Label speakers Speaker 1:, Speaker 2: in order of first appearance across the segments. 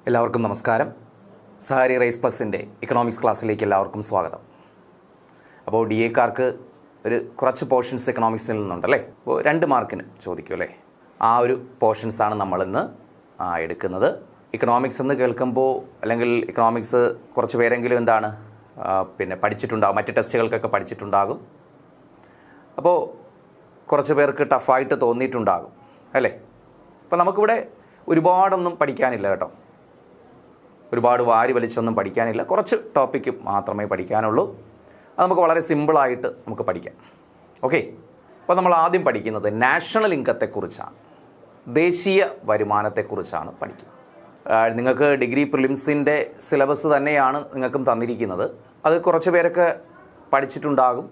Speaker 1: എല്ലാവർക്കും നമസ്കാരം. Sahari rice പ്ലസിൻ്റെ economics ക്ലാസ്സിലേക്ക് എല്ലാവർക്കും സ്വാഗതം. അപ്പോൾ ഡി എക്കാർക്ക് കുറച്ച് പോർഷൻസ് ഇക്കണോമിക്സിൽ നിന്നുണ്ടല്ലേ. അപ്പോൾ 2 മാർക്കിന് ചോദിക്കും അല്ലേ. ആ ഒരു പോർഷൻസാണ് നമ്മളിന്ന് എടുക്കുന്നത്. ഇക്കണോമിക്സ് എന്ന് കേൾക്കുമ്പോൾ അല്ലെങ്കിൽ ഇക്കണോമിക്സ് കുറച്ച് പേരെങ്കിലും എന്താണ് പഠിച്ചിട്ടുണ്ടാകും, മറ്റ് ടെസ്റ്റുകൾക്കൊക്കെ പഠിച്ചിട്ടുണ്ടാകും. അപ്പോൾ കുറച്ച് പേർക്ക് ടഫായിട്ട് തോന്നിയിട്ടുണ്ടാകും അല്ലേ. അപ്പോൾ നമുക്കിവിടെ ഒരുപാടൊന്നും പഠിക്കാനില്ല കേട്ടോ, ഒരുപാട് വാരി വലിച്ചൊന്നും പഠിക്കാനില്ല. കുറച്ച് ടോപ്പിക്ക് മാത്രമേ പഠിക്കാനുള്ളൂ. അത് നമുക്ക് വളരെ സിമ്പിളായിട്ട് നമുക്ക് പഠിക്കാം. ഓക്കെ, അപ്പോൾ നമ്മൾ ആദ്യം പഠിക്കുന്നത് നാഷണൽ ഇൻകത്തെക്കുറിച്ചാണ്, ദേശീയ വരുമാനത്തെക്കുറിച്ചാണ് പഠിക്കുന്നത്. നിങ്ങൾക്ക് ഡിഗ്രി പ്രിലിംസിൻ്റെ സിലബസ് തന്നെയാണ് നിങ്ങൾക്കും തന്നിരിക്കുന്നത്. അത് കുറച്ച് പേരൊക്കെ പഠിച്ചിട്ടുണ്ടാകും.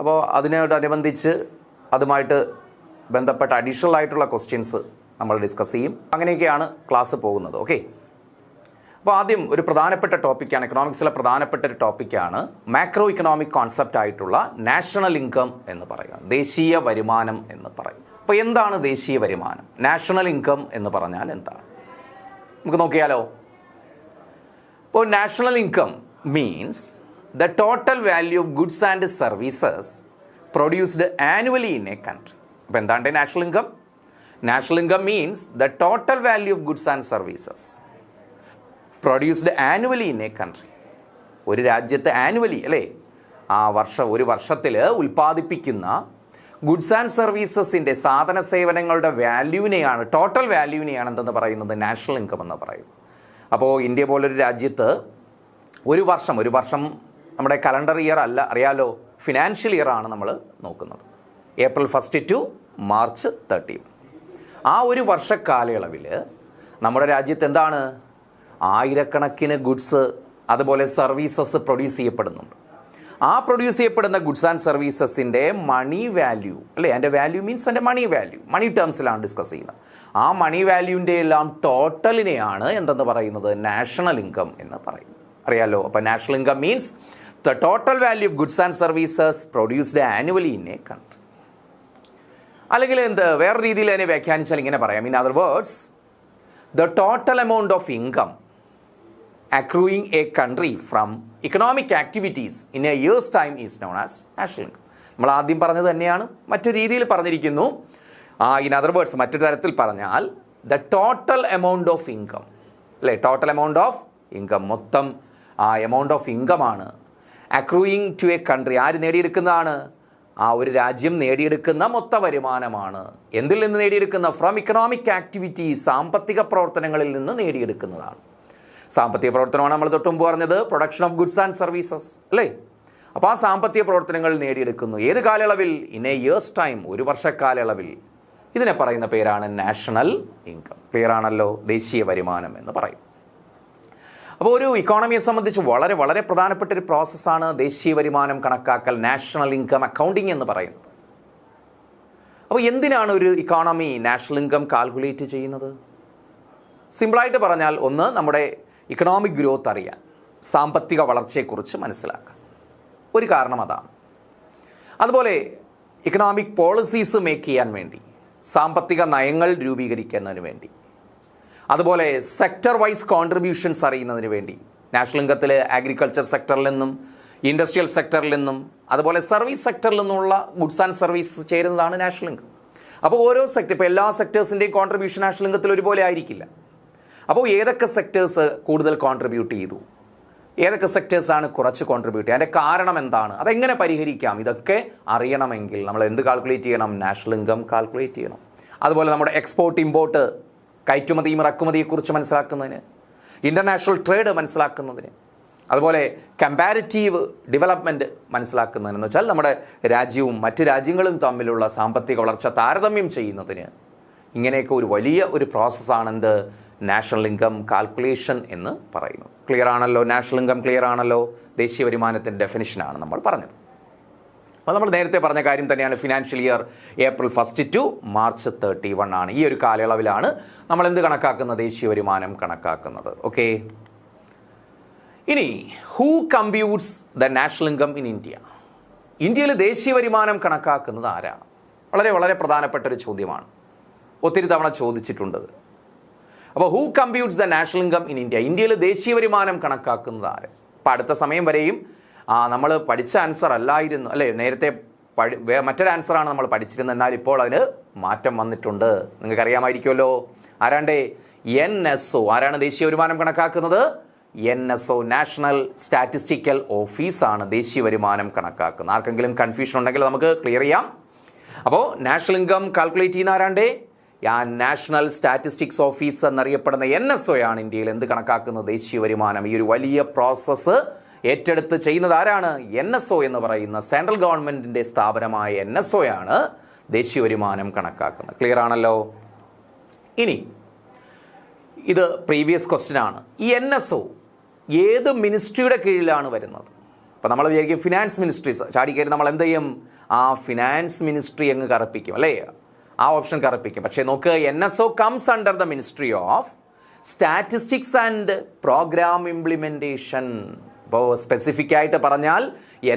Speaker 1: അപ്പോൾ അതിനോടനുബന്ധിച്ച് അതുമായിട്ട് ബന്ധപ്പെട്ട അഡീഷണൽ ആയിട്ടുള്ള ക്വസ്റ്റ്യൻസ് നമ്മൾ ഡിസ്കസ് ചെയ്യും. അങ്ങനെയൊക്കെയാണ് ക്ലാസ് പോകുന്നത്. ഓക്കെ, അപ്പോൾ ആദ്യം ഒരു പ്രധാനപ്പെട്ട ടോപ്പിക്കാണ്, എക്കണോമിക്സിലെ പ്രധാനപ്പെട്ട ഒരു ടോപ്പിക്കാണ് മാക്രോ ഇക്കണോമിക് കോൺസെപ്റ്റ് ആയിട്ടുള്ള നാഷണൽ ഇൻകം എന്ന് പറയുക, ദേശീയ വരുമാനം എന്ന് പറയും. അപ്പോൾ എന്താണ് ദേശീയ വരുമാനം, നാഷണൽ ഇൻകം എന്ന് പറഞ്ഞാൽ എന്താണ്, നമുക്ക് നോക്കിയാലോ. ഇപ്പോൾ national income means the total value of goods and services produced annually in a country. അപ്പോൾ എന്താണ് national income? National income means the total value of goods and services produced annually in a country. ഒരു രാജ്യത്ത് annually അല്ലേ, ഒരു വർഷത്തിൽ ഉൽപ്പാദിപ്പിക്കുന്ന goods and സർവീസസിൻ്റെ സാധന സേവനങ്ങളുടെ വാല്യൂവിനെയാണ്, total വാല്യൂവിനെയാണ് എന്തെന്ന് പറയുന്നത്, നാഷണൽ ഇൻകം എന്ന് പറയുന്നത്. അപ്പോൾ ഇന്ത്യ പോലൊരു രാജ്യത്ത് ഒരു വർഷം നമ്മുടെ കലണ്ടർ ഇയർ അല്ല, അറിയാലോ, ഫിനാൻഷ്യൽ ഇയർ ആണ് നമ്മൾ നോക്കുന്നത്. April 1 to March 30. ആ ഒരു വർഷക്കാലയളവിൽ നമ്മുടെ രാജ്യത്ത് എന്താണ്, ആയിരക്കണക്കിന് ഗുഡ്സ് അതുപോലെ സർവീസസ് പ്രൊഡ്യൂസ് ചെയ്യപ്പെടുന്നുണ്ട്. ആ പ്രൊഡ്യൂസ് ചെയ്യപ്പെടുന്ന ഗുഡ്സ് ആൻഡ് സർവീസസിൻ്റെ മണി വാല്യൂ അല്ലേ, അതിൻ്റെ വാല്യൂ മീൻസ് അതിൻ്റെ മണി വാല്യൂ, മണി ടേംസിലാണ് ഡിസ്കസ് ചെയ്യുന്നത്. ആ മണി വാല്യൂവിൻ്റെ എല്ലാം ടോട്ടലിനെയാണ് എന്തെന്ന് പറയുന്നത്, നാഷണൽ ഇൻകം എന്ന് പറയുന്നത്. അറിയാലോ, അപ്പോൾ national income means the total value of goods and services produced annually in a country. അല്ലെങ്കിൽ വേറെ രീതിയിൽ അതിനെ വ്യാഖ്യാനിച്ചാൽ ഇങ്ങനെ പറയാം, in other words the total amount of income accruing a country from economic activities in a year's time is known as national income. നമ്മൾ ആദ്യം പറഞ്ഞത് തന്നെയാണ്, മറ്റൊരു രീതിയിൽ പറഞ്ഞിരിക്കുന്നു. ഇൻ അതർ വേർഡ്സ്, മറ്റൊരു തരത്തിൽ പറഞ്ഞാൽ the total amount of income അല്ലേ, ടോട്ടൽ എമൗണ്ട് ഓഫ് ഇൻകം, മൊത്തം എമൗണ്ട് ഓഫ് ഇൻകമാണ് അക്രൂയിങ് ടു എ കൺട്രി. ആര് നേടിയെടുക്കുന്നതാണ്, ഒരു രാജ്യം നേടിയെടുക്കുന്ന മൊത്ത വരുമാനമാണ്. എന്തിൽ നിന്ന് നേടിയെടുക്കുന്ന, ഫ്രം ഇക്കണോമിക് ആക്ടിവിറ്റീസ്, സാമ്പത്തിക പ്രവർത്തനങ്ങളിൽ നിന്ന് നേടിയെടുക്കുന്നതാണ്. സാമ്പത്തിക പ്രവർത്തനമാണ് നമ്മൾ തൊട്ട് മുമ്പ് പറഞ്ഞത്, production of goods and services അല്ലേ. അപ്പോൾ ആ സാമ്പത്തിക പ്രവർത്തനങ്ങൾ നേടിയെടുക്കുന്നു ഏത് കാലയളവിൽ, ഇൻ എ ഇയേഴ്സ് ടൈം, ഒരു വർഷക്കാലയളവിൽ. ഇതിനെ പറയുന്ന പേരാണ് നാഷണൽ ഇൻകം. പേരാണല്ലോ, ദേശീയ വരുമാനം എന്ന് പറയും. അപ്പോൾ ഒരു ഇക്കോണമിയെ സംബന്ധിച്ച് വളരെ വളരെ പ്രധാനപ്പെട്ട ഒരു പ്രോസസ്സാണ് ദേശീയ വരുമാനം കണക്കാക്കൽ, നാഷണൽ ഇൻകം അക്കൗണ്ടിങ് എന്ന് പറയുന്നത്. അപ്പോൾ എന്തിനാണ് ഒരു ഇക്കോണമി നാഷണൽ ഇൻകം കാൽക്കുലേറ്റ് ചെയ്യുന്നത്? സിമ്പിളായിട്ട് പറഞ്ഞാൽ, ഒന്ന്, നമ്മുടെ ഇക്കണോമിക് ഗ്രോത്ത് അറിയാൻ, സാമ്പത്തിക വളർച്ചയെക്കുറിച്ച് മനസ്സിലാക്കാൻ ഒരു കാരണം അതാണ്. അതുപോലെ ഇക്കണോമിക് പോളിസീസ് മേക്ക് ചെയ്യാൻ വേണ്ടി, സാമ്പത്തിക നയങ്ങൾ രൂപീകരിക്കുന്നതിന് വേണ്ടി, അതുപോലെ സെക്ടർ വൈസ് കോൺട്രിബ്യൂഷൻസ് അറിയുന്നതിന് വേണ്ടി. നാഷണൽ ഇൻകത്തിൽ അഗ്രികൾച്ചർ സെക്ടറിൽ നിന്നും, ഇൻഡസ്ട്രിയൽ സെക്ടറിൽ നിന്നും, അതുപോലെ സർവീസ് സെക്ടറിൽ നിന്നുള്ള ഗുഡ്സ് ആൻഡ് സർവീസ് ചേരുന്നതാണ് നാഷണൽ ഇൻകം. അപ്പോൾ ഓരോ സെക്ടർ, ഇപ്പോൾ എല്ലാ സെക്ടേഴ്സിൻ്റെയും കോൺട്രിബ്യൂഷൻ നാഷണൽ ഇൻകത്തിൽ ഒരുപോലെ ആയിരിക്കില്ല. അപ്പോൾ ഏതൊക്കെ സെക്ടേഴ്സ് കൂടുതൽ കോൺട്രിബ്യൂട്ട് ചെയ്തു, ഏതൊക്കെ സെക്ടേഴ്സാണ് കുറച്ച് കോൺട്രിബ്യൂട്ട് ചെയ്യുക, അതിൻ്റെ കാരണം എന്താണ്, അതെങ്ങനെ പരിഹരിക്കാം, ഇതൊക്കെ അറിയണമെങ്കിൽ നമ്മൾ എന്ത് കാൽക്കുലേറ്റ് ചെയ്യണം, നാഷണൽ ഇൻകം കാൽക്കുലേറ്റ് ചെയ്യണം. അതുപോലെ നമ്മുടെ എക്സ്പോർട്ട് ഇമ്പോർട്ട്, കയറ്റുമതിയും ഇറക്കുമതിയെക്കുറിച്ച് മനസ്സിലാക്കുന്നതിന്, ഇൻ്റർനാഷണൽ ട്രേഡ് മനസ്സിലാക്കുന്നതിന്, അതുപോലെ കമ്പാരിറ്റീവ് ഡെവലപ്മെൻറ്റ് മനസ്സിലാക്കുന്നതിന് വെച്ചാൽ നമ്മുടെ രാജ്യവും മറ്റ് രാജ്യങ്ങളും തമ്മിലുള്ള സാമ്പത്തിക വളർച്ച താരതമ്യം ചെയ്യുന്നതിന്. ഇങ്ങനെയൊക്കെ ഒരു വലിയ ഒരു പ്രോസസ്സാണ് എന്ത്, നാഷണൽ ഇൻകം കാൽക്കുലേഷൻ എന്ന് പറയുന്നത്. ക്ലിയർ ആണല്ലോ, നാഷണൽ ഇൻകം ക്ലിയർ ആണല്ലോ. ദേശീയ വരുമാനത്തിൻ്റെ ഡെഫിനിഷനാണ് നമ്മൾ പറഞ്ഞത്. അപ്പോൾ നമ്മൾ നേരത്തെ പറഞ്ഞ കാര്യം തന്നെയാണ്, financial year April 1 to March 31 ആണ്. ഈ ഒരു കാലയളവിലാണ് നമ്മൾ എന്ത് കണക്കാക്കുന്നത്, ദേശീയ വരുമാനം കണക്കാക്കുന്നത്. ഓക്കെ, ഇനി who computes the national income in India? ഇന്ത്യയിൽ ദേശീയ വരുമാനം കണക്കാക്കുന്നത് ആരാണ്? വളരെ വളരെ പ്രധാനപ്പെട്ട ഒരു ചോദ്യമാണ്, ഒത്തിരി തവണ ചോദിച്ചിട്ടുണ്ട്. അപ്പോൾ who computes the national income in India? ഇന്ത്യയിൽ ദേശീയ വരുമാനം കണക്കാക്കുന്നത് ആര്? അപ്പോൾ അടുത്ത സമയം വരെയും നമ്മൾ പഠിച്ച ആൻസർ അല്ലായിരുന്നു അല്ലേ, നേരത്തെ മറ്റൊരു ആൻസറാണ് നമ്മൾ പഠിച്ചിരുന്നത്, എന്നാൽ ഇപ്പോൾ അതിന് മാറ്റം വന്നിട്ടുണ്ട്. നിങ്ങൾക്കറിയാമായിരിക്കുമല്ലോ. ആരാണ്ട് NSO, ആരാണ് ദേശീയ വരുമാനം കണക്കാക്കുന്നത്? NSO, നാഷണൽ സ്റ്റാറ്റിസ്റ്റിക്കൽ ഓഫീസാണ് ദേശീയ വരുമാനം കണക്കാക്കുന്നത്. ആർക്കെങ്കിലും കൺഫ്യൂഷൻ ഉണ്ടെങ്കിൽ നമുക്ക് ക്ലിയർ ചെയ്യാം. അപ്പോൾ നാഷണൽ ഇൻകം കാൽക്കുലേറ്റ് ചെയ്യുന്ന ആരാണ്ടേ? നാഷണൽ സ്റ്റാറ്റിസ്റ്റിക്സ് ഓഫീസ് എന്നറിയപ്പെടുന്ന NSO ആണ് ഇന്ത്യയിൽ എന്ത് കണക്കാക്കുന്നത്? ദേശീയ വരുമാനം. ഈ ഒരു വലിയ പ്രോസസ്സ് ഏറ്റെടുത്ത് ചെയ്യുന്നത് ആരാണ്? NSO എന്ന് പറയുന്ന സെൻട്രൽ ഗവൺമെൻറ്റിൻ്റെ സ്ഥാപനമായ NSO ആണ് ദേശീയ വരുമാനം കണക്കാക്കുന്നത്. ക്ലിയർ ആണല്ലോ. ഇനി ഇത് പ്രീവിയസ് ക്വസ്റ്റ്യൻ ആണ്. ഈ NSO ഏത് മിനിസ്ട്രിയുടെ കീഴിലാണ് വരുന്നത്? അപ്പോൾ നമ്മൾ വിചാരിക്കും ഫിനാൻസ് മിനിസ്ട്രി ചാടിക്കയറി നമ്മൾ എന്ത് ചെയ്യും? ഫിനാൻസ് മിനിസ്ട്രി അങ്ങ് കറപ്പിക്കും അല്ലേ, ആ ഓപ്ഷൻ കറപ്പിക്കും. പക്ഷേ നോക്ക്, NSO comes under the ministry of statistics and programme implementation. അപ്പോൾ സ്പെസിഫിക് ആയിട്ട് പറഞ്ഞാൽ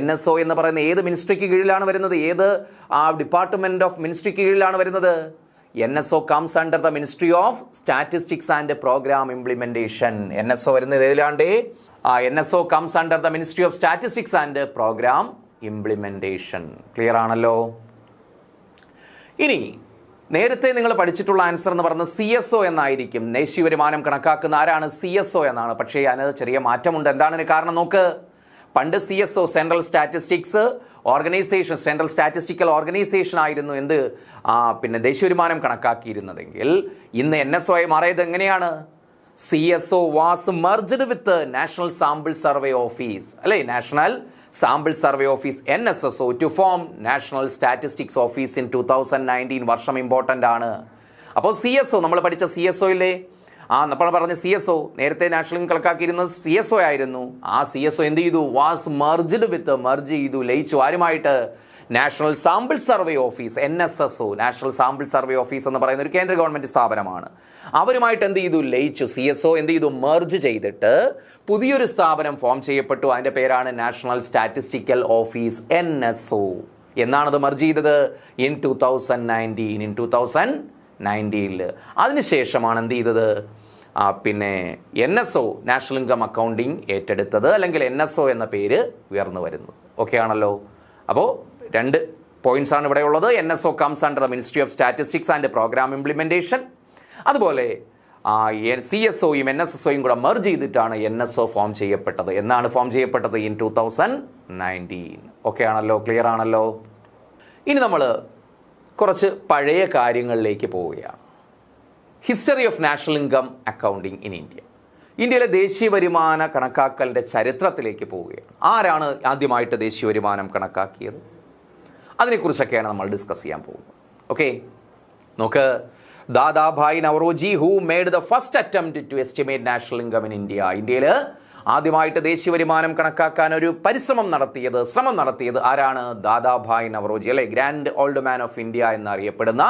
Speaker 1: NSO എന്ന് പറയുന്ന ഏത് മിനിസ്ട്രിക്ക് കീഴിലാണ് വരുന്നത്? ഏത് ഡിപ്പാർട്ട്മെൻറ്റ് ഓഫ് മിനിസ്ട്രിക്ക് കീഴിലാണ് വരുന്നത്? NSO comes under the ministry of statistics and programme implementation. NSO വരുന്നത് ഏതിലാണ്ട്? NSO comes under the ministry of statistics and programme implementation. Clear ആണല്ലോ. ഇനി നേരത്തെ നിങ്ങൾ പഠിച്ചിട്ടുള്ള ആൻസർ എന്ന് പറയുന്നത് CSO എന്നായിരിക്കും. ദേശീയ വരുമാനം കണക്കാക്കുന്ന ആരാണ്? CSO എന്നാണ്. പക്ഷേ അതിന് ചെറിയ മാറ്റമുണ്ട്. എന്താണ് ഇതിന് കാരണം? നോക്ക്, പണ്ട് CSO central statistics organisation, central statistical organisation ആയിരുന്നു എന്ത് പിന്നെ ദേശീയ വരുമാനം കണക്കാക്കിയിരുന്നതെങ്കിൽ ഇന്ന് NSO ആയി മാറിയത് എങ്ങനെയാണ്? CSO was merged with National Sample Survey Office അല്ലേ, National Sample Survey Office NSSO to form National Statistics Office in 2019. വർഷം ഇമ്പോർട്ടൻ്റ് ആണ്. അപ്പോൾ CSO നമ്മൾ പഠിച്ച CSO ഇല്ലേ, നമ്മൾ പറഞ്ഞ CSO നേരത്തെ നാഷണൽ കണക്കാക്കിയിരുന്നത് CSO ആയിരുന്നു. ആ CSO എന്ത് ചെയ്തു? വാസ് മെർജ്ഡ് വിത്ത്, മെർജ് ചെയ്തു, ലയിച്ചു ആരുമായിട്ട്? National Sample Survey Office NSSO. National Sample Survey Office എന്ന് പറയുന്ന ഒരു കേന്ദ്ര ഗവൺമെൻറ് സ്ഥാപനമാണ്. അവരുമായിട്ട് എന്ത് ചെയ്തു? ലയിച്ചു. CSO എന്ത് ചെയ്തു? മെർജ് ചെയ്തിട്ട് പുതിയൊരു സ്ഥാപനം ഫോം ചെയ്യപ്പെട്ടു. അതിൻ്റെ പേരാണ് നാഷണൽ സ്റ്റാറ്റിസ്റ്റിക്കൽ ഓഫീസ് NSO. എന്നാണത് മെർജ് ചെയ്തത്? ഇൻ 2019. അതിനുശേഷമാണ് എന്ത് ചെയ്തത്? പിന്നെ NSO നാഷണൽ ഇൻകം അക്കൗണ്ടിങ് ഏറ്റെടുത്തത്, അല്ലെങ്കിൽ NSO എന്ന പേര് ഉയർന്നു വരുന്നത്. ഓക്കെ ആണല്ലോ. അപ്പോൾ രണ്ട് പോയിന്റ്സ് ആണ് ഇവിടെ ഉള്ളത്. NSO comes under the ministry of statistics and programme implementation. അതുപോലെ CSOയും NSSOയും കൂടെ മെർജ് ചെയ്തിട്ടാണ് NSO ഫോം ചെയ്യപ്പെട്ടത്. എന്നാണ് ഫോം ചെയ്യപ്പെട്ടത്? ഇൻ 2019. ഓക്കെ ആണല്ലോ, ക്ലിയർ ആണല്ലോ. ഇനി നമ്മൾ കുറച്ച് പഴയ കാര്യങ്ങളിലേക്ക് പോവുകയാണ്. History of national income accounting in India. ഇന്ത്യയിലെ ദേശീയ വരുമാന കണക്കാക്കലിൻ്റെ ചരിത്രത്തിലേക്ക് പോവുകയാണ്. ആരാണ് ആദ്യമായിട്ട് ദേശീയ വരുമാനം കണക്കാക്കിയത്? അതിനെക്കുറിച്ചൊക്കെയാണ് നമ്മൾ ഡിസ്കസ് ചെയ്യാൻ പോകുന്നത്. ഓക്കെ, നോക്ക്, Dadabhai Naoroji who made the first attempt to estimate national income in India. ഇന്ത്യയിൽ ആദ്യമായിട്ട് ദേശീയ വരുമാനം കണക്കാക്കാൻ ഒരു ശ്രമം നടത്തിയത് ആരാണ്? ദാദാഭായ് നവറോജി അല്ലെ, grand old man of India എന്നറിയപ്പെടുന്ന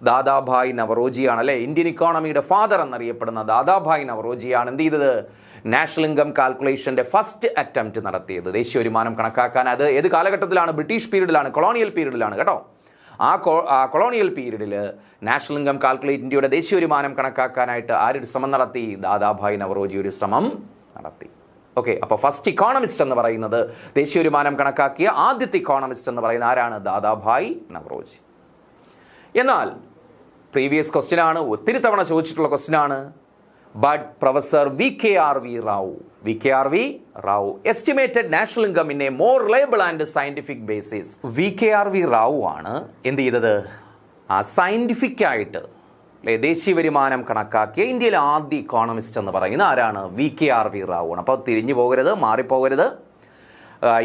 Speaker 1: ദാദാഭായ് നവറോജിയാണ് അല്ലെ, ഇന്ത്യൻ ഇക്കോണമിയുടെ ഫാദർ എന്നറിയപ്പെടുന്ന ദാദാഭായ് നവറോജിയാണ് എന്ത് ചെയ്തത്? നാഷണൽ ഇൻകം കാൽക്കുലേഷൻ്റെ ഫസ്റ്റ് അറ്റംപ്റ്റ് നടത്തിയത്, ദേശീയ വരുമാനം കണക്കാക്കാൻ. അത് ഏത് കാലഘട്ടത്തിലാണ്? ബ്രിട്ടീഷ് പീരീഡിലാണ്, കൊളോണിയൽ പീരീഡിലാണ് കേട്ടോ. ആ കൊളോണിയൽ പീരീഡിൽ നാഷണൽ ഇൻകം കാൽക്കുലേറ്റ് ഇന്ത്യയുടെ ദേശീയ വരുമാനം കണക്കാക്കാനായിട്ട് ആരൊരു ശ്രമം നടത്തി? ദാദാഭായ് നവറോജി ഒരു ശ്രമം നടത്തി. ഓക്കെ, അപ്പോൾ ഫസ്റ്റ് ഇക്കോണമിസ്റ്റ് എന്ന് പറയുന്നത്, ദേശീയ വരുമാനം കണക്കാക്കിയ ആദ്യത്തെ ഇക്കോണമിസ്റ്റ് എന്ന് പറയുന്ന ആരാണ്? ദാദാഭായ് നവറോജി. എന്നാൽ പ്രീവിയസ് ക്വസ്റ്റ്യൻ ആണ്, ഒത്തിരി തവണ ചോദിച്ചിട്ടുള്ള ക്വസ്റ്റ്യൻ ആണ്. But professor VKRV Rao estimated national income in A more reliable and scientific basis. VKRV Rao ആണ് എന്ത് ചെയ്തത്? സയന്റിഫിക് ആയിട്ട് ദേശീയ വരുമാനം കണക്കാക്കിയ ഇന്ത്യയിലെ ആദ്യ ഇക്കോണമിസ്റ്റ് എന്ന് പറയുന്ന ആരാണ്? VKRV റാവു ആണ്. അപ്പോൾ തിരിഞ്ഞു പോകരുത്, മാറിപ്പോകരുത്.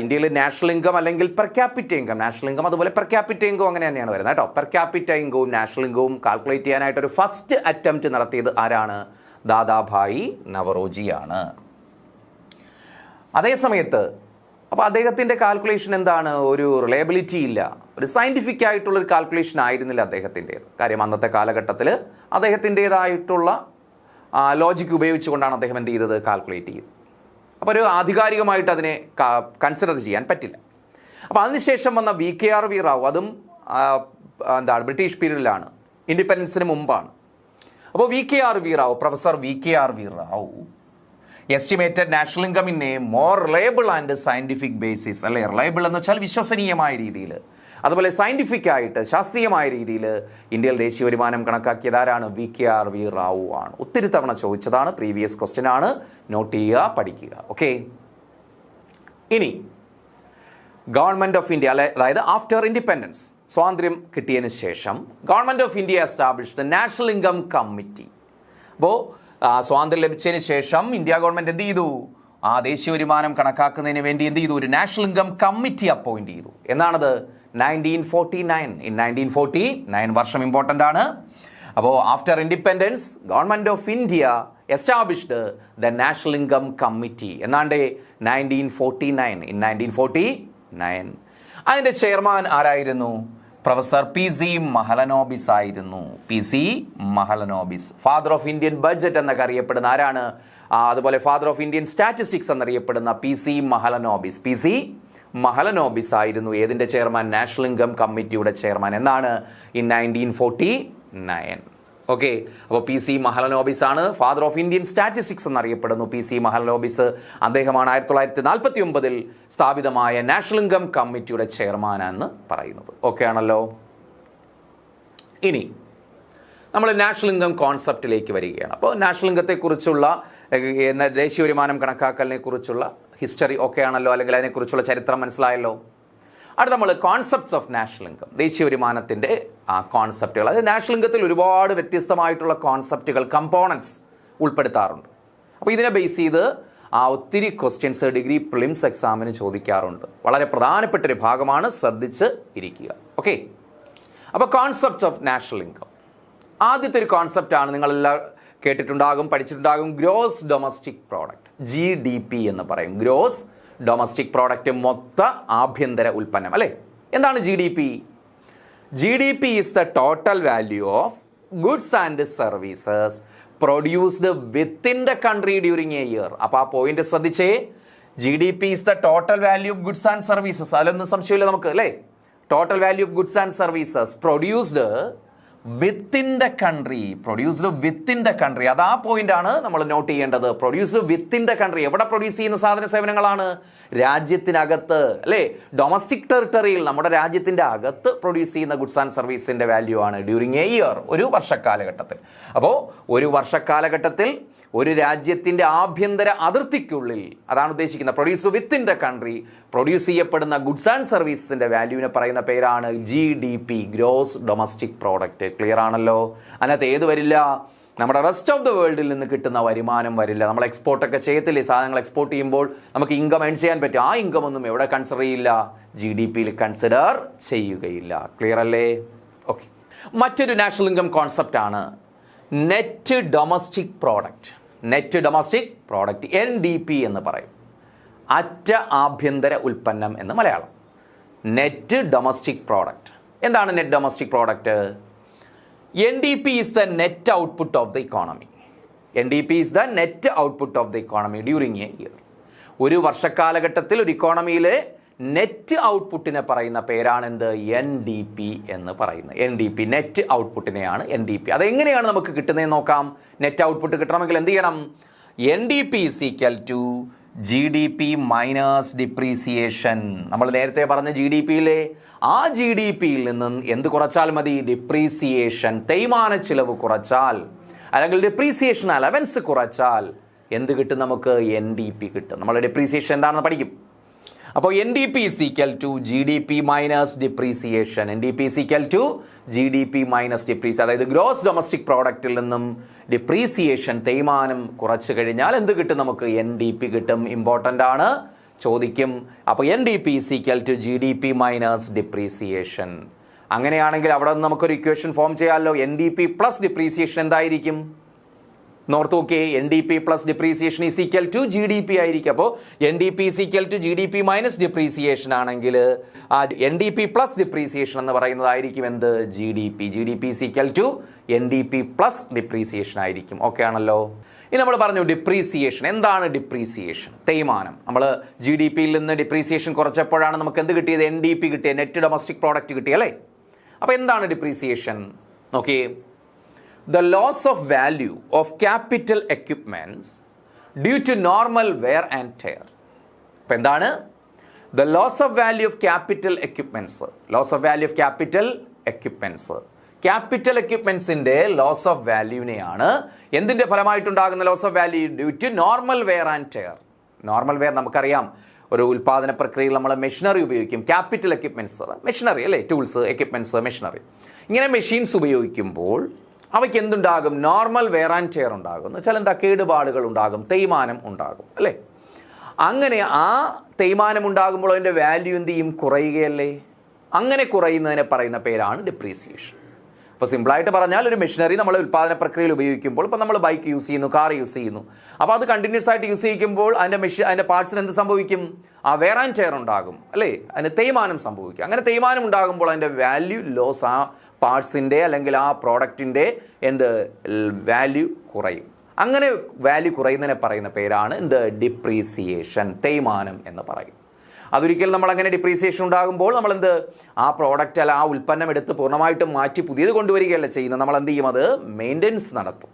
Speaker 1: ഇന്ത്യയിൽ നാഷണൽ ഇൻകം അല്ലെങ്കിൽ per capita income, national income അതുപോലെ പെർ ക്യാപിറ്റ ഇൻകം അങ്ങനെ തന്നെയാണ് വരുന്നത് കേട്ടോ. പെർ ക്യാപിറ്റ ഇൻകവും നാഷണൽ ഇൻകവും കാൽക്കുലേറ്റ് ചെയ്യാനായിട്ടൊരു ഫസ്റ്റ് അറ്റംപ്റ്റ് നടത്തിയത് ആരാണ്? ദാദാഭായ് നവറോജിയാണ്. അതേസമയത്ത് അപ്പോൾ അദ്ദേഹത്തിൻ്റെ കാൽക്കുലേഷൻ എന്താണ്? ഒരു റിലയബിലിറ്റി ഇല്ല, ഒരു സയൻറ്റിഫിക് ആയിട്ടുള്ളൊരു കാൽക്കുലേഷൻ ആയിരുന്നില്ല അദ്ദേഹത്തിൻ്റേത്. കാര്യം അന്നത്തെ കാലഘട്ടത്തിൽ അദ്ദേഹത്തിൻ്റേതായിട്ടുള്ള ലോജിക്ക് ഉപയോഗിച്ചുകൊണ്ടാണ് അദ്ദേഹം എന്ത് ചെയ്തത്? കാൽക്കുലേറ്റ് ചെയ്തത്. അപ്പോൾ ഒരു ആധികാരികമായിട്ട് അതിനെ കൺസിഡർ ചെയ്യാൻ പറ്റില്ല. അപ്പോൾ അതിനുശേഷം വന്ന VKRV റാവു, അതും ബ്രിട്ടീഷ് പീരീഡിലാണ്, ഇൻഡിപെൻഡൻസിന് മുമ്പാണ്. അപ്പോൾ VKR Rao, professor VKR Rao estimated national income in A more reliable and scientific basis, അല്ലെ? റിലയബിൾ എന്ന് വെച്ചാൽ വിശ്വസനീയമായ രീതിയിൽ, അതുപോലെ സയന്റിഫിക് ആയിട്ട് ശാസ്ത്രീയമായ രീതിയിൽ ഇന്ത്യയിൽ ദേശീയ വരുമാനം കണക്കാക്കിയത് ആരാണ്? VKR റാവു ആണ്. ഒത്തിരി തവണ ചോദിച്ചതാണ്, പ്രീവിയസ് ക്വസ്റ്റ്യൻ ആണ്, നോട്ട് ചെയ്യുക, പഠിക്കുക. ഓക്കെ, ഇനി ഗവൺമെന്റ് ഓഫ് ഇന്ത്യ, അതായത് ആഫ്റ്റർ ഇൻഡിപെൻഡൻസ്, സ്വാതന്ത്ര്യം കിട്ടിയതിന് ശേഷം government of India established national income committee. അപ്പോൾ സ്വാതന്ത്ര്യം ലഭിച്ചതിന് ശേഷം ഇന്ത്യ ഗവൺമെന്റ് എന്ത് ചെയ്തു? ദേശീയ വരുമാനം കണക്കാക്കുന്നതിന് വേണ്ടി എന്ത് ചെയ്തു? ഒരു നാഷണൽ ഇൻകം കമ്മിറ്റി അപ്പോയിന്റ് ചെയ്തു. എന്നാണത്? 1949. ഇൻ 1949 വർഷം ഇമ്പോർട്ടൻ്റ് ആണ്. അപ്പോൾ after independence government of India established the national income committee. എന്നാണ്ട് 1949. ഇൻ 1949 അതിൻ്റെ ചെയർമാൻ ആരായിരുന്നു? പ്രൊഫസർ PC മഹലനോബിസ് ആയിരുന്നു. PC Mahalanobis. Father of Indian budget എന്നൊക്കെ അറിയപ്പെടുന്ന ആരാണ്? അതുപോലെ ഫാദർ ഓഫ് ഇന്ത്യൻ സ്റ്റാറ്റിസ്റ്റിക്സ് എന്നറിയപ്പെടുന്ന PC മഹലനോബിസ്. PC മഹലനോബിസ് ആയിരുന്നു ഏതിൻ്റെ ചെയർമാൻ? നാഷണൽ ഇൻകം കമ്മിറ്റിയുടെ ചെയർമാൻ. എന്നാണ്? ഇൻ 1949. ഓക്കെ, അപ്പോൾ PC മഹലനോബിസ് ആണ് ഫാദർ ഓഫ് ഇന്ത്യൻ സ്റ്റാറ്റിസ്റ്റിക്സ് എന്നറിയപ്പെടുന്നു. PC മഹലനോബിസ് അദ്ദേഹമാണ് 1949 സ്ഥാപിതമായ നാഷണൽ ഇൻകം കമ്മിറ്റിയുടെ ചെയർമാൻ എന്ന് പറയുന്നത്. ഓക്കെ ആണല്ലോ. ഇനി നമ്മൾ നാഷണൽ ഇൻകം കോൺസെപ്റ്റിലേക്ക് വരികയാണ്. അപ്പോൾ നാഷണൽ ഇൻകത്തെക്കുറിച്ചുള്ള ദേശീയ വരുമാനം കണക്കാക്കലിനെ കുറിച്ചുള്ള ഹിസ്റ്ററി ഒക്കെ ആണല്ലോ, അല്ലെങ്കിൽ അതിനെക്കുറിച്ചുള്ള ചരിത്രം മനസ്സിലായല്ലോ. അടുത്ത നമ്മൾ കോൺസെപ്റ്റ്സ് ഓഫ് നാഷണൽ ഇൻകം, ദേശീയ വരുമാനത്തിൻ്റെ കോൺസെപ്റ്റുകൾ. അത് നാഷണൽ ഇൻകത്തിൽ ഒരുപാട് വ്യത്യസ്തമായിട്ടുള്ള കോൺസെപ്റ്റുകൾ, കമ്പോണൻസ് ഉൾപ്പെടുത്താറുണ്ട്. അപ്പോൾ ഇതിനെ ബേസ് ചെയ്ത് ഒത്തിരി ക്വസ്റ്റ്യൻസ് ഡിഗ്രി പ്രിലിംസ് എക്സാമിന് ചോദിക്കാറുണ്ട്. വളരെ പ്രധാനപ്പെട്ടൊരു ഭാഗമാണ്, ശ്രദ്ധിച്ച് ഇരിക്കുക. ഓക്കെ, അപ്പോൾ കോൺസെപ്റ്റ് ഓഫ് നാഷണൽ ഇൻകം. ആദ്യത്തെ ഒരു കോൺസെപ്റ്റാണ്, നിങ്ങളെല്ലാം കേട്ടിട്ടുണ്ടാകും, പഠിച്ചിട്ടുണ്ടാകും, ഗ്രോസ് ഡൊമസ്റ്റിക് പ്രോഡക്റ്റ്, GDP എന്ന് പറയും. ഗ്രോസ് ഡൊമസ്റ്റിക് പ്രോഡക്റ്റ്, മൊത്ത ആഭ്യന്തര ഉൽപ്പന്നം, അല്ലേ? എന്താണ് GDP? GDP is the total value of goods and services produced within the country during a year. അപ്പോൾ ആ പോയിന്റ് ശ്രദ്ധിച്ചേ. GDP is the total value of goods and services. അതിലൊന്നും സംശയമില്ല നമുക്ക്, അല്ലേ? Total value of goods and services produced within the country. Produced within the country, അത് ആ point ആണ് നമ്മൾ നോട്ട് ചെയ്യേണ്ടത്. Produced within the country. എവിടെ പ്രൊഡ്യൂസ് ചെയ്യുന്ന സാധന സേവനങ്ങളാണ്? രാജ്യത്തിനകത്ത്, അല്ലേ? ഡൊമസ്റ്റിക് ടെറിട്ടറിയിൽ, നമ്മുടെ രാജ്യത്തിന്റെ അകത്ത് പ്രൊഡ്യൂസ് ചെയ്യുന്ന ഗുഡ്സ് ആൻഡ് സർവീസിന്റെ വാല്യൂ ആണ് ഡ്യൂറിങ് എ ഇയർ, ഒരു വർഷക്കാലഘട്ടത്തിൽ. അപ്പോൾ ഒരു വർഷക്കാലഘട്ടത്തിൽ ഒരു രാജ്യത്തിന്റെ ആഭ്യന്തര അതിർത്തിക്കുള്ളിൽ, അതാണ് ഉദ്ദേശിക്കുന്നത്. Produced within the country, produce ചെയ്യപ്പെടുന്ന ഗുഡ്സ് ആൻഡ് സർവീസസിന്റെ വാല്യൂവിനെ പറയുന്ന പേരാണ് GDP, gross domestic product. Clear ആണല്ലോ? അതിനകത്ത് ഏത് വരില്ല? നമ്മുടെ റെസ്റ്റ് ഓഫ് ദ വേൾഡിൽ നിന്ന് കിട്ടുന്ന വരുമാനം വരില്ല. നമ്മൾ എക്സ്പോർട്ടൊക്കെ ചെയ്യത്തില്ലേ, സാധനങ്ങൾ എക്സ്പോർട്ട് ചെയ്യുമ്പോൾ നമുക്ക് ഇൻകം ഏൺ ചെയ്യാൻ പറ്റും. ആ ഇൻകം ഒന്നും എവിടെ കൺസിഡർ ചെയ്യില്ല? GDP കൺസിഡർ ചെയ്യുകയില്ല. ക്ലിയർ അല്ലേ? ഓക്കെ, മറ്റൊരു നാഷണൽ ഇൻകം കോൺസെപ്റ്റ് ആണ് net domestic product. Net domestic product, NDP എന്ന് പറയും. അറ്റ ആഭ്യന്തര ഉൽപ്പന്നം എന്ന് മലയാളം. Net domestic product. എന്താണ് net domestic product? NDP is the net output of the economy. NDP is the net output of the economy during a year. ഒരു വർഷക്കാലഘട്ടത്തിൽ ഒരു ഇക്കോണമിയിലെ നെറ്റ് ഔട്ട്പുട്ടിനെ പറയുന്ന പേരാണ് എന്ത്? NDP എന്ന് പറയുന്നത്. NDP, നെറ്റ് ഔട്ട്പുട്ടിനെയാണ് NDP. അതെങ്ങനെയാണ് നമുക്ക് കിട്ടുന്നതെന്ന് നോക്കാം. നെറ്റ് ഔട്ട്പുട്ട് കിട്ടണമെങ്കിൽ എന്ത് ചെയ്യണം? NDP is equal to GDP minus depreciation. നമ്മൾ നേരത്തെ പറഞ്ഞ GDPയിലെ ആ GDPയിൽ നിന്നും എന്ത് കുറച്ചാൽ മതി? ഡിപ്രീസിയേഷൻ, തേയ്മാന ചിലവ് കുറച്ചാൽ, അല്ലെങ്കിൽ ഡിപ്രീസിയേഷൻ അലവൻസ് കുറച്ചാൽ എന്ത് കിട്ടും നമുക്ക്? NDP കിട്ടും. നമ്മൾ ഡിപ്രീസിയേഷൻ എന്താണെന്ന് പഠിക്കും. അപ്പോൾ NDP is equal to GDP minus depreciation. NDP is equal to GDP minus depreciation. അതായത് ഗ്രോസ് ഡൊമസ്റ്റിക് പ്രോഡക്റ്റിൽ നിന്നും ഡിപ്രീസിയേഷൻ, തേയ്മാനം കുറച്ച് കഴിഞ്ഞാൽ എന്ത് കിട്ടും നമുക്ക്? NDP കിട്ടും. ഇമ്പോർട്ടൻ്റ് ആണ്, ചോദിക്കും. അപ്പോൾ NDP is equal to GDP minus depreciation. അങ്ങനെയാണെങ്കിൽ അവിടെ നിന്ന് നമുക്കൊരു ഇക്വേഷൻ ഫോം ചെയ്യാമല്ലോ. NDP പ്ലസ് ഡിപ്രീസിയേഷൻ എന്തായിരിക്കും? നോർത്ത് നോക്കിയേ. NDP plus depreciation is equal to GDP ആയിരിക്കും. അപ്പോൾ NDP is equal to GDP minus depreciation ആണെങ്കിൽ NDP പ്ലസ് ഡിപ്രീസിയേഷൻ എന്ന് പറയുന്നതായിരിക്കും എന്ത്? GDP. GDP is equal to NDP plus depreciation ആയിരിക്കും. ഓക്കെ ആണല്ലോ? ഇനി നമ്മൾ പറഞ്ഞു ഡിപ്രീസിയേഷൻ. എന്താണ് ഡിപ്രീസിയേഷൻ? തേയ്മാനം. നമ്മൾ GDPയിൽ നിന്ന് ഡിപ്രീസിയേഷൻ കുറച്ചപ്പോഴാണ് നമുക്ക് എന്ത് കിട്ടിയത്? NDP കിട്ടിയത്, നെറ്റ് ഡൊമസ്റ്റിക് പ്രോഡക്റ്റ് കിട്ടിയ, അല്ലേ? അപ്പോൾ എന്താണ് ഡിപ്രീസിയേഷൻ? നോക്കിയേ. the loss of value of capital equipments due to normal wear and tear. അപ്പോൾ എന്താണ് the loss of value of capital equipments? loss of value of capital equipments. Capital എക്യുപ്മെൻസിൻ്റെ loss of വാല്യൂവിനെയാണ് എന്തിൻ്റെ ഫലമായിട്ടുണ്ടാകുന്ന loss of value? Due to normal wear and tear. Normal wear നമുക്കറിയാം, ഒരു ഉൽപ്പാദന പ്രക്രിയയിൽ നമ്മൾ മെഷീനറി ഉപയോഗിക്കും. ക്യാപിറ്റൽ എക്യുപ്മെൻറ്റ്സ് മെഷീനറി അല്ലേ, ടൂൾസ്, എക്യുപ്മെൻറ്റ്സ്, മെഷീനറി. ഇങ്ങനെ മെഷീൻസ് ഉപയോഗിക്കുമ്പോൾ അവയ്ക്ക് എന്തുണ്ടാകും? നോർമൽ വെയർ ആൻഡ് ടയർ ഉണ്ടാകും. എന്ന് വെച്ചാൽ എന്താ? കേടുപാടുകൾ ഉണ്ടാകും, തേയ്മാനം ഉണ്ടാകും അല്ലേ. അങ്ങനെ ആ തേയ്മാനം ഉണ്ടാകുമ്പോൾ അതിൻ്റെ വാല്യൂ എന്ത് ചെയ്യും? കുറയുകയല്ലേ. അങ്ങനെ കുറയുന്നതിനെ പറയുന്ന പേരാണ് ഡിപ്രീസിയേഷൻ. അപ്പോൾ സിമ്പിളായിട്ട് പറഞ്ഞാൽ ഒരു മെഷീനറി നമ്മൾ ഉൽപ്പാദന പ്രക്രിയയിൽ ഉപയോഗിക്കുമ്പോൾ, ഇപ്പോൾ നമ്മൾ ബൈക്ക് യൂസ് ചെയ്യുന്നു, കാർ യൂസ് ചെയ്യുന്നു, അപ്പോൾ അത് കണ്ടിന്യൂസ് ആയിട്ട് യൂസ് ചെയ്യുമ്പോൾ അതിൻ്റെ പാർട്സിന് എന്ത് സംഭവിക്കും? ആ വെയർ ആൻഡ് ടയർ ഉണ്ടാകും അല്ലേ, അതിന് തേയ്മാനം സംഭവിക്കും. അങ്ങനെ തേയ്മാനം ഉണ്ടാകുമ്പോൾ അതിൻ്റെ വാല്യൂ ലോസ്, ആ പാർട്സിൻ്റെ അല്ലെങ്കിൽ ആ പ്രോഡക്റ്റിൻ്റെ വാല്യൂ കുറയും. അങ്ങനെ വാല്യൂ കുറയുന്നതിനെ പറയുന്ന പേരാണ് ഡിപ്രീസിയേഷൻ, തേയ്മാനം എന്ന് പറയും. അതൊരിക്കലും നമ്മൾ അങ്ങനെ ഡിപ്രീസിയേഷൻ ഉണ്ടാകുമ്പോൾ നമ്മൾ ആ പ്രോഡക്റ്റ് അല്ല ആ ഉൽപ്പന്നം എടുത്ത് പൂർണ്ണമായിട്ടും മാറ്റി പുതിയത് കൊണ്ടുവരികയല്ല ചെയ്യുന്നത്. നമ്മൾ എന്ത് ചെയ്യും? അത് മെയിൻ്റെനൻസ് നടത്തും.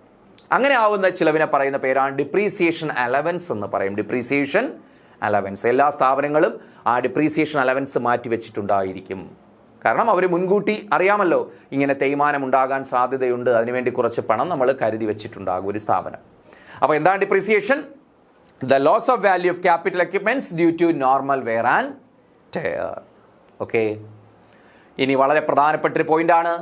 Speaker 1: അങ്ങനെ ആവുന്ന ചിലവിനെ പറയുന്ന പേരാണ് ഡിപ്രീസിയേഷൻ അലവൻസ് എന്ന് പറയും. Depreciation allowance. എല്ലാ സ്ഥാപനങ്ങളും ആ ഡിപ്രീസിയേഷൻ അലവൻസ് മാറ്റി വെച്ചിട്ടുണ്ടായിരിക്കും. കാരണം അവർ മുൻകൂട്ടി അറിയാമല്ലോ ഇങ്ങനെ തേയ്മാനം ഉണ്ടാകാൻ സാധ്യതയുണ്ട്, അതിനുവേണ്ടി കുറച്ച് പണം നമ്മൾ കരുതി വെച്ചിട്ടുണ്ടാകും ഒരു സ്ഥാപനം. അപ്പോൾ എന്താണ് depreciation? The loss of value of capital equipments due to normal wear and tear. Okay. ഇനി വളരെ പ്രധാനപ്പെട്ടൊരു പോയിന്റാണ്.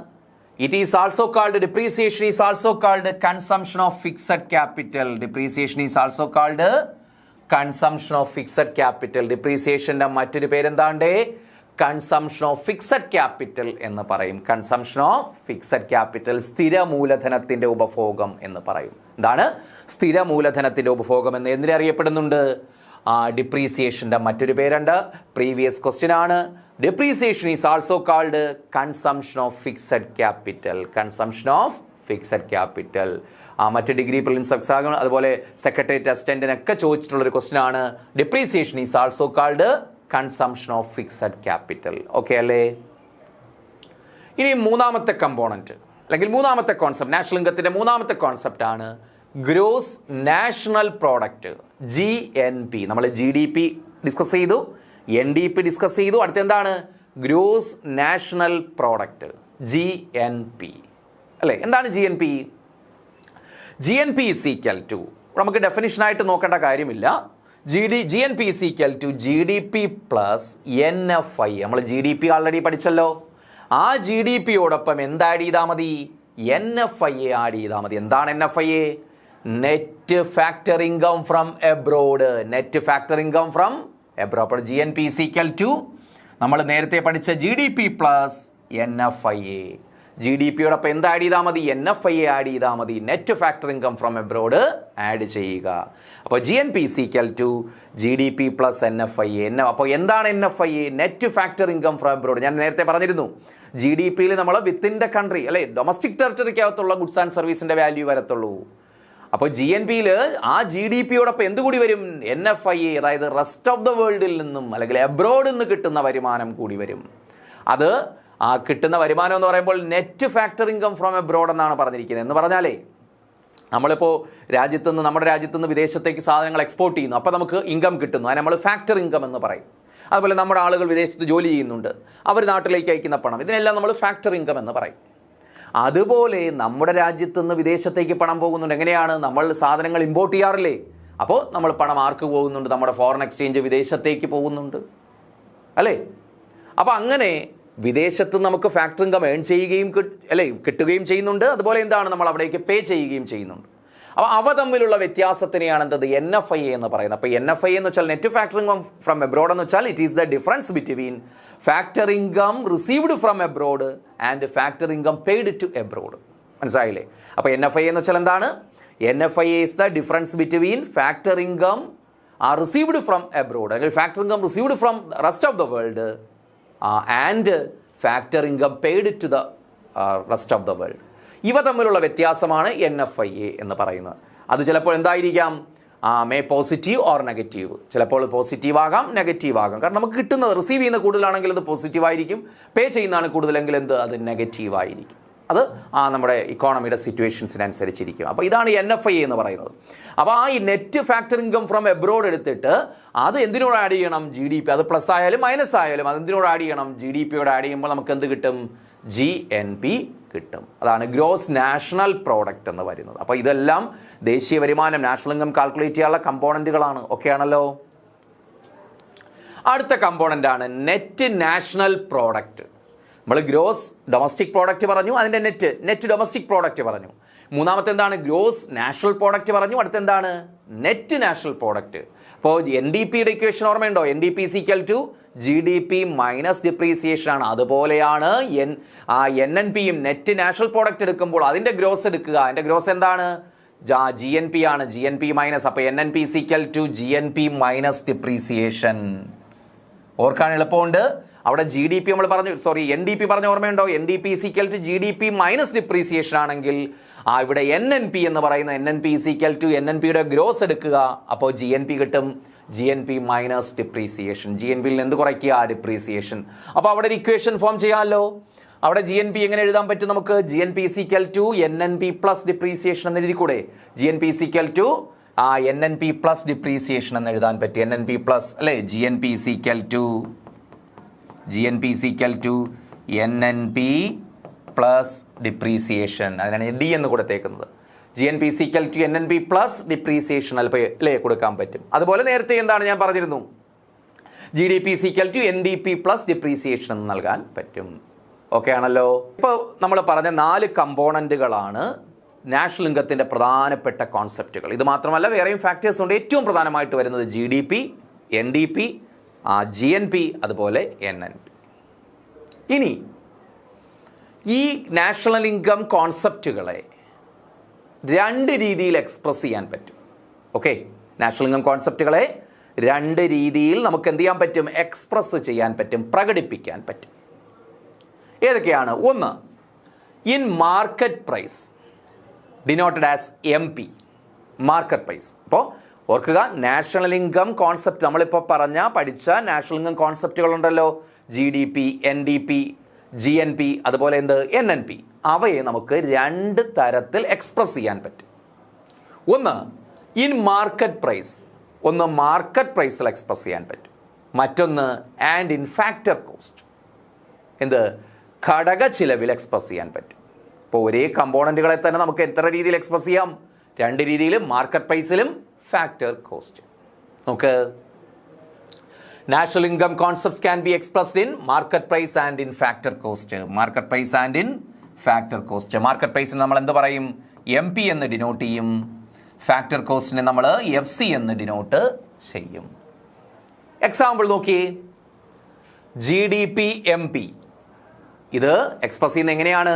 Speaker 1: It is also called, depreciation is also called consumption of fixed capital. Depreciation is also called consumption of fixed capital. ഡിപ്രീസിയേഷൻ്റെ മറ്റൊരു പേരെന്താണ്ട്? Consumption of fixed capital എന്ന് പറയും. Consumption of fixed capital, സ്ഥിര മൂലധനത്തിൻ്റെ ഉപഭോഗം എന്ന് പറയും. എന്താണ് സ്ഥിര മൂലധനത്തിൻ്റെ ഉപഭോഗം എന്ന് എന്തിനെ അറിയപ്പെടുന്നുണ്ട്? ഡിപ്രീസിയേഷൻ്റെ മറ്റൊരു പേരുണ്ട്. പ്രീവിയസ് ക്വസ്റ്റ്യൻ ആണ്. Depreciation is also called consumption of fixed capital. Consumption of fixed capital മറ്റ് ഡിഗ്രി പ്രിലിംസ് എക്സാം അതുപോലെ സെക്രട്ടേറിയറ്റ് അസിസ്റ്റന്റിനൊക്കെ ചോദിച്ചിട്ടുള്ളൊരു ക്വസ്റ്റ്യൻ ആണ്. Depreciation is also called consumption of fixed capital. Okay അല്ലേ? ഇനി മൂന്നാമത്തെ കമ്പോണൻറ്റ് അല്ലെങ്കിൽ മൂന്നാമത്തെ കോൺസെപ്റ്റ്, നാഷണൽ ഇൻകത്തിൻ്റെ മൂന്നാമത്തെ കോൺസെപ്റ്റ് ആണ് ഗ്രോസ് നാഷണൽ പ്രോഡക്റ്റ്, GNP. നമ്മൾ GDP ഡിസ്കസ് ചെയ്തു, NDP ഡിസ്കസ് ചെയ്തു. അടുത്ത എന്താണ്? ഗ്രോസ് നാഷണൽ പ്രോഡക്റ്റ്, GNP അല്ലേ. എന്താണ് GNP? GNP is equal to, നമുക്ക് ഡെഫിനിഷനായിട്ട് നോക്കേണ്ട കാര്യമില്ല. GNP is equal to GDP plus NFI. നമ്മൾ GDP ആൾറെഡി പഠിച്ചല്ലോ. ആ GDPയോടൊപ്പം എന്ത് ആഡ് ചെയ്താൽ മതി? NFI ആഡ് ചെയ്താൽ മതി. എന്താണ് NFI? Net factor income from abroad. Net factor income from abroad. അപ്പോൾ GNP ഈസ് ഈക്വൽ ടു നമ്മൾ നേരത്തെ പഠിച്ച GDP പ്ലസ് NFI. GDPയോടൊപ്പം എന്ത് ആഡ് ചെയ്താൽ മതി? NFI ആഡ് ചെയ്താൽ മതി. Net factor income from abroad add ചെയ്യുക. അപ്പോൾ GNP is equal to GDP plus NFI. അപ്പോൾ എന്താണ് NFI? Net factor income from abroad. ഞാൻ നേരത്തെ പറഞ്ഞിരുന്നു GDPയിൽ നമ്മൾ വിത്തിൻ ദ കൺട്രി അല്ലെ, ഡൊമസ്റ്റിക് ടെറിട്ടറിക്കകത്തുള്ള ഗുഡ്സ് ആൻഡ് സർവീസിൻ്റെ വാല്യൂ വരത്തുള്ളൂ. അപ്പോൾ GNPയിൽ ആ GDPയോടൊപ്പം എന്തുകൂടി വരും? NFI, അതായത് റെസ്റ്റ് ഓഫ് ദ വേൾഡിൽ നിന്നും അല്ലെങ്കിൽ എബ്രോഡിൽ നിന്ന് കിട്ടുന്ന വരുമാനം കൂടി വരും. അത് ആ കിട്ടുന്ന വരുമാനം എന്ന് പറയുമ്പോൾ net factor income from abroad എന്നാണ് പറഞ്ഞിരിക്കുന്നത്. എന്ന് പറഞ്ഞാലേ നമ്മളിപ്പോൾ നമ്മുടെ രാജ്യത്തുനിന്ന് വിദേശത്തേക്ക് സാധനങ്ങൾ എക്സ്പോർട്ട് ചെയ്യുന്നു, അപ്പോൾ നമുക്ക് ഇൻകം കിട്ടുന്നു, അതിന് നമ്മൾ ഫാക്ടർ ഇൻകം എന്ന് പറയും. അതുപോലെ നമ്മുടെ ആളുകൾ വിദേശത്ത് ജോലി ചെയ്യുന്നുണ്ട്, അവർ നാട്ടിലേക്ക് അയക്കുന്ന പണം, ഇതിനെല്ലാം നമ്മൾ ഫാക്ടർ ഇൻകം എന്ന് പറയും. അതുപോലെ നമ്മുടെ രാജ്യത്തുനിന്ന് വിദേശത്തേക്ക് പണം പോകുന്നുണ്ട്. എങ്ങനെയാണ്? നമ്മൾ സാധനങ്ങൾ ഇമ്പോർട്ട് ചെയ്യാറില്ലേ? അപ്പോൾ നമ്മൾ പണം ആർക്ക് പോകുന്നുണ്ട്? നമ്മുടെ ഫോറിൻ എക്സ്ചേഞ്ച് വിദേശത്തേക്ക് പോകുന്നുണ്ട് അല്ലേ. അപ്പോൾ അങ്ങനെ വിദേശത്ത് നമുക്ക് ഫാക്ടർ ഇൻകം ഏൺ ചെയ്യുകയും കിട്ടുകയും ചെയ്യുന്നുണ്ട്. അതുപോലെ എന്താണ്? നമ്മൾ അവിടേക്ക് പേ ചെയ്യുകയും ചെയ്യുന്നുണ്ട്. അപ്പോൾ അവ തമ്മിലുള്ള വ്യത്യാസത്തിനെയാണ് NFI എന്ന് പറയുന്നത്. അപ്പോൾ NFI എന്ന് വെച്ചാൽ net factor income from abroad എന്ന് വെച്ചാൽ it is the difference between factor income received from abroad and factor income paid to abroad. മനസ്സിലായില്ലേ? അപ്പോൾ NFI എന്ന് വെച്ചാൽ എന്താണ്? NFI is the difference between factor income received from abroad അല്ലെങ്കിൽ factor income received from rest of the world and factor income paid to the rest of the world. ഇവ തമ്മിലുള്ള വ്യത്യാസമാണ് NFI എന്ന് പറയുന്നത്. അത് ചിലപ്പോൾ എന്തായിരിക്കാം? May positive or negative. ചിലപ്പോൾ പോസിറ്റീവ് ആകാം, നെഗറ്റീവ് ആകാം. കാരണം നമുക്ക് കിട്ടുന്നത് റിസീവ് ചെയ്യുന്ന കൂടുതലാണെങ്കിൽ അത് പോസിറ്റീവ് ആയിരിക്കും, പേ ചെയ്യുന്നതാണ് കൂടുതലെങ്കിൽ അത് നെഗറ്റീവ് ആയിരിക്കും. അത് നമ്മുടെ ഇക്കോണമിയുടെ സിറ്റുവേഷൻസിനനുസരിച്ചിരിക്കും. അപ്പോൾ ഇതാണ് NFI എന്ന് പറയുന്നത്. അപ്പോൾ ഈ net factor income from abroad എടുത്തിട്ട് അത് എന്തിനോട് ആഡ് ചെയ്യണം? GDP. അത് പ്ലസ് ആയാലും മൈനസ് ആയാലും അത് എന്തിനോട് ആഡ് ചെയ്യണം? GDPയോട് ആഡ് ചെയ്യുമ്പോൾ നമുക്ക് എന്ത് കിട്ടും? GNP കിട്ടും. അതാണ് ഗ്രോസ് നാഷണൽ പ്രോഡക്റ്റ് എന്ന് പറയുന്നത്. അപ്പോൾ ഇതെല്ലാം ദേശീയ വരുമാനം, നാഷണൽ ഇൻകം കാൽക്കുലേറ്റ് ചെയ്യാനുള്ള കമ്പോണൻറ്റുകളാണ്. ഓക്കെ ആണല്ലോ. അടുത്ത കമ്പോണൻ്റ് ആണ് നെറ്റ് നാഷണൽ പ്രോഡക്റ്റ്. നമ്മൾ ഗ്രോസ് ഡൊമസ്റ്റിക് പ്രോഡക്റ്റ് പറഞ്ഞു, അതിൻ്റെ നെറ്റ് ഡൊമസ്റ്റിക് പ്രോഡക്റ്റ് പറഞ്ഞു. മൂന്നാമത്തെ എന്താണ്? ഗ്രോസ് നാഷണൽ പ്രോഡക്റ്റ് പറഞ്ഞു. അടുത്ത എന്താണ്? Net national product. അപ്പോൾ NDPയുടെ ഇക്വേഷൻ ഓർമ്മയുണ്ടോ? NDP = GDP മൈനസ് ഡിപ്രീസിയേഷൻ ആണ്. അതുപോലെയാണ് NNPയും നെറ്റ് നാഷണൽ പ്രോഡക്റ്റ് എടുക്കുമ്പോൾ അതിൻ്റെ ഗ്രോസ് എടുക്കുക. അതിൻ്റെ ഗ്രോസ് എന്താണ്? GNP ആണ്. GNP minus. അപ്പോൾ NNP = GNP മൈനസ് ഡിപ്രീസിയേഷൻ. ഓർക്കാൻ എളുപ്പമുണ്ട്. അവിടെ GDP നമ്മൾ പറഞ്ഞു, NDP പറഞ്ഞ ഓർമ്മയുണ്ടോ? NDP = GDP മൈനസ് ഡിപ്രീസിയേഷൻ ആണെങ്കിൽ ഇവിടെ NNP എന്ന് പറയുന്ന NNP = NNPയുടെ ഗ്രോസ് എടുക്കുക. അപ്പോൾ GNP കിട്ടും. GNP minus depreciation. GNPയിൽ എന്ത് കുറയ്ക്കുക? ഡിപ്രീസിയേഷൻ. അപ്പോൾ അവിടെ ഒരു ഇക്വേഷൻ ഫോം ചെയ്യാമല്ലോ. അവിടെ GNP എങ്ങനെ എഴുതാൻ പറ്റും നമുക്ക്? GNP = NNP പ്ലസ് ഡിപ്രീസിയേഷൻ എന്ന് എഴുതിക്കൂടെ? GNP = NNP പ്ലസ് ഡിപ്രീസിയേഷൻ എന്ന് എഴുതാൻ പറ്റും. NNP പ്ലസ് അല്ലേ? GNP = NNP plus depreciation. അതിനാണ് D എന്ന് കൊടുത്തേക്കുന്നത്. GNP = NNP പ്ലസ് ഡിപ്രീസിയേഷൻ അല്ലേ കൊടുക്കാൻ പറ്റും. അതുപോലെ നേരത്തെ എന്താണ് ഞാൻ പറഞ്ഞിരുന്നു? GDP = NDP പ്ലസ് ഡിപ്രീസിയേഷൻ എന്ന് നൽകാൻ പറ്റും. ഓക്കെ ആണല്ലോ. ഇപ്പോൾ നമ്മൾ പറഞ്ഞ 4 കമ്പോണൻറ്റുകളാണ് നാഷണൽ ഇൻകത്തിൻ്റെ പ്രധാനപ്പെട്ട കോൺസെപ്റ്റുകൾ. ഇത് മാത്രമല്ല വേറെയും ഫാക്ടേഴ്സ് ഉണ്ട്. ഏറ്റവും പ്രധാനമായിട്ട് വരുന്നത് GDP, NDP, GNP, അതുപോലെ NNP. ഇനി ഈ നാഷണൽ ഇൻകം കോൺസെപ്റ്റുകളെ 2 രീതിയിൽ എക്സ്പ്രസ് ചെയ്യാൻ പറ്റും. ഓക്കെ, നാഷണൽ ഇൻകം കോൺസെപ്റ്റുകളെ 2 രീതിയിൽ നമുക്ക് എന്ത് ചെയ്യാൻ പറ്റും? എക്സ്പ്രസ് ചെയ്യാൻ പറ്റും, പ്രകടിപ്പിക്കാൻ പറ്റും. ഏതൊക്കെയാണ്? ഒന്ന്, in market price denoted as MP. Market price. അപ്പോൾ ഓർക്കുക, നാഷണൽ ഇൻകം കോൺസെപ്റ്റ് നമ്മളിപ്പോൾ പഠിച്ച നാഷണൽ ഇൻകം കോൺസെപ്റ്റുകളുണ്ടല്ലോ, GDP, NDP, GNP, അതുപോലെ NNP. അവയെ നമുക്ക് 2 തരത്തിൽ എക്സ്പ്രസ് ചെയ്യാൻ പറ്റും. ഒന്ന് ഇൻ മാർക്കറ്റ് പ്രൈസ്. ഒന്ന് മാർക്കറ്റ് പ്രൈസിൽ എക്സ്പ്രസ് ചെയ്യാൻ പറ്റും. മറ്റൊന്ന് ആൻഡ് ഇൻ ഫാക്ടർ കോസ്റ്റ്. ഘടക ചിലവിൽ എക്സ്പ്രസ് ചെയ്യാൻ പറ്റും. ഇപ്പോൾ ഒരേ കമ്പോണൻറ്റുകളെ തന്നെ നമുക്ക് എത്ര രീതിയിൽ എക്സ്പ്രസ് ചെയ്യാം? 2 രീതിയിലും, മാർക്കറ്റ് പ്രൈസിലും ഫാക്ടർ കോസ്റ്റ്. നമുക്ക് national income concepts can be expressed in market price and in factor cost. Market price and in factor cost. Market പ്രൈസിന് നമ്മൾ എന്ത് പറയും? MP എന്ന് ഡിനോട്ട് ചെയ്യും. ഫാക്ടർ കോസ്റ്റിനെ നമ്മൾ FC എന്ന് ഡിനോട്ട് ചെയ്യും. എക്സാമ്പിൾ നോക്കിയേ. GDP MP. ഇത് എക്സ്പ്രസ് ചെയ്യുന്നത് എങ്ങനെയാണ്?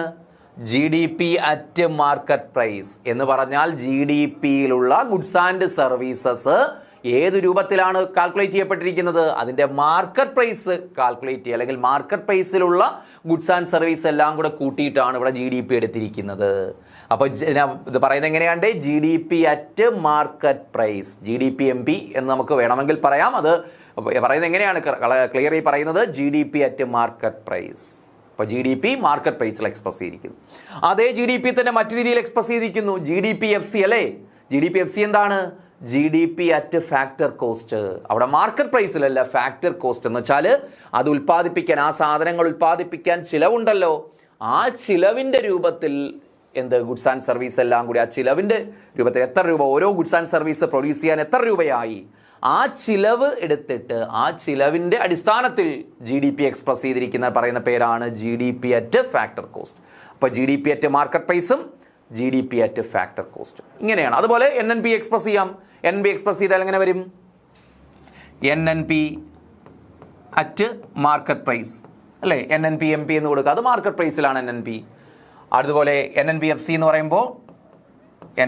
Speaker 1: GDP അറ്റ് മാർക്കറ്റ് പ്രൈസ് എന്ന് പറഞ്ഞാൽ GDPയിലുള്ള ഗുഡ്സ് ആൻഡ് സർവീസസ് ഏത് രൂപത്തിലാണ് കാൽക്കുലേറ്റ് ചെയ്യപ്പെട്ടിരിക്കുന്നത്? അതിൻ്റെ മാർക്കറ്റ് പ്രൈസ് കാൽക്കുലേറ്റ് ചെയ്യുക, അല്ലെങ്കിൽ മാർക്കറ്റ് പ്രൈസിലുള്ള ഗുഡ്സ് ആൻഡ് സർവീസ് എല്ലാം കൂടെ കൂട്ടിയിട്ടാണ് ഇവിടെ GDP എടുത്തിരിക്കുന്നത്. അപ്പോൾ ഇത് പറയുന്നത് എങ്ങനെയാണ്? GDP at market price, GDP MP എന്ന് നമുക്ക് വേണമെങ്കിൽ പറയാം. അത് പറയുന്നത് എങ്ങനെയാണ്? ക്ലിയറായി പറയുന്നത് GDP അറ്റ് മാർക്കറ്റ് പ്രൈസ്. അപ്പോൾ GDP മാർക്കറ്റ് പ്രൈസിൽ എക്സ്പ്രസ് ചെയ്തിരിക്കുന്നു. അതേ GDP തന്നെ മറ്റു രീതിയിൽ എക്സ്പ്രസ് ചെയ്തിരിക്കുന്നു. GDP FC അല്ലേ? GDP FC എന്താണ്? GDP at factor cost. അവിടെ മാർക്കറ്റ് പ്രൈസിലല്ല, ഫാക്ടർ കോസ്റ്റ് എന്ന് വെച്ചാൽ അത് ഉൽപ്പാദിപ്പിക്കാൻ, ആ സാധനങ്ങൾ ഉൽപ്പാദിപ്പിക്കാൻ ചിലവുണ്ടല്ലോ, ആ ചിലവിൻ്റെ രൂപത്തിൽ ഗുഡ്സ് ആൻഡ് സർവീസ് എല്ലാം കൂടി ആ ചിലവിൻ്റെ രൂപത്തിൽ എത്ര രൂപ ഓരോ ഗുഡ്സ് ആൻഡ് സർവീസ് പ്രൊഡ്യൂസ് ചെയ്യാൻ എത്ര രൂപയായി, ആ ചിലവ് എടുത്തിട്ട് ആ ചിലവിൻ്റെ അടിസ്ഥാനത്തിൽ GDP എക്സ്പ്രസ് ചെയ്തിരിക്കുന്ന പറയുന്ന പേരാണ് GDP അറ്റ് ഫാക്ടർ കോസ്റ്റ്. അപ്പോൾ GDP അറ്റ് മാർക്കറ്റ് പ്രൈസും GDP അറ്റ് ഫാക്ടർ കോസ്റ്റ് ഇങ്ങനെയാണ്. അതുപോലെ NNP എക്സ്പ്രസ് ചെയ്യാം. NNP എക്സ്പ്രസ് ചെയ്താൽ എങ്ങനെ വരും? NNP അറ്റ് മാർക്കറ്റ് പ്രൈസ് അല്ലേ? NNP MP എന്ന് കൊടുക്കുക, അത് മാർക്കറ്റ് പ്രൈസിലാണ് NNP. അതുപോലെ NNP FC എന്ന് പറയുമ്പോൾ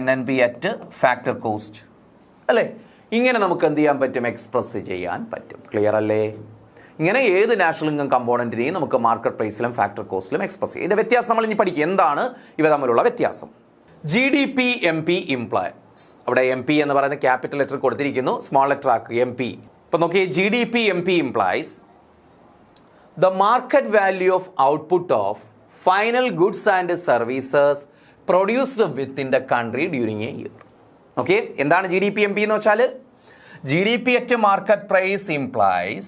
Speaker 1: NNP അറ്റ് ഫാക്ടർ കോസ്റ്റ് അല്ലേ? ഇങ്ങനെ നമുക്ക് എന്ത് ചെയ്യാൻ പറ്റും? എക്സ്പ്രസ് ചെയ്യാൻ പറ്റും. ക്ലിയർ അല്ലേ? ഇങ്ങനെ ഏത് നാഷണൽ ഇൻകം കമ്പോണൻറ്റിനെയും നമുക്ക് മാർക്കറ്റ് പ്രൈസിലും ഫാക്ടർ കോസ്റ്റിലും എക്സ്പ്രസ് ചെയ്യും. ഇതിൻ്റെ വ്യത്യാസം നമ്മൾ ഇനി പഠിക്കുക. എന്താണ് ഇവ തമ്മിലുള്ള വ്യത്യാസം? GDP MP ഇംപ്ലൈസ്, അവിടെ MP എന്ന് പറയുന്ന ക്യാപിറ്റൽ ലെറ്റർ കൊടുത്തിരിക്കുന്നു, സ്മോൾ ലെറ്റർ ആക്കുക MP. ഇപ്പം നോക്കിയേ, GDP MP implies the market value of output of final goods and services produced within the country during a year. Okay, എന്താണ് GDP-MP എന്ന് വെച്ചാൽ? GDP at market price implies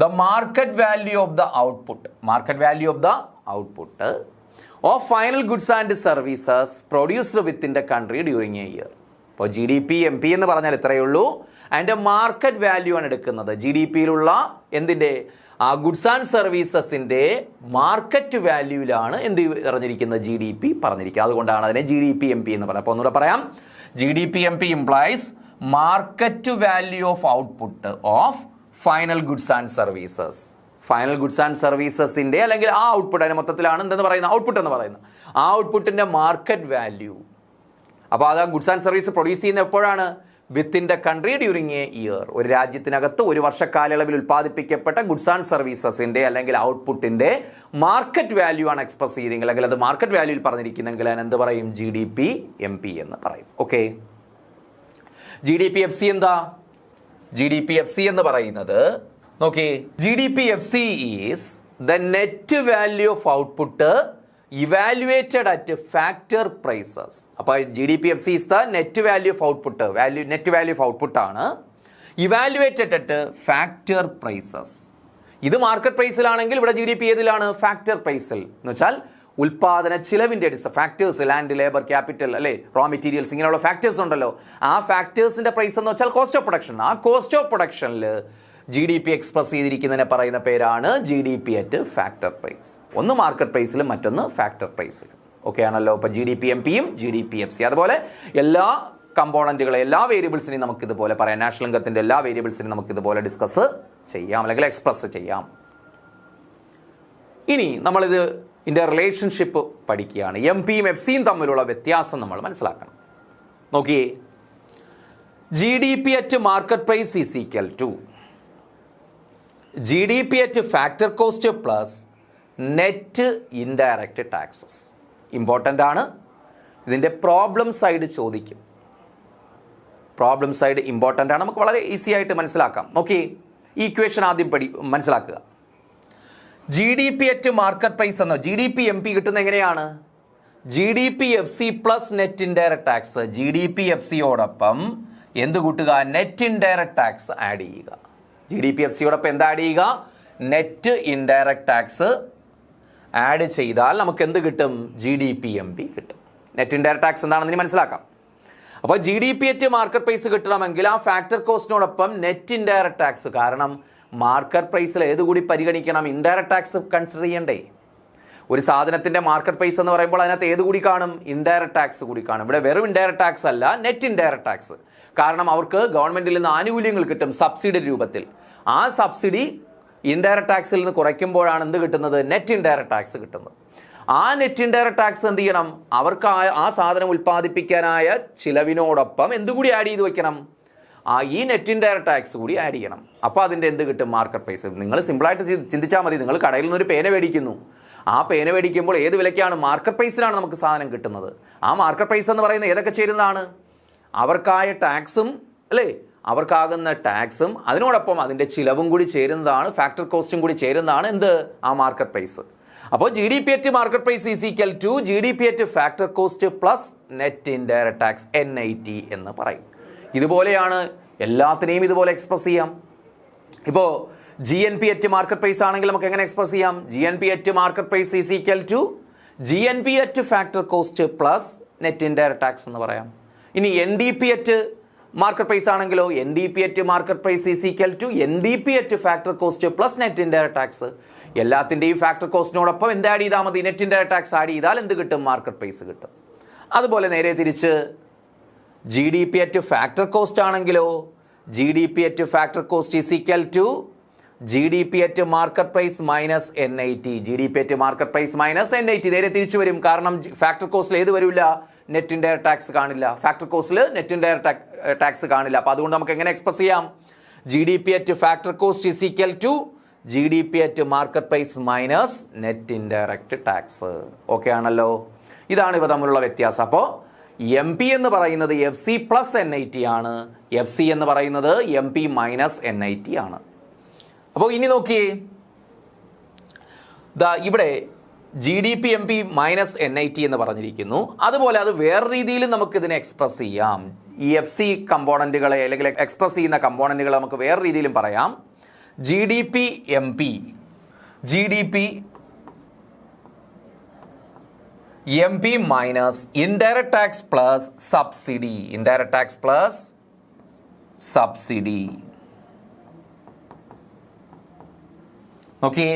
Speaker 1: the market value of the output of final goods and services produced within the country during a year. അപ്പോൾ GDP-MP എന്ന് പറഞ്ഞാൽ ഇത്രയേ ഉള്ളൂ. അതിൻ്റെ market value ആണ് എടുക്കുന്നത്. GDP-യിലുള്ള എന്തിൻ്റെ ആ ഗുഡ്സ് ആൻഡ് സർവീസസിൻ്റെ മാർക്കറ്റ് വാല്യൂവിലാണ് എന്ത് പറഞ്ഞിരിക്കുന്നത്? GDP പറഞ്ഞിരിക്കുക. അതുകൊണ്ടാണ് അതിനെ GDP-MP എന്ന് പറയുന്നത്. അപ്പോൾ ഒന്നുകൂടെ പറയാം, GDP-MP implies market value of output of final goods and services. Final goods and സർവീസസിൻ്റെ അല്ലെങ്കിൽ ആ ഔട്ട്പുട്ട്, അതിന് മൊത്തത്തിലാണ് എന്തെന്ന് പറയുന്നത്? ഔട്ട്പുട്ട് എന്ന് പറയുന്നത്. ആ ഔട്ട്പുട്ടിൻ്റെ മാർക്കറ്റ് വാല്യൂ. അപ്പോൾ അത് ഗുഡ്സ് ആൻഡ് സർവീസ് പ്രൊഡ്യൂസ് ചെയ്യുന്ന എപ്പോഴാണ്? Within the country during a year. ഒരു രാജ്യത്തിനകത്ത് ഒരു വർഷക്കാലയളവിൽ ഉൽപ്പാദിപ്പിക്കപ്പെട്ട ഗുഡ്സ് ആൻഡ് സർവീസസിൻ്റെ അല്ലെങ്കിൽ ഔട്ട്പുട്ടിൻ്റെ മാർക്കറ്റ് വാല്യൂ ആണ് എക്സ്പ്രസ് ചെയ്തെങ്കിൽ, അല്ലെങ്കിൽ അത് മാർക്കറ്റ് വാല്യൂയിൽ പറഞ്ഞിരിക്കുന്നെങ്കിൽ അതിന് എന്ത് പറയും? GDP-MP എന്ന് പറയും. ഓക്കെ, GDP-FC എന്താ? GDP-FC എന്ന് പറയുന്നത് നോക്കി, GDP-FC is the net value of output evaluated at factor prices. അപ്പോൾ GDP-FC is the net value of output. Net value of output ആണ് ഇവാലുവേറ്റഡ് അറ്റ് ഫാക്ടർ പ്രൈസസ്. ഇത് മാർക്കറ്റ് പ്രൈസിലാണെങ്കിൽ ഇവിടെ GDP ഏതിലാണ്? ഫാക്ടർ പ്രൈസിൽ എന്ന് വെച്ചാൽ ഉൽപാദന ചിലവിൻ്റെ ഫാക്ടേഴ്സ്, ലാൻഡ്, ലേബർ, ക്യാപിറ്റൽ, അല്ലേ, റോ മെറ്റീരിയൽസ്, ഇങ്ങനെയുള്ള ഫാക്ടേഴ്സ് ഉണ്ടല്ലോ. ആ ഫാക്ടേഴ്സിൻ്റെ പ്രൈസ് എന്ന് വെച്ചാൽ കോസ്റ്റ് ഓഫ് പ്രൊഡക്ഷൻ. ആ കോസ്റ്റ് ഓഫ് പ്രൊഡക്ഷനിൽ GDP എക്സ്പ്രസ് ചെയ്തിരിക്കുന്നതിനെ പറയുന്ന പേരാണ് GDP അറ്റ് ഫാക്ടർ പ്രൈസ്. ഒന്ന് മാർക്കറ്റ് പ്രൈസിലും മറ്റൊന്ന് ഫാക്ടർ പ്രൈസിലും. ഓക്കെ ആണല്ലോ. ഇപ്പോൾ GDP-MPയും GDP-FC. അതുപോലെ എല്ലാ കമ്പോണൻറ്റുകളെ, എല്ലാ വേരിയബിൾസിനെയും നമുക്കിതുപോലെ പറയാം. നാഷണൽ ഇൻകത്തിൻ്റെ എല്ലാ വേരിയബിൾസിനെയും നമുക്കിതുപോലെ ഡിസ്കസ് ചെയ്യാം അല്ലെങ്കിൽ എക്സ്പ്രസ് ചെയ്യാം. ഇനി നമ്മളിത് ഇതിൻ്റെ റിലേഷൻഷിപ്പ് പഠിക്കുകയാണ്. MP-യും FC-യും തമ്മിലുള്ള വ്യത്യാസം നമ്മൾ മനസ്സിലാക്കണം. നോക്കിയേ, GDP at market price is equal to GDP at factor cost plus net indirect taxes. Important ആണ്. ഇതിൻ്റെ പ്രോബ്ലം സൈഡ് ചോദിക്കും. പ്രോബ്ലം സൈഡ് ഇമ്പോർട്ടൻ്റ് ആണ്. നമുക്ക് വളരെ ഈസി ആയിട്ട് മനസ്സിലാക്കാം. നോക്കിയേ, ഈ ഇക്വേഷൻ ആദ്യം മനസ്സിലാക്കുക. GDP അറ്റ് മാർക്കറ്റ് പ്രൈസ് എന്നോ GDP-MP കിട്ടുന്ന എങ്ങനെയാണ്? GDP-FC plus net indirect tax. GDP-FC-യോടൊപ്പം എന്ത് കൂട്ടുക? നെറ്റ് ഇൻഡയറക്റ്റ് ടാക്സ് ആഡ് ചെയ്യുക. GDP-FC-യോടൊപ്പം എന്താ ആഡ് ചെയ്യുക? നെറ്റ് ഇൻഡയറക്റ്റ് ടാക്സ് ആഡ് ചെയ്താൽ നമുക്ക് എന്ത് കിട്ടും? GDP-MP കിട്ടും. നെറ്റ് ഇൻഡയറക്റ്റ് ടാക്സ് എന്താണെന്ന് മനസ്സിലാക്കാം. അപ്പോൾ GDP അറ്റ് മാർക്കറ്റ് പ്രൈസ് കിട്ടണമെങ്കിൽ ആ ഫാക്ടർ കോസ്റ്റിനോടൊപ്പം നെറ്റ് ഇൻഡയറക്റ്റ് ടാക്സ്. കാരണം മാർക്കറ്റ് പ്രൈസിൽ ഏതുകൂടി പരിഗണിക്കണം? ഇൻഡയറക്റ്റ് ടാക്സ് കൺസിഡർ ചെയ്യണ്ടേ? ഒരു സാധനത്തിൻ്റെ മാർക്കറ്റ് പ്രൈസ് എന്ന് പറയുമ്പോൾ അതിനകത്ത് ഏതുകൂടി കാണും? ഇൻഡയറക്റ്റ് ടാക്സ് കൂടി കാണും. ഇവിടെ വെറും ഇൻഡയറക്റ്റ് ടാക്സ് അല്ല, നെറ്റ് ഇൻഡയറക്റ്റ് ടാക്സ്. കാരണം അവർക്ക് ഗവൺമെൻറ്റിൽ നിന്ന് ആനുകൂല്യങ്ങൾ കിട്ടും സബ്സിഡി രൂപത്തിൽ. ആ സബ്സിഡി ഇൻഡയറക്റ്റ് ടാക്സിൽ നിന്ന് കുറയ്ക്കുമ്പോഴാണ് എന്ത് കിട്ടുന്നത്? നെറ്റ് ഇൻഡയറക്റ്റ് ടാക്സ് കിട്ടുന്നത്. ആ നെറ്റ് ഇൻഡയറക്റ്റ് ടാക്സ് എന്ത് ചെയ്യണം? അവർക്ക് ആ സാധനം ഉൽപ്പാദിപ്പിക്കാനായ ചിലവിനോടൊപ്പം എന്തുകൂടി ആഡ് ചെയ്ത് വെക്കണം? ഈ നെറ്റ് ഇൻഡയറക്റ്റ് ടാക്സ് കൂടി ആഡ് ചെയ്യണം. അപ്പോൾ അതിൻ്റെ എന്ത് കിട്ടും? Market price. നിങ്ങൾ സിമ്പിളായിട്ട് ചിന്തിച്ചാൽ മതി. നിങ്ങൾ കടയിൽ നിന്നൊരു പേന മേടിക്കുന്നു. ആ പേന മേടിക്കുമ്പോൾ ഏത് വിലയ്ക്കാണ്? മാർക്കറ്റ് പ്രൈസിലാണ് നമുക്ക് സാധനം കിട്ടുന്നത്. ആ മാർക്കറ്റ് പ്രൈസ് എന്ന് പറയുന്നത് ഏതൊക്കെ ചേരുന്നതാണ്? അവർക്കായ ടാക്സും, അല്ലേ, അവർക്കാകുന്ന ടാക്സും അതിനോടൊപ്പം അതിൻ്റെ ചിലവും കൂടി ചേരുന്നതാണ്, ഫാക്ടർ കോസ്റ്റും കൂടി ചേരുന്നതാണ് എന്ത്? ആ മാർക്കറ്റ് പ്രൈസ്. അപ്പോൾ GDP at market price is equal to GDP at factor cost plus net indirect tax, NIT എന്ന് പറയും. ഇതുപോലെയാണ് എല്ലാത്തിനെയും ഇതുപോലെ എക്സ്പ്രസ് ചെയ്യാം. ഇപ്പോൾ GNP അറ്റ് മാർക്കറ്റ് പ്രൈസ് ആണെങ്കിൽ നമുക്ക് എങ്ങനെ എക്സ്പ്രസ് ചെയ്യാം? GNP at market price is equal to GNP at factor cost plus net indirect tax എന്ന് പറയാം. ഇനി NDP അറ്റ് മാർക്കറ്റ് പ്രൈസ് ആണെങ്കിലോ NDP at market price is equal to NDP at factor cost plus net indirect tax. എല്ലാത്തിൻ്റെയും factor കോസ്റ്റിനോടൊപ്പം എന്ത് add ചെയ്താൽ മതി? Net indirect tax add ചെയ്താൽ എന്ത് കിട്ടും? മാർക്കറ്റ് പ്രൈസ് കിട്ടും. അതുപോലെ നേരെ തിരിച്ച് GDP അറ്റ് ഫാക്ടർ കോസ്റ്റ് ആണെങ്കിലോ GDP at factor cost is equal to GDP at market price minus NIT. GDP at market price minus NIT. നേരെ തിരിച്ചു വരും. കാരണം ഫാക്ടർ കോസ്റ്റിൽ ഏത് വരില്ല? നെറ്റ് ഇൻഡയറക്റ്റ് ടാക്സ് കാണില്ല. ഫാക്ടർ കോസ്റ്റിൽ നെറ്റ് ഇൻഡയറക്റ്റ് ടാക്സ് കാണില്ല. അപ്പോൾ അതുകൊണ്ട് നമുക്ക് എങ്ങനെ എക്സ്പ്രസ് ചെയ്യാം? GDP at factor cost is equal to GDP at market price minus net indirect tax. Okay ആണല്ലോ. ഇതാണ് ഇവ തമ്മിലുള്ള വ്യത്യാസം. അപ്പോൾ MP എന്ന് പറയുന്നത് FC പ്ലസ് NIT ആണ്. FC എന്ന് പറയുന്നത് MP മൈനസ് NIT ആണ്. അപ്പോൾ ഇനി നോക്കിയേ, ഇവിടെ GDP-MP മൈനസ് NIT എന്ന് പറഞ്ഞിരിക്കുന്നു. അതുപോലെ അത് വേറെ രീതിയിൽ നമുക്ക് ഇതിനെ എക്സ്പ്രസ് ചെയ്യാം. ഈ FC കമ്പോണന്റുകളെ അല്ലെങ്കിൽ എക്സ്പ്രസ് ചെയ്യുന്ന കമ്പോണന്റുകളെ നമുക്ക് വേറെ രീതിയിലും പറയാം. GDP-MP minus indirect tax plus subsidy. നോക്കിയേ,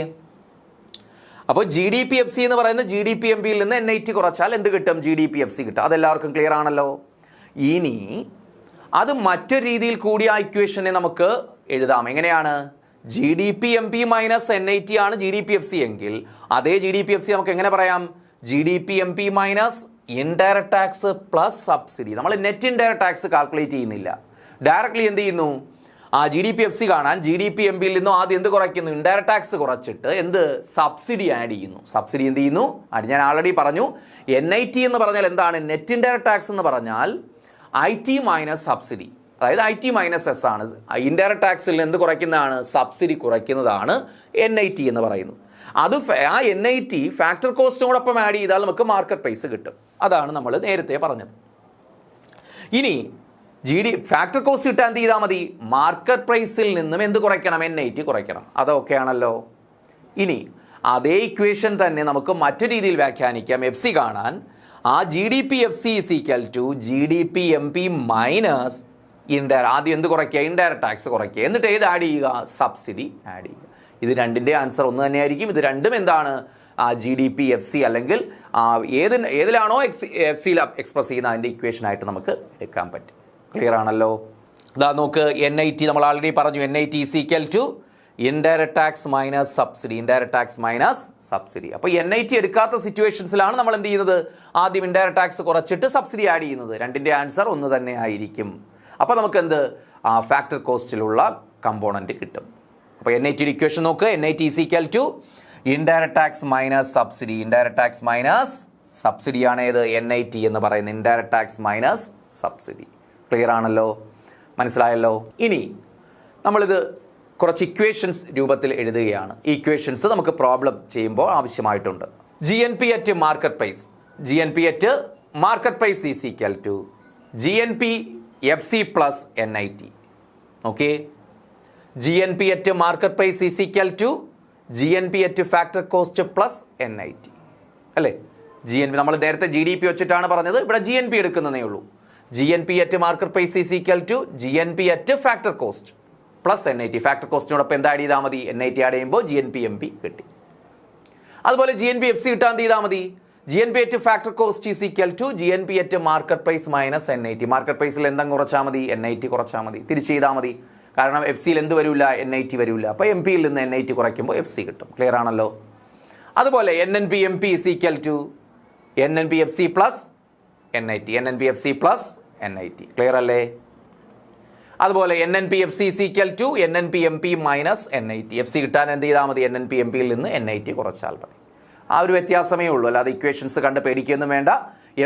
Speaker 1: അപ്പോൾ GDP-FC എന്ന് പറയുന്ന GDP-MPയിൽ നിന്ന് NIT കുറച്ചാൽ എന്ത് കിട്ടും? GDP-FC കിട്ടും. അതെല്ലാവർക്കും ക്ലിയർ ആണല്ലോ. ഇനി അത് മറ്റൊരു രീതിയിൽ കൂടി ആ ഇക്വേഷനെ നമുക്ക് എഴുതാം. എങ്ങനെയാണ്? GDP-MP മൈനസ് NIT ആണ് GDP-FC എങ്കിൽ അതേ GDP-FC നമുക്ക് എങ്ങനെ പറയാം? GDP-MP minus indirect tax plus subsidy. നമ്മൾ നെറ്റ് ഇൻഡയറക്റ്റ് ടാക്സ് കാൽക്കുലേറ്റ് ചെയ്യുന്നില്ല, ഡയറക്ട്ലി എന്ത് ചെയ്യുന്നു? ആ GDP-FC കാണാൻ GDP-MPയിൽ നിന്നും ആദ്യം എന്ത് കുറയ്ക്കുന്നു? ഇൻഡയറക്റ്റ് ടാക്സ് കുറച്ചിട്ട് എന്ത്? സബ്സിഡി ആഡ് ചെയ്യുന്നു. സബ്സിഡി എന്ത് ചെയ്യുന്നു? ഞാൻ ആൾറെഡി പറഞ്ഞു. NIT എന്ന് പറഞ്ഞാൽ എന്താണ്? നെറ്റ് ഇൻഡയറക്റ്റ് ടാക്സ് എന്ന് പറഞ്ഞാൽ IT മൈനസ് സബ്സിഡി, അതായത് IT മൈനസ് S ആണ്. ഇൻഡയറക്റ്റ് ടാക്സിൽ എന്ത് കുറയ്ക്കുന്നതാണ്? സബ്സിഡി കുറയ്ക്കുന്നതാണ് NIT എന്ന് പറയുന്നത്. അത് ആ NIT ഫാക്ടർ കോസ്റ്റിനോടൊപ്പം ആഡ് ചെയ്താൽ നമുക്ക് മാർക്കറ്റ് പ്രൈസ് കിട്ടും. അതാണ് നമ്മൾ നേരത്തെ പറഞ്ഞത്. ഇനി ഫാക്ടർ കോസ്റ്റ് കിട്ടാൻ എന്ത് ചെയ്താൽ മതി? മാർക്കറ്റ് പ്രൈസിൽ നിന്നും എന്ത് കുറയ്ക്കണം? NIT കുറയ്ക്കണം. അതൊക്കെ ആണല്ലോ. ഇനി അതേ ഇക്വേഷൻ തന്നെ നമുക്ക് മറ്റു രീതിയിൽ വ്യാഖ്യാനിക്കാം. FC കാണാൻ ആ GDP-FC is equal to GDP-MP minus ആദ്യം എന്ത് കുറയ്ക്കുക? ഇൻഡയറക്റ്റ് ടാക്സ് കുറയ്ക്കുക. എന്നിട്ട് ഏത് ആഡ് ചെയ്യുക? സബ്സിഡി ആഡ് ചെയ്യുക. ഇത് രണ്ടിൻ്റെ ആൻസർ ഒന്ന് തന്നെയായിരിക്കും. ഇത് രണ്ടും എന്താണ്? GDP-FC അല്ലെങ്കിൽ ഏതിലാണോ FC എക്സ്പ്രസ് ചെയ്യുന്ന അതിൻ്റെ ഇക്വേഷനായിട്ട് നമുക്ക് എടുക്കാൻ പറ്റും. ക്ലിയർ ആണല്ലോ. ഇതാ നോക്ക്, NIT നമ്മൾ ആൾറെഡി പറഞ്ഞു. NIT is equal to indirect tax minus subsidy. അപ്പോൾ NIT എടുക്കാത്ത സിറ്റുവേഷൻസിലാണ് നമ്മൾ എന്ത് ചെയ്യുന്നത്? ആദ്യം ഇൻഡയറക്റ്റ് ടാക്സ് കുറച്ചിട്ട് സബ്സിഡി ആഡ് ചെയ്യുന്നത്. രണ്ടിൻ്റെ ആൻസർ ഒന്ന് തന്നെ ആയിരിക്കും. അപ്പോൾ നമുക്ക് എന്ത്? ഫാക്ടർ കോസ്റ്റിലുള്ള കമ്പോണൻറ്റ് കിട്ടും. അപ്പോൾ NIT ഇക്വേഷൻ നോക്ക്. NIT is equal to indirect tax minus subsidy ആണ് ഏത്? NIT എന്ന് പറയുന്നത്. Indirect tax minus subsidy. Clear ആണല്ലോ, മനസ്സിലായല്ലോ. ഇനി നമ്മളിത് കുറച്ച് ഇക്വേഷൻസ് രൂപത്തിൽ എഴുതുകയാണ്. ഈ ഇക്വേഷൻസ് നമുക്ക് പ്രോബ്ലം ചെയ്യുമ്പോൾ ആവശ്യമായിട്ടുണ്ട്. GNP at market price is equal to GNP-FC plus NIT. Okay, GNP at market price is equal to GNP at factor cost plus NIT അല്ലേ? GNP നമ്മൾ നേരത്തെ GDP വെച്ചിട്ടാണ് പറഞ്ഞത്, ഇവിടെ GNP എടുക്കുന്നതേ ഉള്ളൂ. GNP at market price is equal to GNP at factor cost plus NIT. Factor കോസ്റ്റിനോടൊപ്പം എന്താ add ചെയ്താൽ മതി? NIT ആഡ് ചെയ്യുമ്പോൾ GNP-MP കിട്ടി. അതുപോലെ GNP-FC കിട്ടാൻ എന്ത് ചെയ്താൽ മതി? GNP at factor cost is equal to GNP at market price minus NIT. Market പ്രൈസിൽ എന്തെങ്കിലും കുറച്ചാൽ മതി? NIT കുറച്ചാൽ മതി. തിരിച്ച് ചെയ്താൽ മതി. കാരണം FC-യിൽ എന്ത് വരില്ല? NIT വരില്ല. അപ്പോൾ MP-യിൽ നിന്ന് NIT കുറയ്ക്കുമ്പോൾ FC കിട്ടും. ക്ലിയർ ആണല്ലോ. അതുപോലെ NNP-MP is equal to NNP-FC plus NIT. Clear അല്ലേ? അതുപോലെ NNP-FC is equal to NNP-MP minus NIT. FC കിട്ടാൻ എന്ത് ചെയ്താൽ മതി? NNP-MPയിൽ നിന്ന് NIT കുറച്ചാൽ മതി. ആ ഒരു വ്യത്യാസമേ ഉള്ളൂ. അല്ലാതെ ഇക്വേഷൻസ് കണ്ട് പേടിക്കുകയൊന്നും വേണ്ട.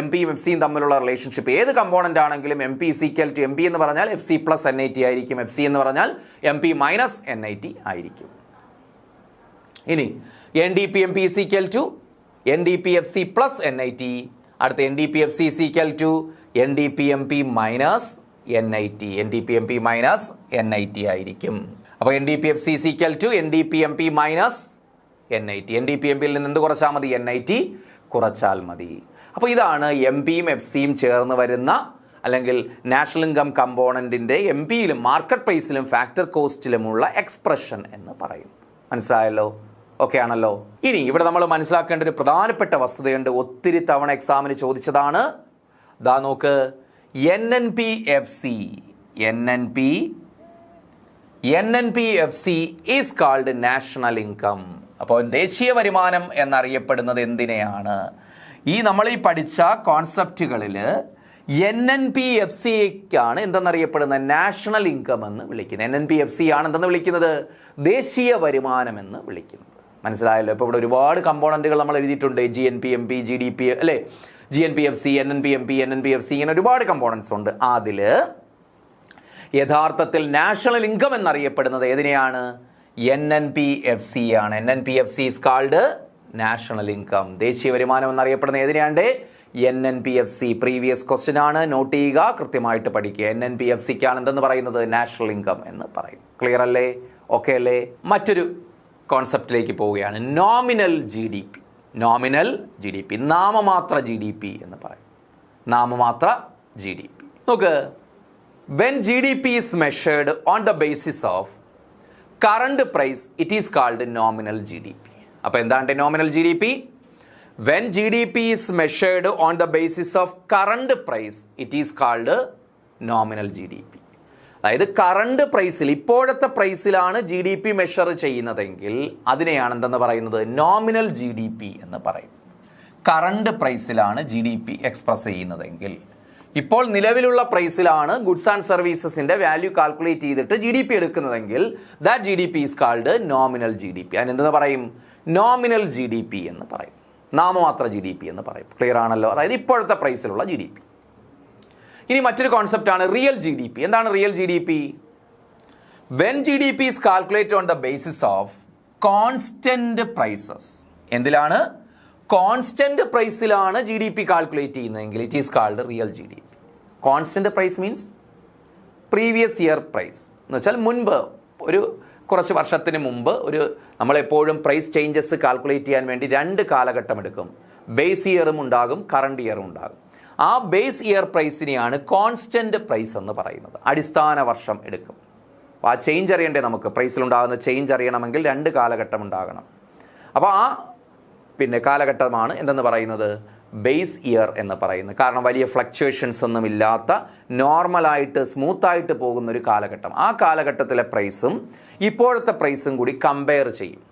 Speaker 1: MP-യും FC-യും തമ്മിലുള്ള റിലേഷൻഷിപ്പ് ഏത് കമ്പോണൻ്റ് ആണെങ്കിലും MP is equal to MP എന്ന് പറഞ്ഞാൽ FC പ്ലസ് NIT ആയിരിക്കും. FC എന്ന് പറഞ്ഞാൽ MP മൈനസ് NIT ആയിരിക്കും. ഇനി NDP-MP is equal to NDP-FC plus NIT. അടുത്ത NDP-FC is equal to NDP-MP minus NIT ആയിരിക്കും. അപ്പോൾ NDP-FC is equal to NDP-MP minus NIT. NDP-MPയിൽ നിന്ന് എന്ത് കുറച്ചാൽ മതി? NIT കുറച്ചാൽ മതി. അപ്പോൾ ഇതാണ് MP-യും FC-യും ചേർന്ന് വരുന്ന അല്ലെങ്കിൽ നാഷണൽ ഇൻകം കമ്പോണൻറ്റിൻ്റെ MP-യിലും മാർക്കറ്റ് പ്രൈസിലും ഫാക്ടർ കോസ്റ്റിലുമുള്ള എക്സ്പ്രഷൻ എന്ന് പറയും. മനസ്സിലായല്ലോ? ഓക്കെ ആണല്ലോ. ഇനി ഇവിടെ നമ്മൾ മനസ്സിലാക്കേണ്ട ഒരു പ്രധാനപ്പെട്ട വസ്തുതയുണ്ട്. ഒത്തിരി തവണ എക്സാമിന് ചോദിച്ചതാണ്. ദാ നോക്ക്, NNP-FC is called national income. അപ്പോൾ ദേശീയ വരുമാനം എന്നറിയപ്പെടുന്നത് എന്തിനെയാണ്? നമ്മൾ ഈ പഠിച്ച കോൺസെപ്റ്റുകളിൽ NNP-FC-ക്കാണ് എന്തെന്നറിയപ്പെടുന്നത്? നാഷണൽ ഇൻകം എന്ന് വിളിക്കുന്നത്. NNP-FC ആണ് എന്തെന്ന് വിളിക്കുന്നത്? ദേശീയ വരുമാനം എന്ന് വിളിക്കുന്നത്. മനസ്സിലായല്ലോ? ഇപ്പോൾ ഇവിടെ ഒരുപാട് കമ്പോണൻറ്റുകൾ നമ്മൾ എഴുതിയിട്ടുണ്ട്. GNP-MP, GDP അല്ലേ? GNP-FC, NNP-FC ഇങ്ങനെ ഒരുപാട് കമ്പോണൻസ് ഉണ്ട്. അതിൽ യഥാർത്ഥത്തിൽ നാഷണൽ ഇൻകം എന്നറിയപ്പെടുന്നത് ഏതിനെയാണ്? NNP-FC ആണ്. NNP-FC is called national income. ദേശീയ വരുമാനം എന്നറിയപ്പെടുന്ന ഏതിനെയാണ്ട് NNPFC. പ്രീവിയസ് ക്വസ്റ്റ്യൻ ആണ്, നോട്ട് ചെയ്യുക, കൃത്യമായിട്ട് പഠിക്കുക. NNPFCക്കാണ് എന്തെന്ന് പറയുന്നത്? നാഷണൽ ഇൻകം എന്ന് പറയും. ക്ലിയർ അല്ലേ? ഓക്കെ അല്ലേ? മറ്റൊരു കോൺസെപ്റ്റിലേക്ക് പോവുകയാണ്. Nominal GDP. നോമിനൽ GDP, നാമമാത്ര GDP എന്ന് പറയും. നാമമാത്ര GDP. നോക്ക്, when GDP is measured on the basis of current price, it is called nominal GDP. അപ്പോൾ എന്താണ് nominal GDP? When GDP is measured on the basis of current price, it is called nominal GDP. അതായത് current പ്രൈസിൽ, ഇപ്പോഴത്തെ പ്രൈസിലാണ് GDP measure ചെയ്യുന്നതെങ്കിൽ അതിനെയാണ് എന്തെന്ന് പറയുന്നത്? Nominal GDP എന്ന് പറയും. കറണ്ട് പ്രൈസിലാണ് GDP എക്സ്പ്രസ് ചെയ്യുന്നതെങ്കിൽ, ഇപ്പോൾ നിലവിലുള്ള പ്രൈസിലാണ് ഗുഡ്സ് ആൻഡ് സർവീസസിന്റെ വാല്യൂ കാൽക്കുലേറ്റ് ചെയ്തിട്ട് GDP എടുക്കുന്നതെങ്കിൽ that GDP is called nominal GDP. അതിനെന്തെന്ന് പറയും? നോമിനൽ GDP എന്ന് പറയും. നാമമാത്ര GDP എന്ന് പറയും. ക്ലിയർ ആണല്ലോ? അതായത് ഇപ്പോഴത്തെ പ്രൈസിലുള്ള GDP. ഇനി മറ്റൊരു കോൺസെപ്റ്റാണ് റിയൽ GDP. എന്താണ് real GDP? When GDP is calculated on the basis of constant prices. എന്തിലാണ്? കോൺസ്റ്റന്റ് പ്രൈസിലാണ് GDP കാൽക്കുലേറ്റ് ചെയ്യുന്നതെങ്കിൽ it is called real GDP. Constant price means previous year price എന്ന് വെച്ചാൽ മുൻപ് ഒരു കുറച്ച് വർഷത്തിന് മുമ്പ് നമ്മളെപ്പോഴും പ്രൈസ് ചേഞ്ചസ് കാൽക്കുലേറ്റ് ചെയ്യാൻ വേണ്ടി 2 കാലഘട്ടം എടുക്കും. ബേസ് ഇയറും ഉണ്ടാകും, കറണ്ട് ഇയറും ഉണ്ടാകും. ആ ബേസ് ഇയർ പ്രൈസിനെയാണ് കോൺസ്റ്റന്റ് പ്രൈസ് എന്ന് പറയുന്നത്. അടിസ്ഥാന വർഷം എടുക്കും. അപ്പോൾ ആ ചേഞ്ച് അറിയണ്ടേ നമുക്ക്? പ്രൈസിലുണ്ടാകുന്ന ചേഞ്ച് അറിയണമെങ്കിൽ 2 കാലഘട്ടം ഉണ്ടാകണം. അപ്പോൾ ആ കാലഘട്ടമാണ് എന്തെന്ന് പറയുന്നത്? ബേസ് ഇയർ എന്ന് പറയുന്നത്. കാരണം വലിയ ഫ്ലക്ച്വേഷൻസ് ഒന്നും ഇല്ലാത്ത നോർമലായിട്ട് സ്മൂത്തായിട്ട് പോകുന്ന ഒരു കാലഘട്ടം. ആ കാലഘട്ടത്തിലെ പ്രൈസും ഇപ്പോഴത്തെ പ്രൈസും കൂടി കമ്പയർ ചെയ്യും.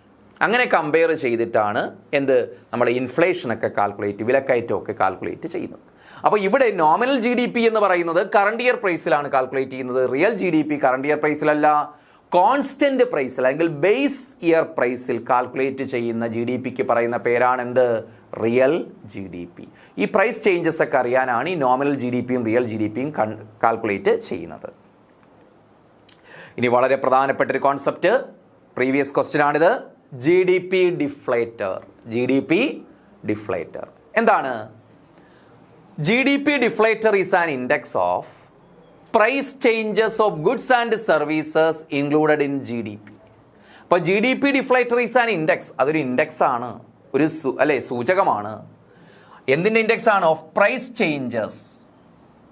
Speaker 1: അങ്ങനെ കമ്പയർ ചെയ്തിട്ടാണ് നമ്മൾ ഇൻഫ്ലേഷനൊക്കെ വിലക്കയറ്റമൊക്കെ കാൽക്കുലേറ്റ് ചെയ്യുന്നത്. അപ്പോൾ ഇവിടെ നോമിനൽ GDP എന്ന് പറയുന്നത് കറണ്ട് ഇയർ പ്രൈസിലാണ് കാൽക്കുലേറ്റ് ചെയ്യുന്നത്. റിയൽ GDP കറണ്ട് ഇയർ പ്രൈസിലല്ല, കോൺസ്റ്റന്റ് പ്രൈസിൽ അല്ലെങ്കിൽ ബേസ് ഇയർ പ്രൈസിൽ കാൽക്കുലേറ്റ് ചെയ്യുന്ന GDPക്ക് പറയുന്ന പേരാണ് റിയൽ GDP. ഈ പ്രൈസ് ചേഞ്ചസ് ഒക്കെ അറിയാനാണ് ഈ നോമിനൽ GDPയും റിയൽ GDPയും കാൽക്കുലേറ്റ് ചെയ്യുന്നത്. ഇനി വളരെ പ്രധാനപ്പെട്ട ഒരു കോൺസെപ്റ്റ്, പ്രീവിയസ് ക്വസ്റ്റ്യൻ ആണിത്. GDP deflator. GDP ഡിഫ്ലേറ്റർ എന്താണ്? GDP deflator is an index of price changes of goods and services included in GDP. അപ്പോൾ GDP deflator is an index. അതൊരു ഇൻഡെക്സ് ആണ്, സൂചകമാണ്. എന്തിൻ്റെ ഇൻഡെക്സ് ആണ്? Of price changes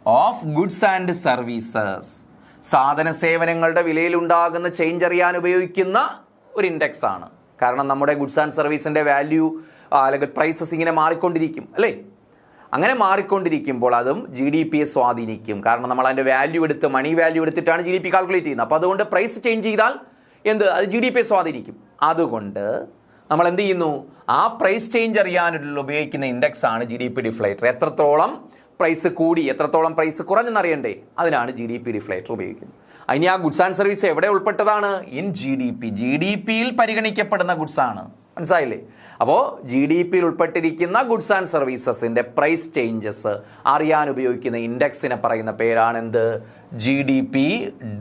Speaker 1: of goods and services. സാധന സേവനങ്ങളുടെ വിലയിലുണ്ടാകുന്ന ചേഞ്ച് അറിയാൻ ഉപയോഗിക്കുന്ന ഒരു ഇൻഡെക്സ് ആണ്. കാരണം നമ്മുടെ ഗുഡ്സ് ആൻഡ് സർവീസിൻ്റെ വാല്യൂ അല്ലെങ്കിൽ പ്രൈസസ് ഇങ്ങനെ മാറിക്കൊണ്ടിരിക്കും അല്ലേ? അങ്ങനെ മാറിക്കൊണ്ടിരിക്കുമ്പോൾ അതും GDPയെ സ്വാധീനിക്കും. കാരണം നമ്മൾ അതിൻ്റെ മണി വാല്യൂ എടുത്തിട്ടാണ് GDP കാൽക്കുലേറ്റ് ചെയ്യുന്നത്. അപ്പോൾ അതുകൊണ്ട് പ്രൈസ് ചേഞ്ച് ചെയ്താൽ അത് GDPയെ സ്വാധീനിക്കും. അതുകൊണ്ട് നമ്മൾ എന്ത് ചെയ്യുന്നു? ആ പ്രൈസ് ചേഞ്ച് അറിയാനുള്ള ഉപയോഗിക്കുന്ന ഇൻഡെക്സ് ആണ് GDP ഡിഫ്ലേറ്റർ. എത്രത്തോളം പ്രൈസ് കൂടി എത്രത്തോളം പ്രൈസ് കുറഞ്ഞെന്നറിയണ്ടേ? അതിനാണ് GDP ഡിഫ്ലേറ്റർ ഉപയോഗിക്കുന്നത്. ഇനി ആ ഗുഡ്സ് ആൻഡ് സർവീസ് എവിടെ ഉൾപ്പെട്ടതാണ്? ഇൻ GDPയിൽ പരിഗണിക്കപ്പെടുന്ന ഗുഡ്സ് ആണ്. മനസ്സിലായില്ലേ? അപ്പോൾ GDPയിൽ ഉൾപ്പെട്ടിരിക്കുന്ന ഗുഡ്സ് ആൻഡ് സർവീസസിൻ്റെ പ്രൈസ് ചേഞ്ചസ് അറിയാൻ ഉപയോഗിക്കുന്ന ഇൻഡെക്സിനെ പറയുന്ന പേരാണ് GDP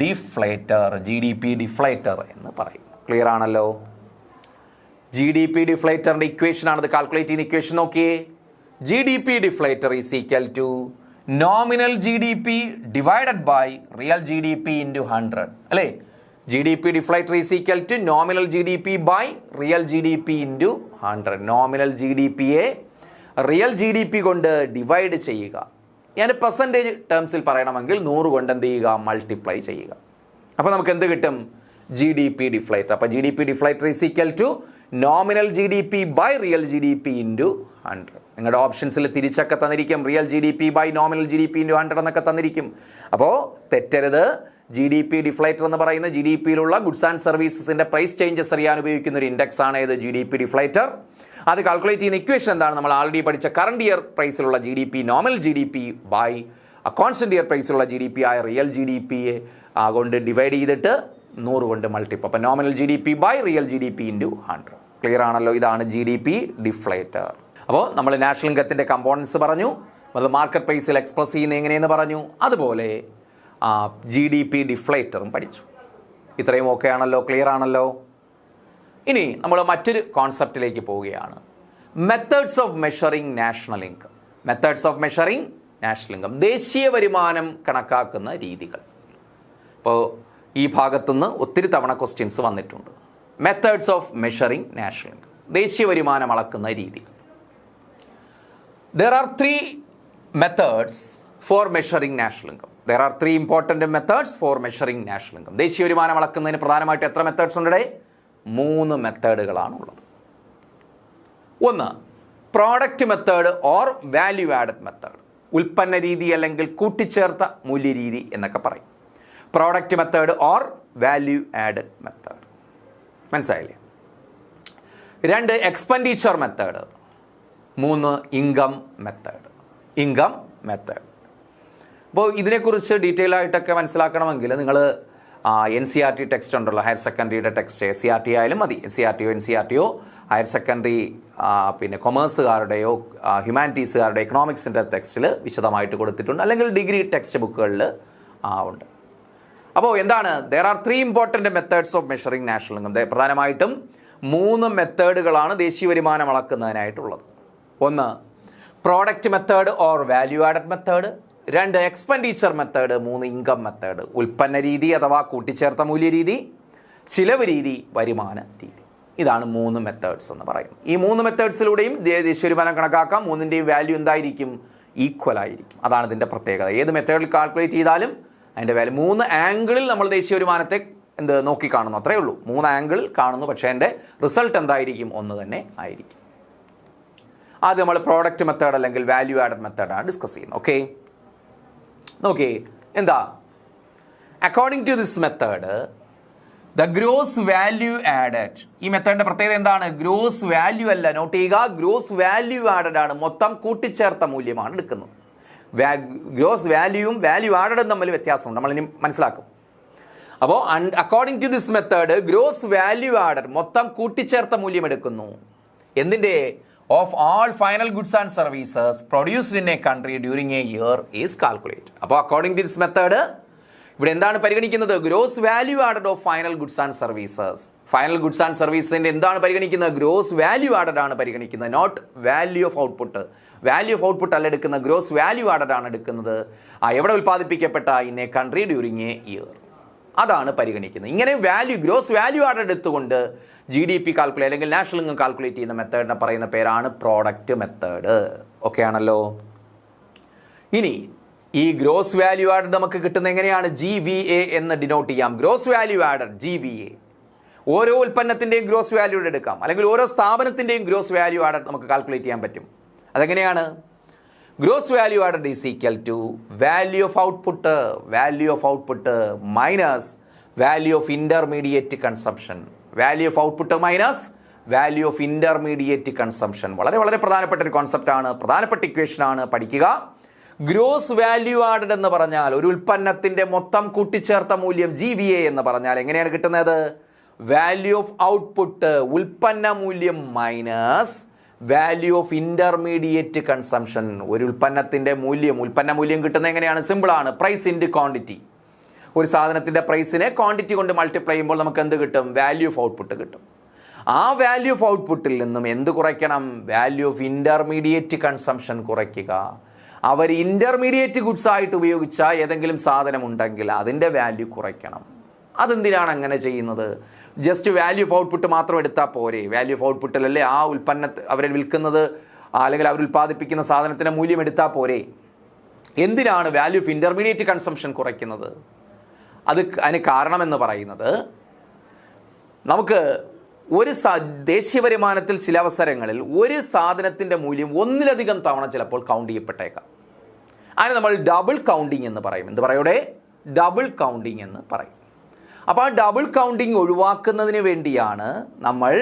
Speaker 1: ഡിഫ്ലേറ്റർ. GDP ഡിഫ്ലേറ്റർ എന്ന് പറയും. ക്ലിയർ ആണല്ലോ? GDP ഡിഫ്ലേറ്ററിൻ്റെ ഇക്വേഷൻ ആണത്. കാൽക്കുലേറ്റ് ചെയ്യുന്ന ഇക്വേഷൻ നോക്കിയേ. GDP deflator is equal to nominal GDP divided by real GDP into 100 അല്ലേ? GDP deflator is equal to nominal GDP by real GDP into 100. Nominal GDPയെ real GDP കൊണ്ട് divide ചെയ്യുക. ഞാൻ percentage ടേംസിൽ പറയണമെങ്കിൽ 100 കൊണ്ട് എന്ത് ചെയ്യുക? മൾട്ടിപ്ലൈ ചെയ്യുക. അപ്പോൾ നമുക്ക് എന്ത് കിട്ടും? GDP deflator. അപ്പോൾ GDP deflator is equal to nominal GDP by real GDP into 100. നിങ്ങളുടെ ഓപ്ഷൻസിൽ തിരിച്ചൊക്കെ തന്നിരിക്കും. Real GDP by nominal GDP into 100 എന്നൊക്കെ തന്നിരിക്കും. അപ്പോൾ തെറ്റരുത്. GDP ഡിഫ്ലേറ്റർ എന്ന് പറയുന്ന GDPയിലുള്ള ഗുഡ്സ് ആൻഡ് സർവീസസിന്റെ പ്രൈസ് ചേഞ്ചസ് അറിയാൻ ഉപയോഗിക്കുന്ന ഒരു ഇൻഡെക്സ് ആണ് GDP ഡിഫ്ലേറ്റർ. അത് കാൽക്കുലേറ്റ് ചെയ്യുന്ന ഇക്വേഷൻ എന്താണ്? നമ്മൾ ആൾറെഡി പഠിച്ച കറണ്ട് ഇയർ പ്രൈസിലുള്ള GDP nominal GDP by constant year പ്രൈസിലുള്ള GDP ആയ റിയൽ GDPയെ കൊണ്ട് ഡിവൈഡ് ചെയ്തിട്ട് 100 കൊണ്ട് മൾട്ടിപ്പിൾ. അപ്പോൾ nominal GDP by real GDP into 100. Clear ആണല്ലോ? ഇതാണ് GDP ഡിഫ്ലേറ്റർ. അപ്പോൾ നമ്മൾ നാഷണൽ ഇൻകത്തിൻ്റെ കമ്പോണൻസ് പറഞ്ഞു, അത് മാർക്കറ്റ് പ്രൈസിൽ എക്സ്പ്രസ് ചെയ്യുന്ന എങ്ങനെയെന്ന് പറഞ്ഞു. അതുപോലെ GDP ഡിഫ്ലേറ്ററും പഠിച്ചു. ഇത്രയും ഓക്കെ ആണല്ലോ? ക്ലിയർ ആണല്ലോ? ഇനി നമ്മൾ മറ്റൊരു കോൺസെപ്റ്റിലേക്ക് പോവുകയാണ്. Methods of measuring national income. Methods of measuring national income, ദേശീയ വരുമാനം കണക്കാക്കുന്ന രീതികൾ. ഇപ്പോൾ ഈ ഭാഗത്തുനിന്ന് ഒത്തിരി തവണ ക്വസ്റ്റ്യൻസ് വന്നിട്ടുണ്ട്. Methods of measuring national income, ദേശീയ വരുമാനം അളക്കുന്ന രീതികൾ. There are three methods for measuring national income. There are three important methods for measuring national income. ദേശീയ വരുമാനം അളക്കുന്നതിന് പ്രധാനമായിട്ട് എത്ര മെത്തേഡ്സ് ഉണ്ട്? 3 മെത്തേഡുകളാണ് ഉള്ളത്. ഒന്ന്, product method or value added method. ഉൽപ്പന്ന രീതി അല്ലെങ്കിൽ കൂട്ടിച്ചേർത്ത മൂല്യരീതി എന്നൊക്കെ പറയും. Product method or value added method. മനസ്സിലായില്ലേ? 2, expenditure method. 3, income method. Income method. അപ്പോൾ ഇതിനെക്കുറിച്ച് ഡീറ്റെയിൽ ആയിട്ടൊക്കെ മനസ്സിലാക്കണമെങ്കിൽ നിങ്ങൾ NCERT ടെക്സ്റ്റ് ഉണ്ടല്ലോ, ഹയർ സെക്കൻഡറിയുടെ ടെക്സ്റ്റ്. SCERT ആയാലും മതി, NCERT ഹയർ സെക്കൻഡറി പിന്നെ കൊമേഴ്സുകാരുടെയോ ഹ്യൂമാനിറ്റീസുകാരുടെ എക്കണോമിക്സിൻ്റെ ടെക്സ്റ്റിൽ വിശദമായിട്ട് കൊടുത്തിട്ടുണ്ട്, അല്ലെങ്കിൽ ഡിഗ്രി ടെക്സ്റ്റ് ബുക്കുകളിൽ ഉണ്ട്. അപ്പോൾ എന്താണ്? There are 3 important methods of measuring national income. പ്രധാനമായിട്ടും 3 മെത്തേഡുകളാണ് ദേശീയ വരുമാനം അളക്കുന്നതിനായിട്ടുള്ളത്. 1, product method or value added method. 2, expenditure method. 3, income method. ഉൽപ്പന്ന രീതി അഥവാ കൂട്ടിച്ചേർത്ത മൂല്യരീതി, ചിലവ് രീതി, വരുമാന രീതി. ഇതാണ് 3 മെത്തേഡ്സ് എന്ന് പറയുന്നത്. ഈ 3 മെത്തേഡ്സിലൂടെയും ദേശീയ വരുമാനം കണക്കാക്കാം. 3ൻ്റെയും വാല്യൂ എന്തായിരിക്കും? ഈക്വൽ ആയിരിക്കും. അതാണ് ഇതിൻ്റെ പ്രത്യേകത. ഏത് മെത്തേഡിൽ കാൽക്കുലേറ്റ് ചെയ്താലും അതിൻ്റെ വാല്യൂ 3 ആംഗിളിൽ നമ്മൾ ദേശീയ വരുമാനത്തെ നോക്കി കാണുന്നു, അത്രയേ ഉള്ളൂ. 3 ആംഗിളിൽ കാണുന്നു, പക്ഷേ അതിൻ്റെ റിസൾട്ട് എന്തായിരിക്കും? ഒന്ന് തന്നെ ആയിരിക്കും. ആദ്യം നമ്മൾ പ്രോഡക്റ്റ് മെത്തേഡ് അല്ലെങ്കിൽ വാല്യൂ ആഡഡ് മെത്തേഡാണ് ഡിസ്കസ് ചെയ്യുന്നത്. ഓക്കെ, നോക്കി എന്താ? According to this method the gross value added. ഈ മെത്തേഡിന്റെ പ്രത്യേകത എന്താണ്? ഗ്രോസ് വാല്യൂ അല്ല, നോട്ട് ചെയ്യുക, ഗ്രോസ് വാല്യൂ ആഡഡ് ആണ്. മൊത്തം കൂട്ടിച്ചേർത്ത മൂല്യമാണ് എടുക്കുന്നത്. ഗ്രോസ് വാല്യൂവും വാല്യൂ ആഡഡും തമ്മിൽ വ്യത്യാസമുണ്ട്, നമ്മൾ ഇനി മനസ്സിലാക്കും. അപ്പോൾ according to this method gross value added, മൊത്തം കൂട്ടിച്ചേർത്ത മൂല്യം എടുക്കുന്നു. എന്തിൻ്റെ? Of all final goods and services produced in a country during a year is calculate. അപ്പോൾ അക്കോർഡിംഗ് ടു ദിസ് മെത്തേഡ് ഇവിടെ എന്താണ് പരിഗണിക്കുന്നത്? Gross value added of final goods and services. Final goods and സർവീസിന്റെ എന്താണ് പരിഗണിക്കുന്നത്? ഗ്രോസ് വാല്യൂ ആഡഡ് ആണ് പരിഗണിക്കുന്നത്, not value of output. Value of output അല്ല എടുക്കുന്നത്, ഗ്രോസ് വാല്യൂ ആഡഡ് ആണ് എടുക്കുന്നത്. എവിടെ ഉൽപ്പാദിപ്പിക്കപ്പെട്ട? In a country during a year, അതാണ് പരിഗണിക്കുന്നത്. ഇങ്ങനെ ഗ്രോസ് വാല്യൂ ആഡഡ് എടുത്തുകൊണ്ട് GDP കാൽക്കുലേറ്റ് അല്ലെങ്കിൽ നാഷണൽ ഇൻകം കാൽക്കുലേറ്റ് ചെയ്യുന്ന മെത്തേഡിനെ പറയുന്ന പേരാണ് പ്രോഡക്റ്റ് മെത്തേഡ്. ഓക്കെ ആണല്ലോ? ഇനി ഈ ഗ്രോസ് വാല്യൂ ആഡഡ് നമുക്ക് കിട്ടുന്നത് എങ്ങനെയാണ്? GVA എന്ന് ഡിനോട്ട് ചെയ്യാം. Gross value added GVA. ഓരോ ഉൽപ്പന്നത്തിൻ്റെയും ഗ്രോസ് വാല്യൂ എടുക്കാം, അല്ലെങ്കിൽ ഓരോ സ്ഥാപനത്തിൻ്റെയും ഗ്രോസ് വാല്യൂ ആഡഡ് നമുക്ക് കാൽക്കുലേറ്റ് ചെയ്യാൻ പറ്റും. അതെങ്ങനെയാണ്? Gross value added is equal to value of output minus value of intermediate consumption. Value of output minus value of intermediate consumption. വളരെ വളരെ പ്രധാനപ്പെട്ട ഒരു കോൺസെപ്റ്റാണ്, പ്രധാനപ്പെട്ട ഇക്വേഷനാണ്, പഠിക്കുക. ഗ്രോസ് വാല്യൂ ആഡഡ് എന്ന് പറഞ്ഞാൽ ഒരു ഉൽപ്പന്നത്തിന്റെ മൊത്തം കൂട്ടിച്ചേർത്ത മൂല്യം GVA എന്ന് പറഞ്ഞാൽ എങ്ങനെയാണ് കിട്ടുന്നത്? വാല്യൂ ഓഫ് ഔട്ട്പുട്ട് ഉൽപ്പന്ന മൂല്യം minus value of intermediate consumption. ഒരു ഉൽപ്പന്ന മൂല്യം കിട്ടുന്നത് എങ്ങനെയാണ്? സിമ്പിളാണ്, പ്രൈസ് ഇൻറ്റു ക്വാണ്ടിറ്റി. ഒരു സാധനത്തിന്റെ പ്രൈസിനെ ക്വാണ്ടിറ്റി കൊണ്ട് മൾട്ടിപ്ലൈ ചെയ്യുമ്പോൾ നമുക്ക് എന്ത് കിട്ടും? വാല്യൂ ഓഫ് ഔട്ട്പുട്ട് കിട്ടും. ആ വാല്യൂ ഓഫ് ഔട്ട്പുട്ടിൽ നിന്നും എന്ത് കുറയ്ക്കണം? വാല്യൂ ഓഫ് ഇന്റർമീഡിയറ്റ് കൺസംഷൻ കുറയ്ക്കുക. അവർ ഇന്റർമീഡിയറ്റ് ഗുഡ്സ് ആയിട്ട് ഉപയോഗിച്ച ഏതെങ്കിലും സാധനം ഉണ്ടെങ്കിൽ അതിൻ്റെ വാല്യൂ കുറയ്ക്കണം. അതെന്തിനാണ് അങ്ങനെ ചെയ്യുന്നത്? ജസ്റ്റ് വാല്യൂ ഓഫ് ഔട്ട്പുട്ട് മാത്രം എടുത്താൽ പോരെ? വാല്യൂ ഓഫ് ഔട്ട്പുട്ടിലല്ലേ ആ അവരെ വിൽക്കുന്നത് അല്ലെങ്കിൽ അവർ ഉൽപ്പാദിപ്പിക്കുന്ന സാധനത്തിൻ്റെ മൂല്യം എടുത്താൽ പോരെ? എന്തിനാണ് വാല്യൂ ഓഫ് ഇന്റർമീഡിയറ്റ് കൺസംഷൻ കുറയ്ക്കുന്നത്? അതിന് കാരണമെന്ന് പറയുന്നത്, നമുക്ക് ഒരു ദേശീയ വരുമാനത്തിൽ ചില അവസരങ്ങളിൽ ഒരു സാധനത്തിൻ്റെ മൂല്യം ഒന്നിലധികം തവണ ചിലപ്പോൾ കൗണ്ട് ചെയ്യപ്പെട്ടേക്കാം. അതിന് നമ്മൾ ഡബിൾ കൗണ്ടിങ് എന്ന് പറയും. എന്ത് പറയൂടെ? ഡബിൾ കൗണ്ടിങ് എന്ന് പറയും. അപ്പോൾ ആ ഡബിൾ കൗണ്ടിങ് ഒഴിവാക്കുന്നതിന് വേണ്ടിയാണ് നമ്മൾ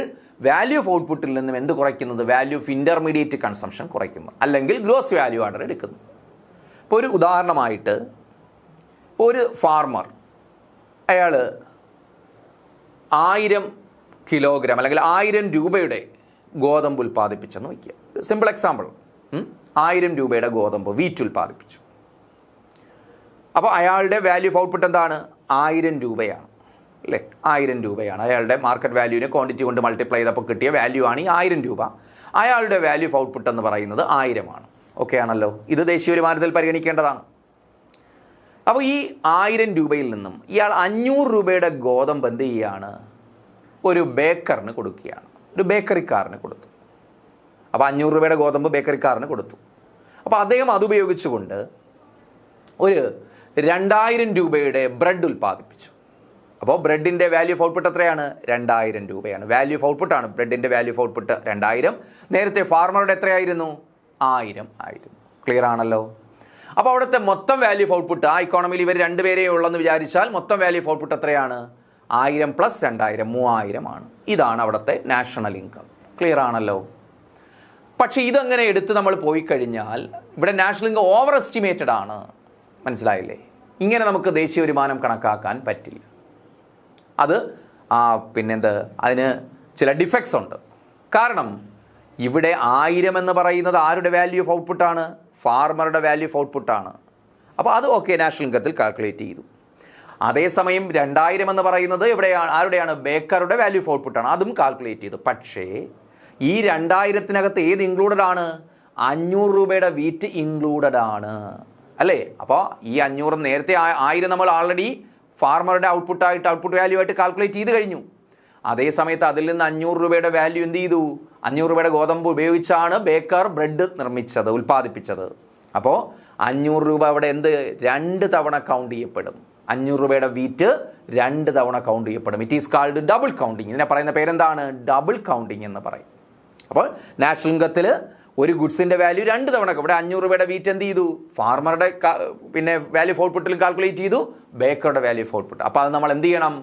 Speaker 1: വാല്യൂ ഓഫ് ഔട്ട്പുട്ടിൽ നിന്നും എന്ത് കുറയ്ക്കുന്നത്? വാല്യൂ ഓഫ് ഇന്റർമീഡിയറ്റ് കൺസംഷൻ കുറയ്ക്കുന്നത്, അല്ലെങ്കിൽ ഗ്രോസ് വാല്യൂ ആഡഡ് എടുക്കുന്നത്. ഇപ്പോൾ ഒരു ഉദാഹരണമായിട്ട്, ഒരു ഫാർമർ അയാൾ 1000 കിലോഗ്രാം അല്ലെങ്കിൽ 1000 രൂപയുടെ ഗോതമ്പ് ഉൽപ്പാദിപ്പിച്ചെന്ന് വയ്ക്കുക. Simple example. 1000 രൂപയുടെ ഗോതമ്പ് വീറ്റ് ഉൽപ്പാദിപ്പിച്ചു. അപ്പോൾ അയാളുടെ വാല്യൂ ഓഫ് ഔട്ട്പുട്ട് എന്താണ്? 1000 രൂപയാണ്, അല്ലേ? 1000 രൂപയാണ് അയാളുടെ മാർക്കറ്റ് വാല്യൂവിനെ ക്വാണ്ടിറ്റി കൊണ്ട് മൾട്ടിപ്ലൈ ചെയ്തപ്പോൾ കിട്ടിയ വാല്യൂ ആണ് ഈ 1000 രൂപ. അയാളുടെ വാല്യൂ ഓഫ് ഔട്ട്പുട്ട് എന്ന് പറയുന്നത് 1000 ആണ്. ഓക്കെ ആണല്ലോ, ഇത് ദേശീയ വരുമാനത്തിൽ പരിഗണിക്കേണ്ടതാണ്. അപ്പോൾ ഈ 1000 രൂപയിൽ നിന്നും ഇയാൾ 500 രൂപയുടെ ഗോതമ്പ് എന്ത് ചെയ്യുകയാണ്, ഒരു ബേക്കറിന് കൊടുക്കുകയാണ്, ഒരു ബേക്കറിക്കാരന് കൊടുത്തു. അപ്പോൾ 500 രൂപയുടെ ഗോതമ്പ് ബേക്കറിക്കാരന് കൊടുത്തു. അപ്പോൾ അദ്ദേഹം അതുപയോഗിച്ചുകൊണ്ട് ഒരു 2000 രൂപയുടെ ബ്രെഡ് ഉൽപ്പാദിപ്പിച്ചു. അപ്പോൾ ബ്രെഡിൻ്റെ വാല്യൂ ഓഫ് ഔട്ട്പുട്ട് എത്രയാണ്, 2000 രൂപയാണ്. വാല്യൂ ഓഫ് ഔട്ട്പുട്ടാണ് ബ്രെഡിൻ്റെ വാല്യൂ ഓഫ് ഔട്ട്പുട്ട് 2000. നേരത്തെ ഫാർമറുടെ എത്രയായിരുന്നു, 1000 ആയിരുന്നു. ക്ലിയർ ആണല്ലോ. അപ്പോൾ അവിടുത്തെ മൊത്തം വാല്യൂ ഓഫ് ഔട്ട്പുട്ട്, ആ ഇക്കോണമിയിൽ ഇവർ രണ്ടുപേരേ ഉള്ളെന്ന് വിചാരിച്ചാൽ മൊത്തം വാല്യൂ ഓഫ് ഔട്ട്പുട്ട് എത്രയാണ്, 1000 + 2000 3000 ആണ്. ഇതാണ് അവിടുത്തെ നാഷണൽ ഇൻകം. ക്ലിയർ ആണല്ലോ. പക്ഷേ ഇതങ്ങനെ എടുത്ത് നമ്മൾ പോയി കഴിഞ്ഞാൽ ഇവിടെ നാഷണൽ ഇൻകം ഓവർ എസ്റ്റിമേറ്റഡ് ആണ്. മനസ്സിലായില്ലേ? ഇങ്ങനെ നമുക്ക് ദേശീയ വരുമാനം കണക്കാക്കാൻ പറ്റില്ല. അത് അതിന് ചില ഡിഫക്ട്സ് ഉണ്ട്. കാരണം ഇവിടെ 1000 എന്ന് പറയുന്നത് ആരുടെ വാല്യൂ ഓഫ് ഔട്ട്പുട്ടാണ്, ഫാർമറുടെ വാല്യൂ ഓഫ് ഔട്ട്പുട്ടാണ്. അപ്പോൾ അത് ഓക്കെ, നാഷണൽ ഇൻകത്തിൽ കാൽക്കുലേറ്റ് ചെയ്തു. അതേസമയം 2000 എന്ന് പറയുന്നത് എവിടെയാണ്, ആരുടെയാണ്, ബേക്കറുടെ വാല്യൂ ഓഫ് ഔട്ട്പുട്ടാണ്, അതും കാൽക്കുലേറ്റ് ചെയ്തു. പക്ഷേ ഈ 2000-നകത്ത് ഏത് ഇൻക്ലൂഡഡ് ആണ്, 500 രൂപയുടെ വീറ്റ് ഇൻക്ലൂഡഡ് ആണ് അല്ലേ. അപ്പോൾ ഈ 500 നേരത്തെ 1000 നമ്മൾ ആൾറെഡി ഫാർമറുടെ ഔട്ട്പുട്ട് വാല്യൂ ആയിട്ട് കാൽക്കുലേറ്റ് ചെയ്ത് കഴിഞ്ഞു. അതേ സമയത്ത് അതിൽ നിന്ന് 500 രൂപയുടെ വാല്യൂ എന്ത് ചെയ്തു, 500 രൂപയുടെ ഗോതമ്പ് ഉപയോഗിച്ചാണ് ബേക്കർ ബ്രെഡ് ഉൽപ്പാദിപ്പിച്ചത്. അപ്പോൾ 500 രൂപ അവിടെ 2 തവണ കൗണ്ട് ചെയ്യപ്പെടും. 500 രൂപയുടെ വീറ്റ് 2 തവണ കൗണ്ട് ചെയ്യപ്പെടും. It is called double counting. ഇതിനെ പറയുന്ന പേരെന്താണ്, ഡബിൾ കൗണ്ടിങ് എന്ന് പറയും. അപ്പോൾ നാഷണൽ ഇൻകത്തിൽ ഒരു ഗുഡ്സിൻ്റെ വാല്യൂ 2 തവണ, ഇവിടെ 500 രൂപയുടെ വീറ്റ് എന്ത് ചെയ്തു, ഫാർമറുടെ വാല്യൂ ഓഫ് ഔട്ട്പുട്ടിൽ കാൽക്കുലേറ്റ് ചെയ്തു, ബേക്കറുടെ വാല്യൂ ഓഫ് ഔട്ട്പുട്ട്. അപ്പോൾ അത് നമ്മൾ എന്ത് ചെയ്യണം,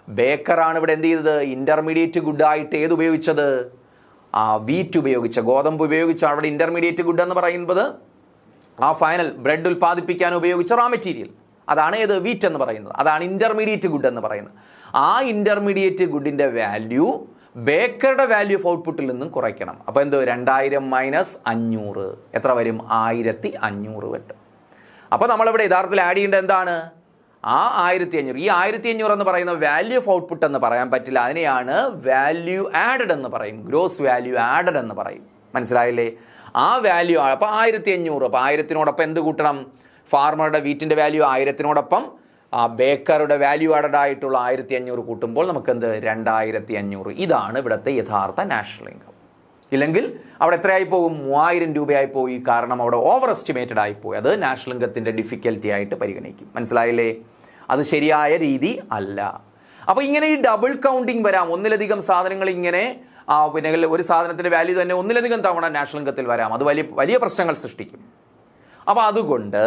Speaker 1: ബേക്കറാണ് ഇവിടെ എന്ത് ചെയ്തത്, ഇൻ്റർമീഡിയറ്റ് ഗുഡായിട്ട് ഏത് ഉപയോഗിച്ചത്, വീറ്റ് ഉപയോഗിച്ച, ഗോതമ്പ് ഉപയോഗിച്ചാണ് അവിടെ ഇൻ്റർമീഡിയറ്റ് ഗുഡ് എന്ന് പറയുന്നത്. ആ ഫൈനൽ ബ്രെഡ് ഉൽപ്പാദിപ്പിക്കാൻ ഉപയോഗിച്ച റാ മെറ്റീരിയൽ, അതാണ് ഏത്, വീറ്റ് എന്ന് പറയുന്നത്. അതാണ് ഇൻ്റർമീഡിയറ്റ് ഗുഡ് എന്ന് പറയുന്നത്. ആ ഇൻ്റർമീഡിയറ്റ് ഗുഡിൻ്റെ വാല്യൂ ബേക്കറുടെ വാല്യൂ ഓഫ് ഔട്ട്പുട്ടിൽ നിന്നും കുറയ്ക്കണം. അപ്പോൾ 2000 - 500 എത്ര വരും, 1500 കിട്ടും. അപ്പോൾ നമ്മളിവിടെ യഥാർത്ഥത്തിൽ ആഡ് ചെയ്യേണ്ടത് എന്താണ്, ആ 1500, ഈ 1500 എന്ന് പറയുന്ന വാല്യൂ ഓഫ് ഔട്ട്പുട്ട് എന്ന് പറയാൻ പറ്റില്ല, അതിനെയാണ് വാല്യൂ ആഡഡ് എന്ന് പറയും, ഗ്രോസ് വാല്യൂ ആഡഡ് എന്ന് പറയും. മനസ്സിലായില്ലേ? ആ വാല്യൂ, അപ്പോൾ 1500, അപ്പോൾ 1000-നോടൊപ്പം എന്ത് കൂട്ടണം, ഫാർമറുടെ വീറ്റിൻ്റെ വാല്യൂ 1000-നോടൊപ്പം ബേക്കറുടെ വാല്യൂ ആഡഡ് ആയിട്ടുള്ള 1500 കൂട്ടുമ്പോൾ നമുക്ക് 2500. ഇതാണ് ഇവിടുത്തെ യഥാർത്ഥ നാഷണൽ ഇൻകം. ഇല്ലെങ്കിൽ അവിടെ എത്രയായി പോകും, 3000 രൂപയായി പോയി. കാരണം അവിടെ ഓവർ എസ്റ്റിമേറ്റഡ് ആയിപ്പോയി. അത് നാഷണൽ ഇൻകത്തിൻ്റെ ഡിഫിക്കൽറ്റി ആയിട്ട് പരിഗണിക്കും. മനസ്സിലായില്ലേ? അത് ശരിയായ രീതി അല്ല. അപ്പോൾ ഇങ്ങനെ ഈ ഡബിൾ കൗണ്ടിങ് വരാം. ഒന്നിലധികം സാധനങ്ങൾ ഇങ്ങനെ ഒരു സാധനത്തിൻ്റെ വാല്യൂ തന്നെ ഒന്നിലധികം തവണ നാഷണൽ ഇൻകത്തിൽ വരാം. അത് വലിയ പ്രശ്നങ്ങൾ സൃഷ്ടിക്കും. അപ്പോൾ അതുകൊണ്ട്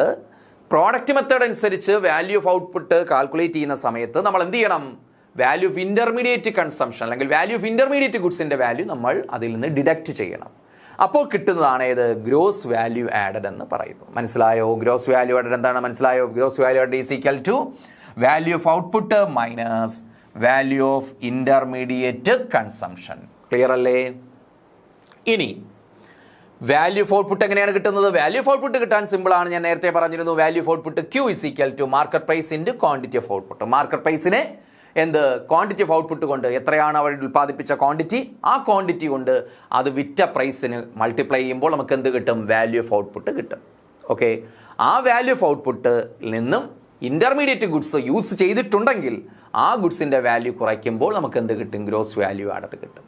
Speaker 1: പ്രോഡക്റ്റ് മെത്തേഡ് അനുസരിച്ച് വാല്യൂ ഓഫ് ഔട്ട്പുട്ട് കാൽക്കുലേറ്റ് ചെയ്യുന്ന സമയത്ത് നമ്മൾ എന്ത് ചെയ്യണം, വാല്യൂ ഓഫ് ഇൻ്റർമീഡിയറ്റ് കൺസംഷൻ അല്ലെങ്കിൽ വാല്യൂ ഓഫ് ഇൻ്റർമീഡിയറ്റ് ഗുഡ്സിൻ്റെ വാല്യൂ നമ്മൾ അതിൽ നിന്ന് ഡിഡക്റ്റ് ചെയ്യണം. അപ്പോൾ കിട്ടുന്നതാണ് ഏത്, ഗ്രോസ് വാല്യൂ ആഡഡ് എന്ന് പറയുന്നു. മനസ്സിലായോ? ഗ്രോസ് വാല്യൂ ആഡഡ് എന്താണ് മനസ്സിലായോ? Gross value added is equal to value of output minus value of intermediate consumption. Clear അല്ലേ? ഇനി വാല്യൂ ഓഫ് ഔട്ട്പുട്ട് എങ്ങനെയാണ് കിട്ടുന്നത്? വാല്യൂ ഓഫ് ഔട്ട്പുട്ട് കിട്ടാൻ സിമ്പിളാണ്. ഞാൻ നേരത്തെ പറഞ്ഞിരുന്നു, value of output Q is equal to market price into quantity of output. Market പ്രൈസിനെ ക്വാണ്ടിറ്റി ഓഫ് ഔട്ട്പുട്ട് കൊണ്ട്, എത്രയാണ് അവർ ഉൽപ്പാദിപ്പിച്ച ക്വാണ്ടിറ്റി, ആ ക്വാണ്ടിറ്റി കൊണ്ട് അത് വിറ്റ പ്രൈസിന് മൾട്ടിപ്ലൈ ചെയ്യുമ്പോൾ നമുക്ക് എന്ത് കിട്ടും, വാല്യൂ ഓഫ് ഔട്ട്പുട്ട് കിട്ടും. ഓക്കെ, ആ വാല്യൂ ഓഫ് ഔട്ട്പുട്ട് നിന്നും ഇൻ്റർമീഡിയറ്റ് ഗുഡ്സ് യൂസ് ചെയ്തിട്ടുണ്ടെങ്കിൽ ആ ഗുഡ്സിൻ്റെ വാല്യൂ കുറയ്ക്കുമ്പോൾ നമുക്ക് എന്ത് കിട്ടും, ഗ്രോസ് വാല്യൂ ആഡഡ് കിട്ടും.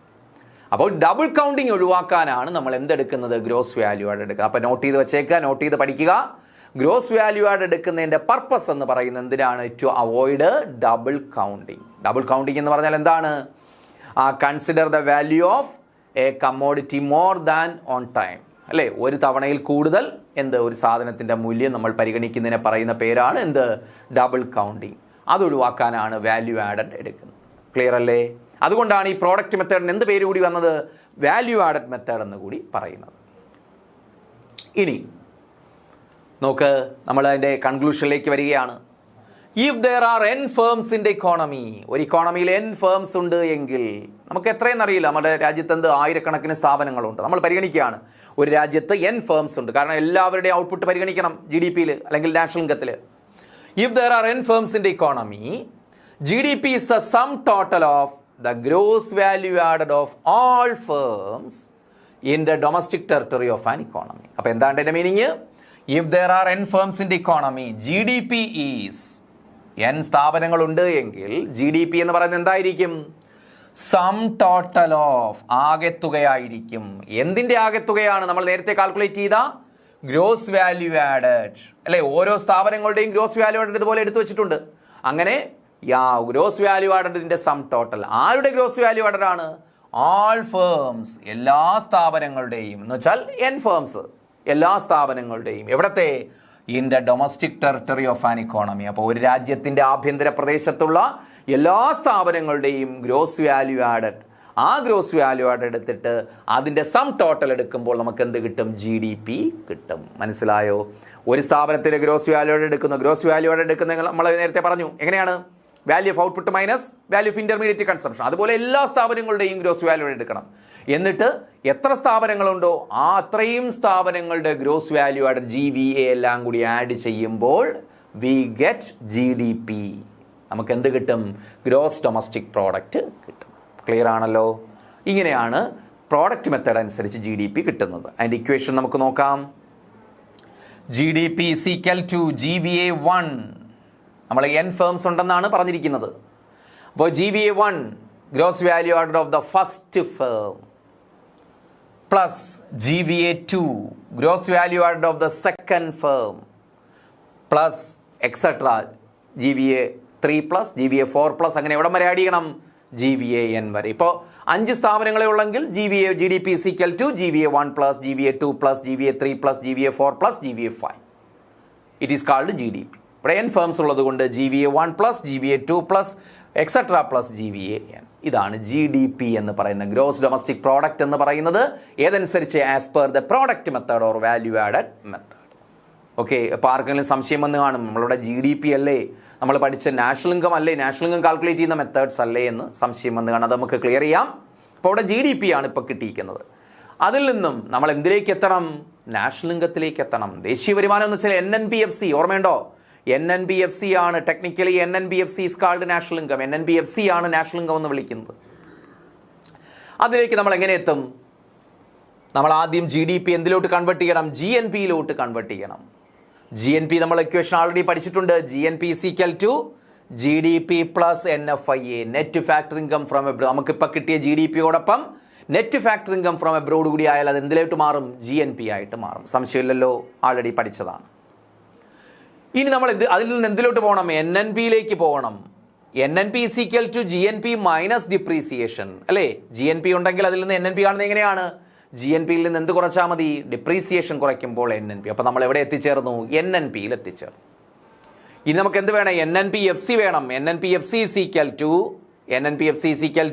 Speaker 1: അപ്പോൾ ഡബിൾ കൗണ്ടിങ് ഒഴിവാക്കാനാണ് നമ്മൾ എന്തെടുക്കുന്നത്, ഗ്രോസ് വാല്യൂ ആഡ് എടുക്കുക. അപ്പോൾ നോട്ട് ചെയ്ത് വെച്ചേക്കുക, നോട്ട് ചെയ്ത് പഠിക്കുക. ഗ്രോസ് വാല്യൂ ആഡ് എടുക്കുന്നതിൻ്റെ പർപ്പസ് എന്ന് പറയുന്നത് എന്തിനാണ്, to avoid double counting. Double counting എന്ന് പറഞ്ഞാൽ എന്താണ്, consider the value of a commodity more than on time അല്ലേ. ഒരു തവണയിൽ കൂടുതൽ ഒരു സാധനത്തിൻ്റെ മൂല്യം നമ്മൾ പരിഗണിക്കുന്നതിനെ പറയുന്ന പേരാണ് ഡബിൾ കൗണ്ടിങ്. അതൊഴിവാക്കാനാണ് വാല്യൂ ആഡഡ് എടുക്കുന്നത്. ക്ലിയർ അല്ലേ? അതുകൊണ്ടാണ് ഈ പ്രോഡക്റ്റ് മെത്തേഡിന് എന്ത് പേര് കൂടി വന്നത്, വാല്യൂ ആഡഡ് മെത്തേഡ് എന്ന് കൂടി പറയുന്നത്. ഇനി നോക്ക്, നമ്മൾ അതിൻ്റെ കൺക്ലൂഷനിലേക്ക് വരികയാണ്. If there are n firms in the economy, ഒരു ഇക്കോണമിയിൽ n ഫേംസ് ഉണ്ട് എങ്കിൽ, നമുക്ക് എത്രയെന്ന് അറിയില്ല, നമ്മുടെ രാജ്യത്ത് ആയിരക്കണക്കിന് സ്ഥാപനങ്ങളുണ്ട്. നമ്മൾ പരിഗണിക്കുകയാണ് ഒരു രാജ്യത്ത് n ഫേംസ് ഉണ്ട്. കാരണം എല്ലാവരുടെയും ഔട്ട്പുട്ട് പരിഗണിക്കണം GDP-യിൽ അല്ലെങ്കിൽ നാഷണൽ ഇൻകത്തിൽ. If there are n firms in the economy, GDP is the sum total of the gross value added of all firms in the domestic territory of an economy. അപ്പോൾ എന്താണ് എൻ്റെ meaning? If there are n firms in the economy, GDP is n സ്ഥാപനങ്ങളുണ്ട് എങ്കിൽ GDP എന്ന് പറയുന്നത് എന്തായിരിക്കും? Sum total of ആകെത്തുകയായിരിക്കും. എന്തിൻ്റെ ആകെത്തുകയാണ്? നമ്മൾ നേരത്തെ കാൽക്കുലേറ്റ് ചെയ്ത ഗ്രോസ് വാല്യൂ ആഡഡ് അല്ലേ? ഓരോ സ്ഥാപനങ്ങളുടെയും ഗ്രോസ് വാല്യൂ ആഡഡ് ഇതുപോലെ എടുത്തു വെച്ചിട്ടുണ്ട്. അങ്ങനെ ഗ്രോസ് വാല്യൂ ആഡഡിന്റെ സം ടോട്ടൽ. ആരുടെ ഗ്രോസ് വാല്യൂ ആഡഡ് ആണ്? ഓൾ ഫേംസ്, എല്ലാ സ്ഥാപനങ്ങളുടെയും എന്ന് വെച്ചാൽ n firms, എല്ലാ സ്ഥാപനങ്ങളുടെയും. എവിടത്തെ? In the domestic territory of an economy. അപ്പോൾ ഒരു രാജ്യത്തിന്റെ ആഭ്യന്തര പ്രദേശത്തുള്ള എല്ലാ സ്ഥാപനങ്ങളുടെയും ഗ്രോസ് വാല്യൂ ആഡഡ്. ആ ഗ്രോസ് വാല്യൂ ആഡ് എടുത്തിട്ട് അതിൻ്റെ സം ടോട്ടൽ എടുക്കുമ്പോൾ നമുക്ക് എന്ത് കിട്ടും? GDP കിട്ടും. മനസ്സിലായോ? ഒരു സ്ഥാപനത്തിൻ്റെ ഗ്രോസ് വാല്യൂ ആഡ് എടുക്കുന്ന നമ്മൾ നേരത്തെ പറഞ്ഞു എങ്ങനെയാണ്? Value of output minus value of intermediate consumption. അതുപോലെ എല്ലാ സ്ഥാപനങ്ങളുടെയും ഗ്രോസ് വാല്യൂ ആഡ് എടുക്കണം. എന്നിട്ട് എത്ര സ്ഥാപനങ്ങളുണ്ടോ ആ അത്രയും സ്ഥാപനങ്ങളുടെ ഗ്രോസ് വാല്യൂ ആഡ് GVA എല്ലാം കൂടി ആഡ് ചെയ്യുമ്പോൾ വി ഗെറ്റ് GDP. നമുക്ക് എന്ത് കിട്ടും? ഗ്രോസ് ഡൊമസ്റ്റിക് പ്രോഡക്റ്റ് കിട്ടും. ക്ലിയർ ആണല്ലോ? ഇങ്ങനെയാണ് പ്രോഡക്റ്റ് മെത്തേഡ് അനുസരിച്ച് GDP കിട്ടുന്നത്. അതിൻ്റെ ഇക്വേഷൻ നമുക്ക് നോക്കാം. GDP is equal to GVA1. നമ്മൾ n firms ഉണ്ടെന്നാണ് പറഞ്ഞിരിക്കുന്നത്. അപ്പോൾ GVA1 gross value added of the first firm plus GVA2 gross value added of the second firm plus etcetera GVA3 plus GVA4 plus അങ്ങനെ എവിടം വരെ add ചെയ്യണം? GVAN വരെ. ഇപ്പോൾ 5 സ്ഥാപനങ്ങളെ ഉള്ളെങ്കിൽ GDP is equal to GVA1 plus GVA2 plus GVA3 plus GVA4 plus GVA5. It is called GDP. ഇവിടെ n firms ഉള്ളത് കൊണ്ട് GVA1 plus GVA2 plus etcetera plus GVAN. ഇതാണ് GDP എന്ന് പറയുന്ന ഗ്രോസ് ഡൊമസ്റ്റിക് പ്രോഡക്റ്റ് എന്ന് പറയുന്നത്. ഏതനുസരിച്ച്? As per the product method or value added method. Okay. അപ്പോൾ ആർക്കെങ്കിലും സംശയം വന്ന് കാണും, നമ്മളുടെ GDP അല്ലേ നമ്മൾ പഠിച്ച നാഷണൽ ഇൻകം അല്ലേ, നാഷണൽ ഇൻകം കാൽക്കുലേറ്റ് ചെയ്യുന്ന മെത്തേഡ്സ് അല്ലേ എന്ന് സംശയം വന്ന് കാണാം. അത് നമുക്ക് ക്ലിയർ ചെയ്യാം. അപ്പോൾ അവിടെ GDP ആണ് ഇപ്പോൾ കിട്ടിയിരിക്കുന്നത്. അതിൽ നിന്നും നമ്മൾ എന്തിലേക്ക് എത്തണം? നാഷണൽ ഇൻകത്തിലേക്ക് എത്തണം. ദേശീയ വരുമാനം എന്ന് വെച്ചാൽ NNPFC ഓർമ്മയുണ്ടോ? NNPFC ആണ് technically NNPFC is called national income. NNPFC ആണ് നാഷണൽ ഇൻകം എന്ന് വിളിക്കുന്നത്. അതിലേക്ക് നമ്മൾ എങ്ങനെ എത്തും? നമ്മൾ ആദ്യം GDP എന്തിലോട്ട് കൺവേർട്ട് ചെയ്യണം? GNPയിലോട്ട് കൺവേർട്ട് ചെയ്യണം. GNP നമ്മൾ ഇക്വേഷൻ ഓൾറെഡി പഠിച്ചിട്ടുണ്ട്. GNP is equal to GDP plus NFIA, net factor income from abroad. നമുക്കിപ്പോൾ കിട്ടിയ GDPയോടൊപ്പം net factor income from abroad കൂടി ആയാൽ അത് എന്തിലോട്ട് മാറും? GNP ആയിട്ട് മാറും. സംശയമില്ലല്ലോ, ആൾറെഡി പഠിച്ചതാണ്. ഇനി നമ്മൾ അതിൽ നിന്ന് എന്തിലോട്ട് പോകണം? NNPയിലേക്ക് പോകണം. NNP is equal to GNP minus depreciation അല്ലേ? GNP ഉണ്ടെങ്കിൽ അതിൽ നിന്ന് NNP കാണുന്നത് എങ്ങനെയാണ്? GNPയിൽ നിന്ന് എന്ത് കുറച്ചാൽ മതി? ഡിപ്രീസിയേഷൻ കുറയ്ക്കുമ്പോൾ NNP. അപ്പോൾ നമ്മൾ എവിടെ എത്തിച്ചേർന്നു? NNPയിൽ എത്തിച്ചേർന്നു. ഇനി നമുക്ക് എന്ത് വേണം? NNPFC വേണം. NNPFC is equal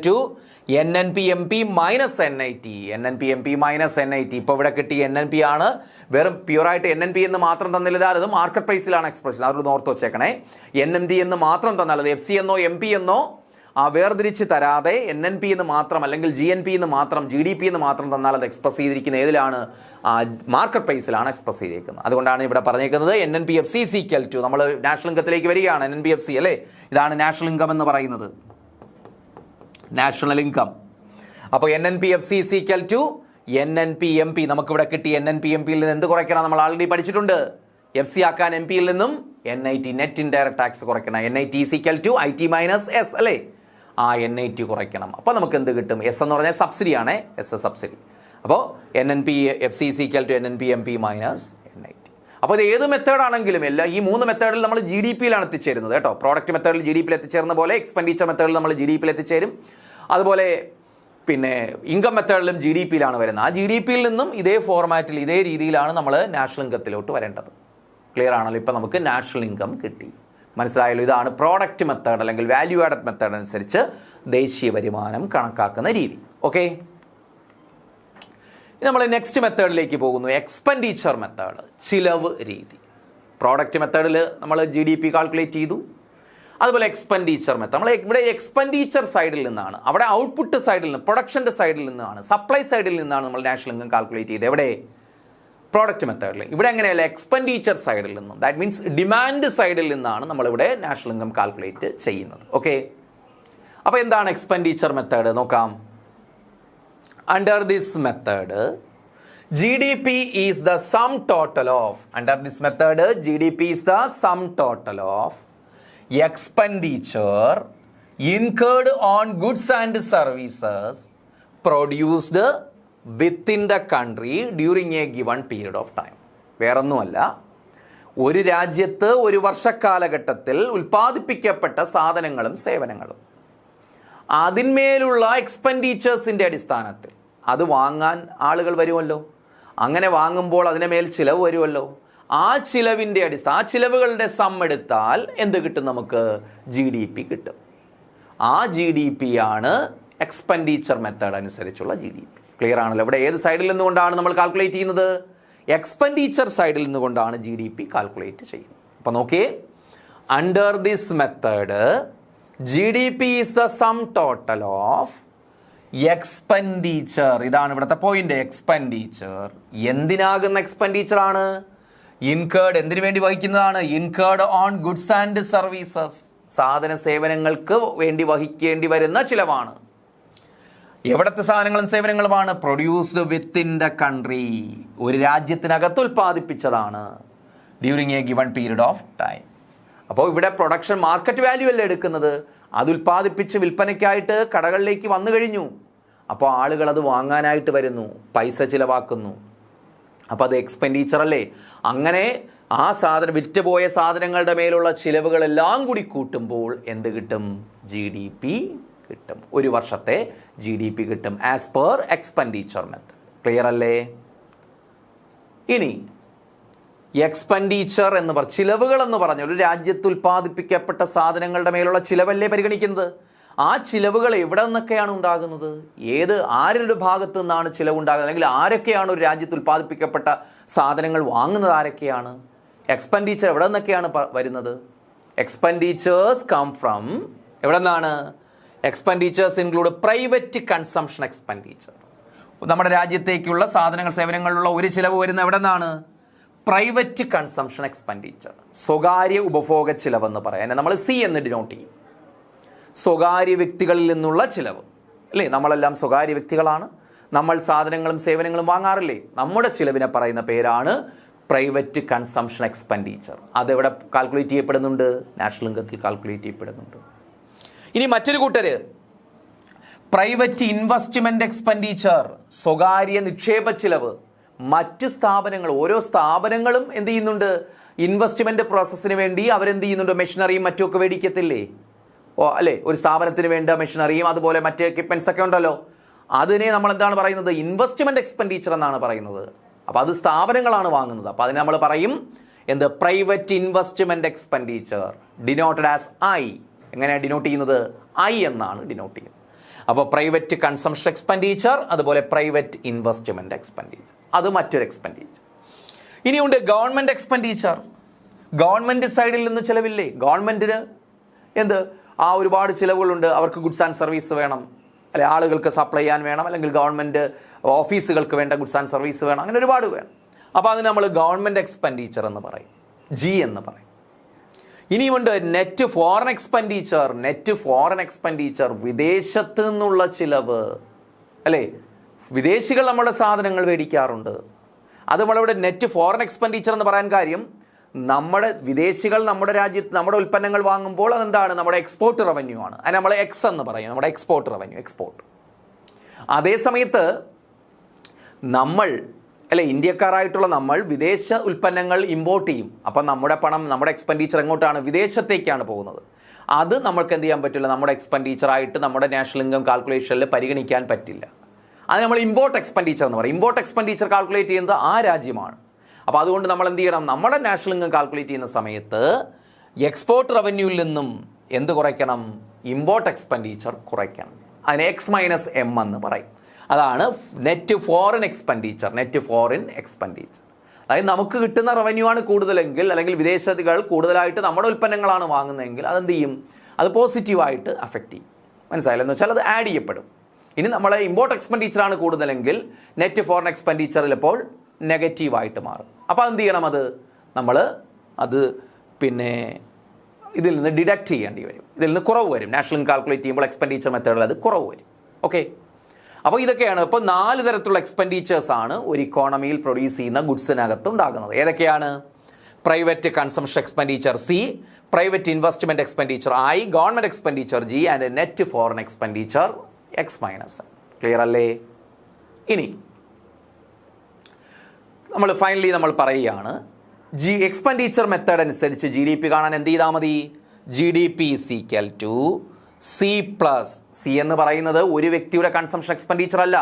Speaker 1: to NNPMP minus NIT. NNPMP minus NIT. ഇപ്പോൾ ഇവിടെ കിട്ടിയ NNP ആണ്. വെറും പ്യുവറായിട്ട് NNP എന്ന് മാത്രം തന്നില്ല, അത് മാർക്കറ്റ് പ്രൈസിലാണ് എക്സ്പ്രഷൻ. അതൊരു ഓർത്ത് വെച്ചേക്കണേ. NNP എന്ന് മാത്രം തന്നാൽ, അത് FC എന്നോ MP എന്നോ വേർതിരിച്ച് തരാതെ NNP എന്ന് മാത്രം അല്ലെങ്കിൽ GNP എന്ന് മാത്രം GDP എന്ന് മാത്രം തന്നാൽ അത് എക്സ്പ്രസ് ചെയ്തിരിക്കുന്ന ഏതിലാണ്? മാർക്കറ്റ് പ്രൈസിലാണ് എക്സ്പ്രസ് ചെയ്തിരിക്കുന്നത്. അതുകൊണ്ടാണ് ഇവിടെ പറഞ്ഞേക്കുന്നത് NNPFC is equal to, നമ്മൾ നാഷണൽ ഇൻകത്തിലേക്ക് വരികയാണ്. NNPFC അല്ലേ? ഇതാണ് നാഷണൽ ഇൻകം എന്ന് പറയുന്നത്, നാഷണൽ ഇൻകം. അപ്പോൾ NNPFC is equal to NNPMP. നമുക്കിവിടെ കിട്ടി NNPMPയിൽ നിന്ന് എന്ത് കുറയ്ക്കണം? നമ്മൾ ആൾറെഡി പഠിച്ചിട്ടുണ്ട്. FC ആക്കാൻ MPയിൽ നിന്നും NIT നെറ്റ് ഇൻഡയറക്റ്റ് ടാക്സ് കുറയ്ക്കണം. NIT is equal to IT minus S അല്ലേ? NIT കുറയ്ക്കണം. അപ്പോൾ നമുക്ക് എന്ത് കിട്ടും? S എന്ന് പറഞ്ഞാൽ സബ്സിഡി ആണ്. S subsidy. അപ്പോൾ NNPFC is equal to NNPMP minus NIT. അപ്പോൾ ഇത് ഏത് മെത്തേഡ് ആണെങ്കിലും ഈ 3 മെത്തേഡിൽ നമ്മൾ GDPയിലാണ് എത്തിച്ചേരുന്നത് കേട്ടോ. പ്രോഡക്റ്റ് മെത്തേഡിൽ GDPയിൽ എത്തിച്ചേരുന്ന പോലെ എക്സ്പെൻഡിച്ചർ മെത്തേഡിൽ നമ്മൾ GDPയിൽ എത്തിച്ചേരും. അതുപോലെ പിന്നെ ഇൻകം മെത്തേഡിലും GDPയിലാണ് വരുന്നത്. ആ GDPയിൽ നിന്നും ഇതേ ഫോർമാറ്റിൽ ഇതേ രീതിയിലാണ് നമ്മൾ നാഷണൽ ഇൻകത്തിലോട്ട് വരേണ്ടത്. ക്ലിയർ ആണല്ലോ? ഇപ്പോൾ നമുക്ക് നാഷണൽ ഇൻകം കിട്ടി. മനസ്സിലായല്ലോ? ഇതാണ് പ്രോഡക്റ്റ് മെത്തേഡ് അല്ലെങ്കിൽ വാല്യൂ ആഡഡ് മെത്തേഡ് അനുസരിച്ച് ദേശീയ വരുമാനം കണക്കാക്കുന്ന രീതി. ഓക്കെ. നമ്മൾ നെക്സ്റ്റ് മെത്തേഡിലേക്ക് പോകുന്നു. എക്സ്പെൻഡിച്ചർ മെത്തേഡ്, ചിലവ് രീതി. പ്രോഡക്റ്റ് മെത്തേഡിൽ നമ്മൾ GDP കാൽക്കുലേറ്റ് ചെയ്തു. അതുപോലെ എക്സ്പെൻഡിച്ചർ മെത്തേഡ് നമ്മൾ ഇവിടെ എക്സ്പെൻഡിച്ചർ സൈഡിൽ നിന്നാണ്, അവിടെ ഔട്ട്പുട്ട് സൈഡിൽ നിന്ന്, പ്രൊഡക്ഷൻ്റെ സൈഡിൽ നിന്നാണ്, സപ്ലൈ സൈഡിൽ നിന്നാണ് നമ്മൾ നാഷണൽ ഇൻകം കാൽക്കുലേറ്റ് ചെയ്തത്. എവിടെ? പ്രോഡക്റ്റ് മെത്തേഡിൽ. ഇവിടെ എങ്ങനെയല്ല, എക്സ്പെൻഡിച്ചർ സൈഡിൽ നിന്നും, ദാറ്റ് മീൻസ് ഡിമാൻഡ് സൈഡിൽ നിന്നാണ് നമ്മളിവിടെ നാഷണൽ ഇൻകം കാൽക്കുലേറ്റ് ചെയ്യുന്നത്. ഓക്കെ. അപ്പോൾ എന്താണ് എക്സ്പെൻഡിച്ചർ മെത്തേഡ് നോക്കാം. under this method, GDP is the sum total of, under this method, GDP is the sum total of expenditure incurred on goods and services produced within the country during a given period of time. വേറൊന്നുമല്ല, ഒരു രാജ്യത്ത് ഒരു വർഷക്കാലഘട്ടത്തിൽ ഉൽപ്പാദിപ്പിക്കപ്പെട്ട സാധനങ്ങളും സേവനങ്ങളും അതിന്മേലുള്ള എക്സ്പെൻഡിച്ചേഴ്സിൻ്റെ അടിസ്ഥാനത്തിൽ അത് വാങ്ങാൻ ആളുകൾ വരുമല്ലോ, അങ്ങനെ വാങ്ങുമ്പോൾ അതിന് മേൽ ചിലവ് വരുമല്ലോ, ആ ചിലവിൻ്റെ ആ ചിലവുകളുടെ സം എടുത്താൽ എന്ത് കിട്ടും? നമുക്ക് GDP കിട്ടും. ആ GDP ആണ് എക്സ്പെൻഡിച്ചർ മെത്തേഡ് അനുസരിച്ചുള്ള GDP. ക്ലിയർ ആണല്ലോ? ഇവിടെ ഏത് സൈഡിൽ നിന്നുകൊണ്ടാണ് നമ്മൾ കാൽക്കുലേറ്റ് ചെയ്യുന്നത്? എക്സ്പെൻഡിച്ചർ സൈഡിൽ നിന്നുകൊണ്ടാണ് GDP കാൽക്കുലേറ്റ് ചെയ്യുന്നത്. അപ്പോൾ നോക്കിയേ, under this method GDP is the sum total of expenditure. ഇതാണ് ഇവിടുത്തെ പോയിന്റ്. എക്സ്പെൻഡിച്ചർ എന്തിനാകുന്ന എക്സ്പെൻഡിച്ചർ ആണ്? ഇൻകേർഡ്, എന്തിനു വേണ്ടി വഹിക്കുന്നതാണ്? Incurred on goods and services, സാധന സേവനങ്ങൾക്ക് വേണ്ടി വഹിക്കേണ്ടി വരുന്ന ചിലവാണ്. എവിടത്തെ സാധനങ്ങളും സേവനങ്ങളുമാണ്? പ്രൊഡ്യൂസ്ഡ് വിത്തിൻ ദ കൺട്രി, ഒരു രാജ്യത്തിനകത്ത് ഉൽപ്പാദിപ്പിച്ചതാണ് during a given period of time. അപ്പോൾ ഇവിടെ പ്രൊഡക്ഷൻ മാർക്കറ്റ് വാല്യൂ അല്ലേ എടുക്കുന്നത്, അത് ഉൽപ്പാദിപ്പിച്ച് വിൽപ്പനയ്ക്കായിട്ട് കടകളിലേക്ക് വന്നു കഴിഞ്ഞു. അപ്പോൾ ആളുകൾ അത് വാങ്ങാനായിട്ട് വരുന്നു, പൈസ ചിലവാക്കുന്നു. അപ്പോൾ അത് എക്സ്പെൻഡിച്ചർ അല്ലേ? അങ്ങനെ ആ സാധനം, വിറ്റുപോയ സാധനങ്ങളുടെ മേലുള്ള ചിലവുകളെല്ലാം കൂടി കൂട്ടുമ്പോൾ എന്ത് കിട്ടും? GDP കിട്ടും. ഒരു വർഷത്തെ GDP കിട്ടും as per expenditure method. Clear അല്ലേ? ഇനി എക്സ്പെൻഡിച്ചർ എന്ന് ചിലവുകൾ എന്ന് പറഞ്ഞാൽ ഒരു രാജ്യത്ത് ഉൽപ്പാദിപ്പിക്കപ്പെട്ട സാധനങ്ങളുടെ മേലുള്ള ചിലവല്ലേ പരിഗണിക്കുന്നത്. ആ ചിലവുകൾ എവിടെ നിന്നൊക്കെയാണ് ഉണ്ടാകുന്നത്? ആരുടെ ഭാഗത്തു നിന്നാണ് ചിലവുണ്ടാകുന്നത്? അല്ലെങ്കിൽ ആരൊക്കെയാണ് ഒരു രാജ്യത്ത് ഉൽപ്പാദിപ്പിക്കപ്പെട്ട സാധനങ്ങൾ വാങ്ങുന്നത്? ആരൊക്കെയാണ്? എക്സ്പെൻഡിച്ചർ എവിടെ നിന്നൊക്കെയാണ് വരുന്നത്? എക്സ്പെൻഡിച്ചേഴ്സ് കം ഫ്രം, എവിടെ നിന്നാണ്? Expenditures include private consumption expenditure. നമ്മുടെ രാജ്യത്തേക്കുള്ള സാധനങ്ങൾ സേവനങ്ങളിലുള്ള ഒരു ചിലവ് വരുന്ന എവിടെ നിന്നാണ്? പ്രൈവറ്റ് കൺസംഷൻ എക്സ്പെൻഡിച്ചർ, സ്വകാര്യ ഉപഭോഗ ചിലവെന്ന് പറയാൻ നമ്മൾ C എന്ന് ഡിനോട്ട് ചെയ്യും. സ്വകാര്യ വ്യക്തികളിൽ നിന്നുള്ള ചിലവ് അല്ലേ? നമ്മളെല്ലാം സ്വകാര്യ വ്യക്തികളാണ്, നമ്മൾ സാധനങ്ങളും സേവനങ്ങളും വാങ്ങാറില്ലേ? നമ്മുടെ ചിലവിനെ പറയുന്ന പേരാണ് പ്രൈവറ്റ് കൺസംഷൻ എക്സ്പെൻഡിച്ചർ. അതെവിടെ കാൽക്കുലേറ്റ് ചെയ്യപ്പെടുന്നുണ്ട്? നാഷണൽ ഇൻകത്തിൽ കാൽക്കുലേറ്റ് ചെയ്യപ്പെടുന്നുണ്ട്. ഇനി മറ്റൊരു കൂട്ടര് പ്രൈവറ്റ് ഇൻവെസ്റ്റ്മെന്റ് എക്സ്പെൻഡിച്ചർ, സ്വകാര്യ നിക്ഷേപ ചിലവ്. മറ്റ് സ്ഥാപനങ്ങൾ, ഓരോ സ്ഥാപനങ്ങളും എന്ത് ചെയ്യുന്നുണ്ട്? ഇൻവെസ്റ്റ്മെന്റ് പ്രോസസ്സിന് വേണ്ടി അവരെന്ത് ചെയ്യുന്നുണ്ട്? മെഷീനറിയും മറ്റുമൊക്കെ മേടിക്കത്തില്ലേ? അല്ലേ? ഒരു സ്ഥാപനത്തിന് വേണ്ട മെഷീനറിയും അതുപോലെ മറ്റ് എക്യുപ്മെന്റ്സ് ഒക്കെ ഉണ്ടല്ലോ. അതിനെ നമ്മൾ എന്താണ് പറയുന്നത്? ഇൻവെസ്റ്റ്മെന്റ് എക്സ്പെൻഡിച്ചർ എന്നാണ് പറയുന്നത്. അപ്പോൾ അത് സ്ഥാപനങ്ങളാണ് വാങ്ങുന്നത്. അപ്പോൾ അതിനെ നമ്മൾ പറയും എന്ത്? Private investment expenditure, denoted as I. എങ്ങനെയാണ് ഡിനോട്ട് ചെയ്യുന്നത്? I എന്നാണ് ഡിനോട്ട് ചെയ്യുന്നത്. അപ്പോൾ പ്രൈവറ്റ് കൺസംഷൻ എക്സ്പെൻഡിച്ചർ, അതുപോലെ പ്രൈവറ്റ് ഇൻവെസ്റ്റ്മെന്റ് എക്സ്പെൻഡിച്ചർ, അത് മറ്റൊരു എക്സ്പെൻഡിച്ചർ. ഇനിയുണ്ട് ഗവൺമെന്റ് എക്സ്പെൻഡിച്ചർ. ഗവൺമെന്റ് സൈഡിൽ നിന്ന് ചിലവില്ലേ? ഗവൺമെന്റിന് ഒരുപാട് ചിലവുകളുണ്ട്. അവർക്ക് ഗുഡ്സ് ആൻഡ് സർവീസ് വേണം, അല്ലെ? ആളുകൾക്ക് സപ്ലൈ ചെയ്യാൻ വേണം, അല്ലെങ്കിൽ ഗവൺമെന്റ് ഓഫീസുകൾക്ക് വേണ്ട ഗുഡ്സ് ആൻഡ് സർവീസ് വേണം, അങ്ങനെ ഒരുപാട് വേണം. അപ്പോൾ അതിന് നമ്മൾ ഗവൺമെന്റ് എക്സ്പെൻഡിച്ചർ എന്ന് പറയും, G എന്ന് പറയും. ഇനിയുമുണ്ട് net foreign expenditure. Net foreign expenditure, വിദേശത്ത് നിന്നുള്ള ചിലവ് അല്ലേ? വിദേശികൾ നമ്മുടെ സാധനങ്ങൾ മേടിക്കാറുണ്ട്. അത് നമ്മളിവിടെ നെറ്റ് ഫോറിൻ എക്സ്പെൻഡിച്ചർ എന്ന് പറയാൻ കാര്യം, വിദേശികൾ നമ്മുടെ രാജ്യത്ത് നമ്മുടെ ഉൽപ്പന്നങ്ങൾ വാങ്ങുമ്പോൾ അതെന്താണ്? നമ്മുടെ എക്സ്പോർട്ട് റവന്യൂ ആണ്. അതിന് നമ്മൾ X എന്ന് പറയും, നമ്മുടെ എക്സ്പോർട്ട് റവന്യൂ, എക്സ്പോർട്ട്. അതേ സമയത്ത് ഇന്ത്യക്കാരായിട്ടുള്ള നമ്മൾ വിദേശ ഉൽപ്പന്നങ്ങൾ ഇമ്പോർട്ട് ചെയ്യും. അപ്പം നമ്മുടെ പണം, നമ്മുടെ എക്സ്പെൻഡിച്ചർ എങ്ങോട്ടാണ്? വിദേശത്തേക്കാണ് പോകുന്നത്. അത് നമ്മൾക്ക് എന്ത് ചെയ്യാൻ പറ്റില്ല? നമ്മുടെ എക്സ്പെൻഡിച്ചറായിട്ട് നമ്മുടെ നാഷണൽ ഇൻകം കാൽക്കുലേഷനിൽ പരിഗണിക്കാൻ പറ്റില്ല. അത് നമ്മൾ ഇമ്പോർട്ട് എക്സ്പെൻഡിച്ചർ എന്ന് പറയും. ഇമ്പോർട്ട് എക്സ്പെൻഡിച്ചർ കാൽക്കുലേറ്റ് ചെയ്യുന്നത് ആ രാജ്യമാണ്. അപ്പോൾ അതുകൊണ്ട് നമ്മൾ എന്ത് ചെയ്യണം? നമ്മുടെ നാഷണൽ ഇൻകം കാൽക്കുലേറ്റ് ചെയ്യുന്ന സമയത്ത് എക്സ്പോർട്ട് റവന്യൂവിൽ നിന്നും എന്ത് കുറയ്ക്കണം? ഇമ്പോർട്ട് എക്സ്പെൻഡിച്ചർ കുറയ്ക്കണം. അതിന് X-M എന്ന് പറയും. അതാണ് net foreign expenditure. Net foreign expenditure അതായത് നമുക്ക് കിട്ടുന്ന റവന്യൂ ആണ് കൂടുതലെങ്കിൽ, അല്ലെങ്കിൽ വിദേശികൾ കൂടുതലായിട്ട് നമ്മുടെ ഉൽപ്പന്നങ്ങളാണ് വാങ്ങുന്നതെങ്കിൽ അതെന്ത് ചെയ്യും? അത് പോസിറ്റീവായിട്ട് അഫക്റ്റ് ചെയ്യും. മനസ്സിലായില്ല? എന്ന് വെച്ചാൽ അത് ആഡ് ചെയ്യപ്പെടും. ഇനി നമ്മളെ ഇമ്പോർട്ട് എക്സ്പെൻഡിച്ചറാണ് കൂടുതലെങ്കിൽ നെറ്റ് ഫോറിൻ എക്സ്പെൻഡിച്ചറിൽ ഇപ്പോൾ നെഗറ്റീവായിട്ട് മാറും. അപ്പോൾ അതെന്ത് ചെയ്യണം? നമ്മൾ ഇതിൽ നിന്ന് ഡിഡക്റ്റ് ചെയ്യേണ്ടി വരും, ഇതിൽ നിന്ന് കുറവ് വരും. നാഷണൽ ഇൻകം കാൽക്കുലേറ്റ് ചെയ്യുമ്പോൾ എക്സ്പെൻഡിച്ചർ മെത്തേഡിൽ അത് കുറവ് വരും. ഓക്കെ, അപ്പോൾ ഇതൊക്കെയാണ്. ഇപ്പോൾ 4 തരത്തിലുള്ള എക്സ്പെൻഡിച്ചേഴ്സ് ആണ് ഒരു ഇക്കോണമിയിൽ പ്രൊഡ്യൂസ് ചെയ്യുന്ന ഗുഡ്സിനകത്ത് ഉണ്ടാകുന്നത്. ഏതൊക്കെയാണ്? Private consumption expenditure C, private investment expenditure I, government expenditure G and net foreign expenditure X minus. Clear അല്ലേ? ഇനി നമ്മൾ ഫൈനലി പറയുകയാണ്, എക്സ്പെൻഡിച്ചർ മെത്തേഡ് അനുസരിച്ച് ജി ഡി പി കാണാൻ എന്ത് ചെയ്താൽ മതി? G D P is equal to C plus, C എന്ന് പറയുന്നത് ഒരു വ്യക്തിയുടെ കൺസംഷൻ എക്സ്പെൻഡിച്ചർ അല്ല,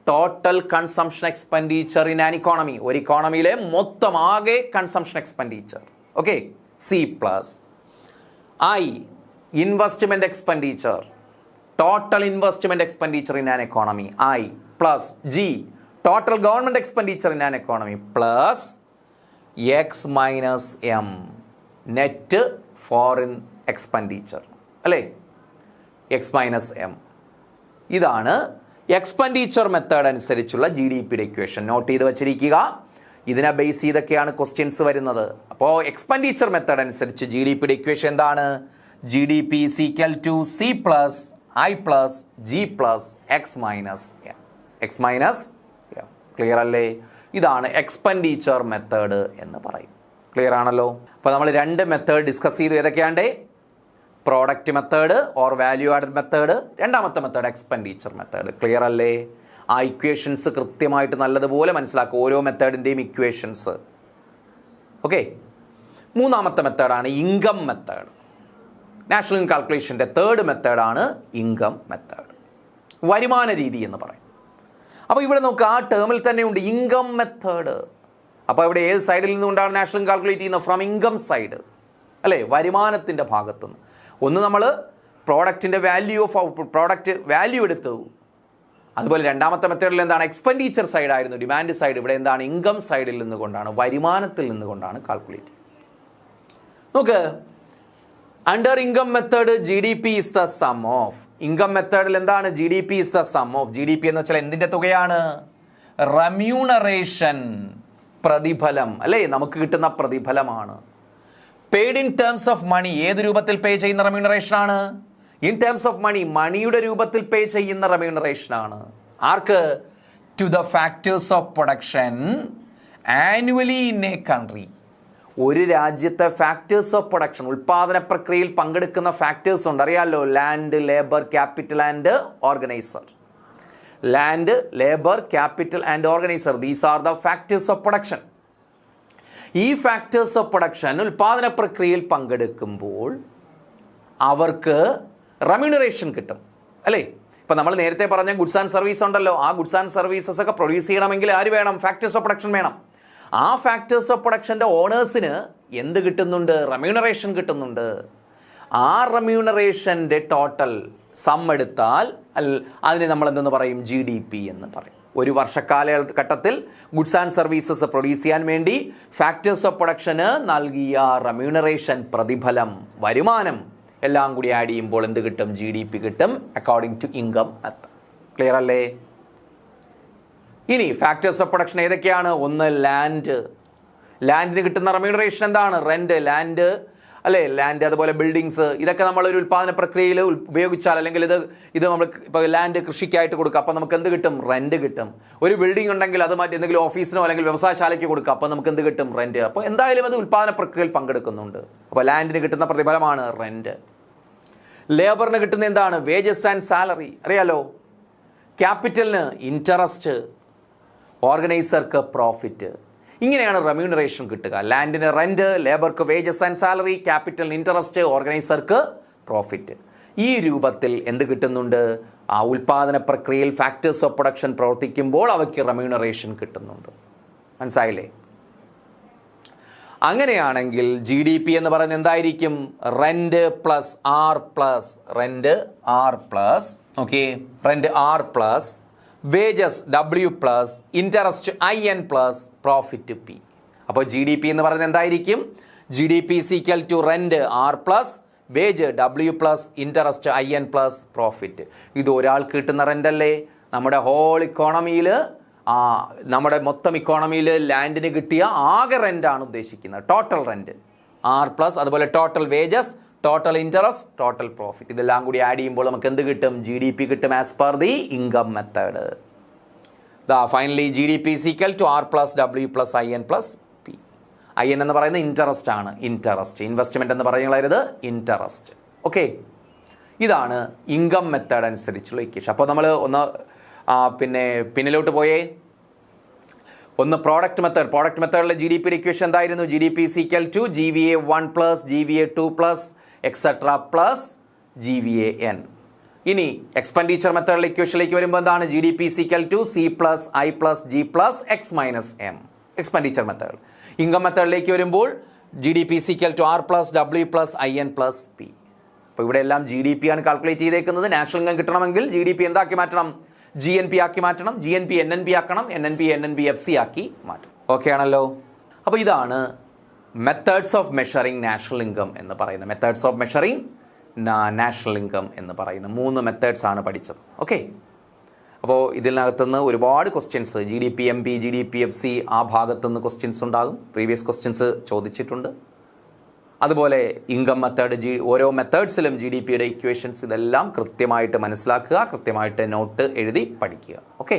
Speaker 1: total consumption expenditure in an economy, ഒരു ഇക്കോണമിയിലെ മൊത്തം ആകെ consumption expenditure. Okay, C plus I investment expenditure, total investment expenditure in an economy I, plus G total government expenditure in an economy, plus X minus M net foreign expenditure അല്ലേ, X minus M. ഇതാണ് expenditure method അനുസരിച്ചുള്ള G D പിയുടെ equation. Note ചെയ്ത് വെച്ചിരിക്കുക. ഇതിനെ base ചെയ്തൊക്കെയാണ് questions വരുന്നത്. അപ്പോൾ എക്സ്പെൻഡിച്ചർ മെത്തേഡ് അനുസരിച്ച് ജി ഡി പിയുടെ ഇക്വേഷൻ എന്താണ്? G D P is equal to C plus I plus G plus X minus M, X minus M. Clear അല്ലേ? ഇതാണ് എക്സ്പെൻഡിച്ചർ മെത്തേഡ് എന്ന് പറയും. ക്ലിയർ ആണല്ലോ? അപ്പോൾ നമ്മൾ 2 മെത്തേഡ് ഡിസ്കസ് ചെയ്തു. ഏതൊക്കെയാണ്ട്? Product method or value added method, രണ്ടാമത്തെ മെത്തേഡ് എക്സ്പെൻഡിച്ചർ മെത്തേഡ്. ക്ലിയർ അല്ലേ? ആ ഇക്വേഷൻസ് കൃത്യമായിട്ട് നല്ലതുപോലെ മനസ്സിലാക്കുക, ഓരോ മെത്തേഡിൻ്റെയും ഇക്വേഷൻസ്. ഓക്കെ, മൂന്നാമത്തെ മെത്തേഡാണ് ഇൻകം മെത്തേഡ്. നാഷണൽ ഇൻകം കാൽക്കുലേഷൻ്റെ 3rd മെത്തേഡാണ് ഇൻകം മെത്തേഡ്, വരുമാന രീതി എന്ന് പറയും. അപ്പോൾ ഇവിടെ നോക്കുക, ആ ടേമിൽ തന്നെ ഉണ്ട് ഇൻകം മെത്തേഡ്. അപ്പോൾ ഇവിടെ ഏത് സൈഡിൽ നിന്നുകൊണ്ടാണ് നാഷണൽ ഇൻകം കാൽക്കുലേറ്റ് ചെയ്യുന്നത്? ഫ്രം ഇൻകം സൈഡ് അല്ലേ, വരുമാനത്തിൻ്റെ ഭാഗത്തുനിന്ന്. ഒന്ന് നമ്മൾ പ്രോഡക്റ്റിൻ്റെ പ്രോഡക്റ്റ് വാല്യൂ എടുത്തു. അതുപോലെ രണ്ടാമത്തെ മെത്തേഡിൽ എന്താണ്? എക്സ്പെൻഡിച്ചർ സൈഡ് ആയിരുന്നു, ഡിമാൻഡ് സൈഡ്. ഇവിടെ എന്താണ്? ഇൻകം സൈഡിൽ നിന്നുകൊണ്ടാണ്, വരുമാനത്തിൽ നിന്നുകൊണ്ടാണ് കാൽക്കുലേറ്റ് ചെയ്യുന്നത്. നോക്ക്, under income method G D P is the sum of, income മെത്തേഡിൽ എന്താണ്? G D P is the sum of, G D P എന്ന് വെച്ചാൽ എന്തിൻ്റെ തുകയാണ്? റെമ്യൂണറേഷൻ, പ്രതിഫലം അല്ലേ, നമുക്ക് കിട്ടുന്ന പ്രതിഫലമാണ്. Paid in terms of money, ഏത് രൂപത്തിൽ പേ ചെയ്യുന്ന റെമ്യൂണറേഷൻ ആണ്? ഇൻ ടേംസ് ഓഫ് മണി, മണിയുടെ രൂപത്തിൽ പേ ചെയ്യുന്ന റെമ്യൂണറേഷൻ ആണ്. ആർക്ക്? To the factors of production annually in a country, ഒരു രാജ്യത്തെ ഫാക്ടേഴ്സ് ഓഫ് പ്രൊഡക്ഷൻ, ഉൽപാദന പ്രക്രിയയിൽ പങ്കെടുക്കുന്ന ഫാക്ടേഴ്സ് ഉണ്ട്, അറിയാമല്ലോ. Land, labour, capital and organiser. Land, labour, capital and organiser, these are the factors of production. ഈ ഫാക്ടേഴ്സ് ഓഫ് പ്രൊഡക്ഷൻ ഉൽപാദന പ്രക്രിയയിൽ പങ്കെടുക്കുമ്പോൾ അവർക്ക് റെമ്യൂണറേഷൻ കിട്ടും അല്ലേ. ഇപ്പം നമ്മൾ നേരത്തെ പറഞ്ഞ ഗുഡ്സ് ആൻഡ് സർവീസ് ഉണ്ടല്ലോ, ആ ഗുഡ്സ് ആൻഡ് സർവീസസ് ഒക്കെ പ്രൊഡ്യൂസ് ചെയ്യണമെങ്കിൽ ആര് വേണം? ഫാക്ടേഴ്സ് ഓഫ് പ്രൊഡക്ഷൻ വേണം. ആ ഫാക്ടേഴ്സ് ഓഫ് പ്രൊഡക്ഷൻ്റെ ഓണേഴ്സിന് എന്ത് കിട്ടുന്നുണ്ട്? റെമ്യൂണറേഷൻ കിട്ടുന്നുണ്ട്. ആ റെമ്യൂണറേഷൻ്റെ ടോട്ടൽ സം എടുത്താൽ അതിനെ നമ്മൾ എന്തെന്ന് പറയും? ജി ഡി പി എന്ന് പറയും. ഒരു വർഷക്കാലഘട്ടത്തിൽ ഗുഡ്സ് ആൻഡ് സർവീസസ് പ്രൊഡ്യൂസ് ചെയ്യാൻ വേണ്ടി ഫാക്ടേഴ്സ് ഓഫ് പ്രൊഡക്ഷന് നൽകിയ റെമ്യൂണറേഷൻ, പ്രതിഫലം, വരുമാനം എല്ലാം കൂടി ആഡ് ചെയ്യുമ്പോൾ എന്ത് കിട്ടും? ജി ഡി പി കിട്ടും, according to income method. Clear അല്ലേ? ഇനി ഫാക്ടേഴ്സ് ഓഫ് പ്രൊഡക്ഷൻ ഏതൊക്കെയാണ്? ഒന്ന് ലാൻഡ്, ലാൻഡിന് കിട്ടുന്ന റെമ്യൂണറേഷൻ എന്താണ്? റെന്റ്, ലാൻഡ് അല്ലേ, ലാൻഡ് അതുപോലെ ബിൽഡിങ്സ്, ഇതൊക്കെ നമ്മളൊരു ഉൽപ്പാദന പ്രക്രിയയിൽ ഉപയോഗിച്ചാൽ, അല്ലെങ്കിൽ ഇത് നമ്മൾ ഇപ്പോൾ ലാൻഡ് കൃഷിക്കായിട്ട് കൊടുക്കുക, അപ്പോൾ നമുക്ക് എന്ത് കിട്ടും? റെന്റ് കിട്ടും. ഒരു ബിൽഡിംഗ് ഉണ്ടെങ്കിൽ അത് മറ്റെന്തെങ്കിലും ഓഫീസിനോ അല്ലെങ്കിൽ വ്യവസായശാലയ്ക്ക് കൊടുക്കുക, അപ്പോൾ നമുക്ക് എന്ത് കിട്ടും? റെന്റ്. അപ്പോൾ എന്തായാലും അത് ഉൽപ്പാദന പ്രക്രിയയിൽ പങ്കെടുക്കുന്നുണ്ട്. അപ്പോൾ ലാൻഡിന് കിട്ടുന്ന പ്രതിഫലമാണ് റെന്റ്. ലേബറിന് കിട്ടുന്ന എന്താണ്? വേജസ് ആൻഡ് സാലറി, അറിയാലോ. ക്യാപിറ്റലിന് ഇൻട്രസ്റ്റ്, ഓർഗനൈസർക്ക് പ്രോഫിറ്റ്. ഇങ്ങനെയാണ് റെമ്യൂണറേഷൻ കിട്ടുക. ലാൻഡിന് റെന്റ്, ലേബർക്ക് വേജസ് ആൻഡ് സാലറി, ക്യാപിറ്റലിന് ഇൻട്രസ്റ്റ്, ഓർഗനൈസർക്ക് പ്രോഫിറ്റ്. ഈ രൂപത്തിൽ എന്ത് കിട്ടുന്നുണ്ട്? ആ ഉൽപാദന പ്രക്രിയയിൽ ഫാക്ടേഴ്സ് ഓഫ് പ്രൊഡക്ഷൻ പ്രവർത്തിക്കുമ്പോൾ അവയ്ക്ക് റെമ്യൂണറേഷൻ കിട്ടുന്നുണ്ട്. മനസ്സിലായില്ലേ? അങ്ങനെയാണെങ്കിൽ ജി ഡി പി എന്ന് പറയുന്നത് എന്തായിരിക്കും? Rent plus R plus, rent R plus, okay, rent R plus wages W plus interest IN plus profit P. അപ്പോൾ ജി ഡി പി എന്ന് പറയുന്നത് എന്തായിരിക്കും? G D P is equal to rent R plus wage W plus interest IN plus profit. ഇത് ഒരാൾക്ക് കിട്ടുന്ന rent അല്ലേ? നമ്മുടെ whole ഇക്കോണമിയിൽ, നമ്മുടെ മൊത്തം ഇക്കോണമിയിൽ ലാൻഡിന് കിട്ടിയ ആകെ റെൻ്റാണ് ഉദ്ദേശിക്കുന്നത്, ടോട്ടൽ റെന്റ് R പ്ലസ്, അതുപോലെ total wages, total interest, total profit. ഇതെല്ലാം കൂടി ആഡ് ചെയ്യുമ്പോൾ നമുക്ക് എന്ത് കിട്ടും? GDP കിട്ടും as per the income method. Finally GDP is equal to R plus W plus IN plus P. IN എന്ന് പറയുന്നത് ഇൻട്രസ്റ്റ് ആണ്. ഇൻവെസ്റ്റ്മെന്റ് എന്ന് പറയുന്നത് ഇൻട്രസ്റ്റ്. ഓക്കെ, ഇതാണ് ഇൻകം മെത്തേഡ് അനുസരിച്ചുള്ള ഇക്വേഷൻ. അപ്പോൾ നമ്മൾ ഒന്ന് പിന്നിലോട്ട് പോയേ. ഒന്ന് പ്രോഡക്റ്റ് മെത്തേഡിലെ GDP ഇക്വേഷൻ എന്തായിരുന്നു? GDP is equal to GVA1 plus GVA2 plus etc plus GVAN. ഇനി എക്സ്പെൻഡിച്ചർ മെത്തേഡിലെ ഇക്വേഷനിലേക്ക് വരുമ്പോൾ എന്താണ്? GDP is equal to C plus I plus G plus X minus M. Expenditure method. Income മെത്തേഡിലേക്ക് വരുമ്പോൾ GDP is equal to R plus W plus IN plus P. അപ്പോൾ ഇവിടെ എല്ലാം GDP ആണ് calculate ചെയ്തേക്കുന്നത്. നാഷണൽ ഇൻകം കിട്ടണമെങ്കിൽ GDP എന്താക്കി മാറ്റണം? GNP ആക്കി മാറ്റണം. GNP NNP ആക്കണം. NNP NNPFC ആക്കി മാറ്റണം. ഓക്കെ ആണല്ലോ? അപ്പോൾ ഇതാണ് methods of measuring national income എന്ന് പറയുന്നത്. Methods of measuring national income എന്ന് പറയുന്ന 3 മെത്തേഡ്സ് ആണ് പഠിച്ചത്. ഓക്കെ, അപ്പോൾ ഇതിനകത്തുനിന്ന് ഒരുപാട് questions GDP MP GDP FC ആ ഭാഗത്തുനിന്ന് ക്വസ്റ്റ്യൻസ് ഉണ്ടാകും. പ്രീവിയസ് ക്വസ്റ്റ്യൻസ് ചോദിച്ചിട്ടുണ്ട്. അതുപോലെ ഇൻകം മെത്തേഡ്, ഓരോ മെത്തേഡ്സിലും GDPയുടെ ഇക്വേഷൻസ്, ഇതെല്ലാം കൃത്യമായിട്ട് മനസ്സിലാക്കുക, കൃത്യമായിട്ട് നോട്ട് എഴുതി പഠിക്കുക. ഓക്കെ.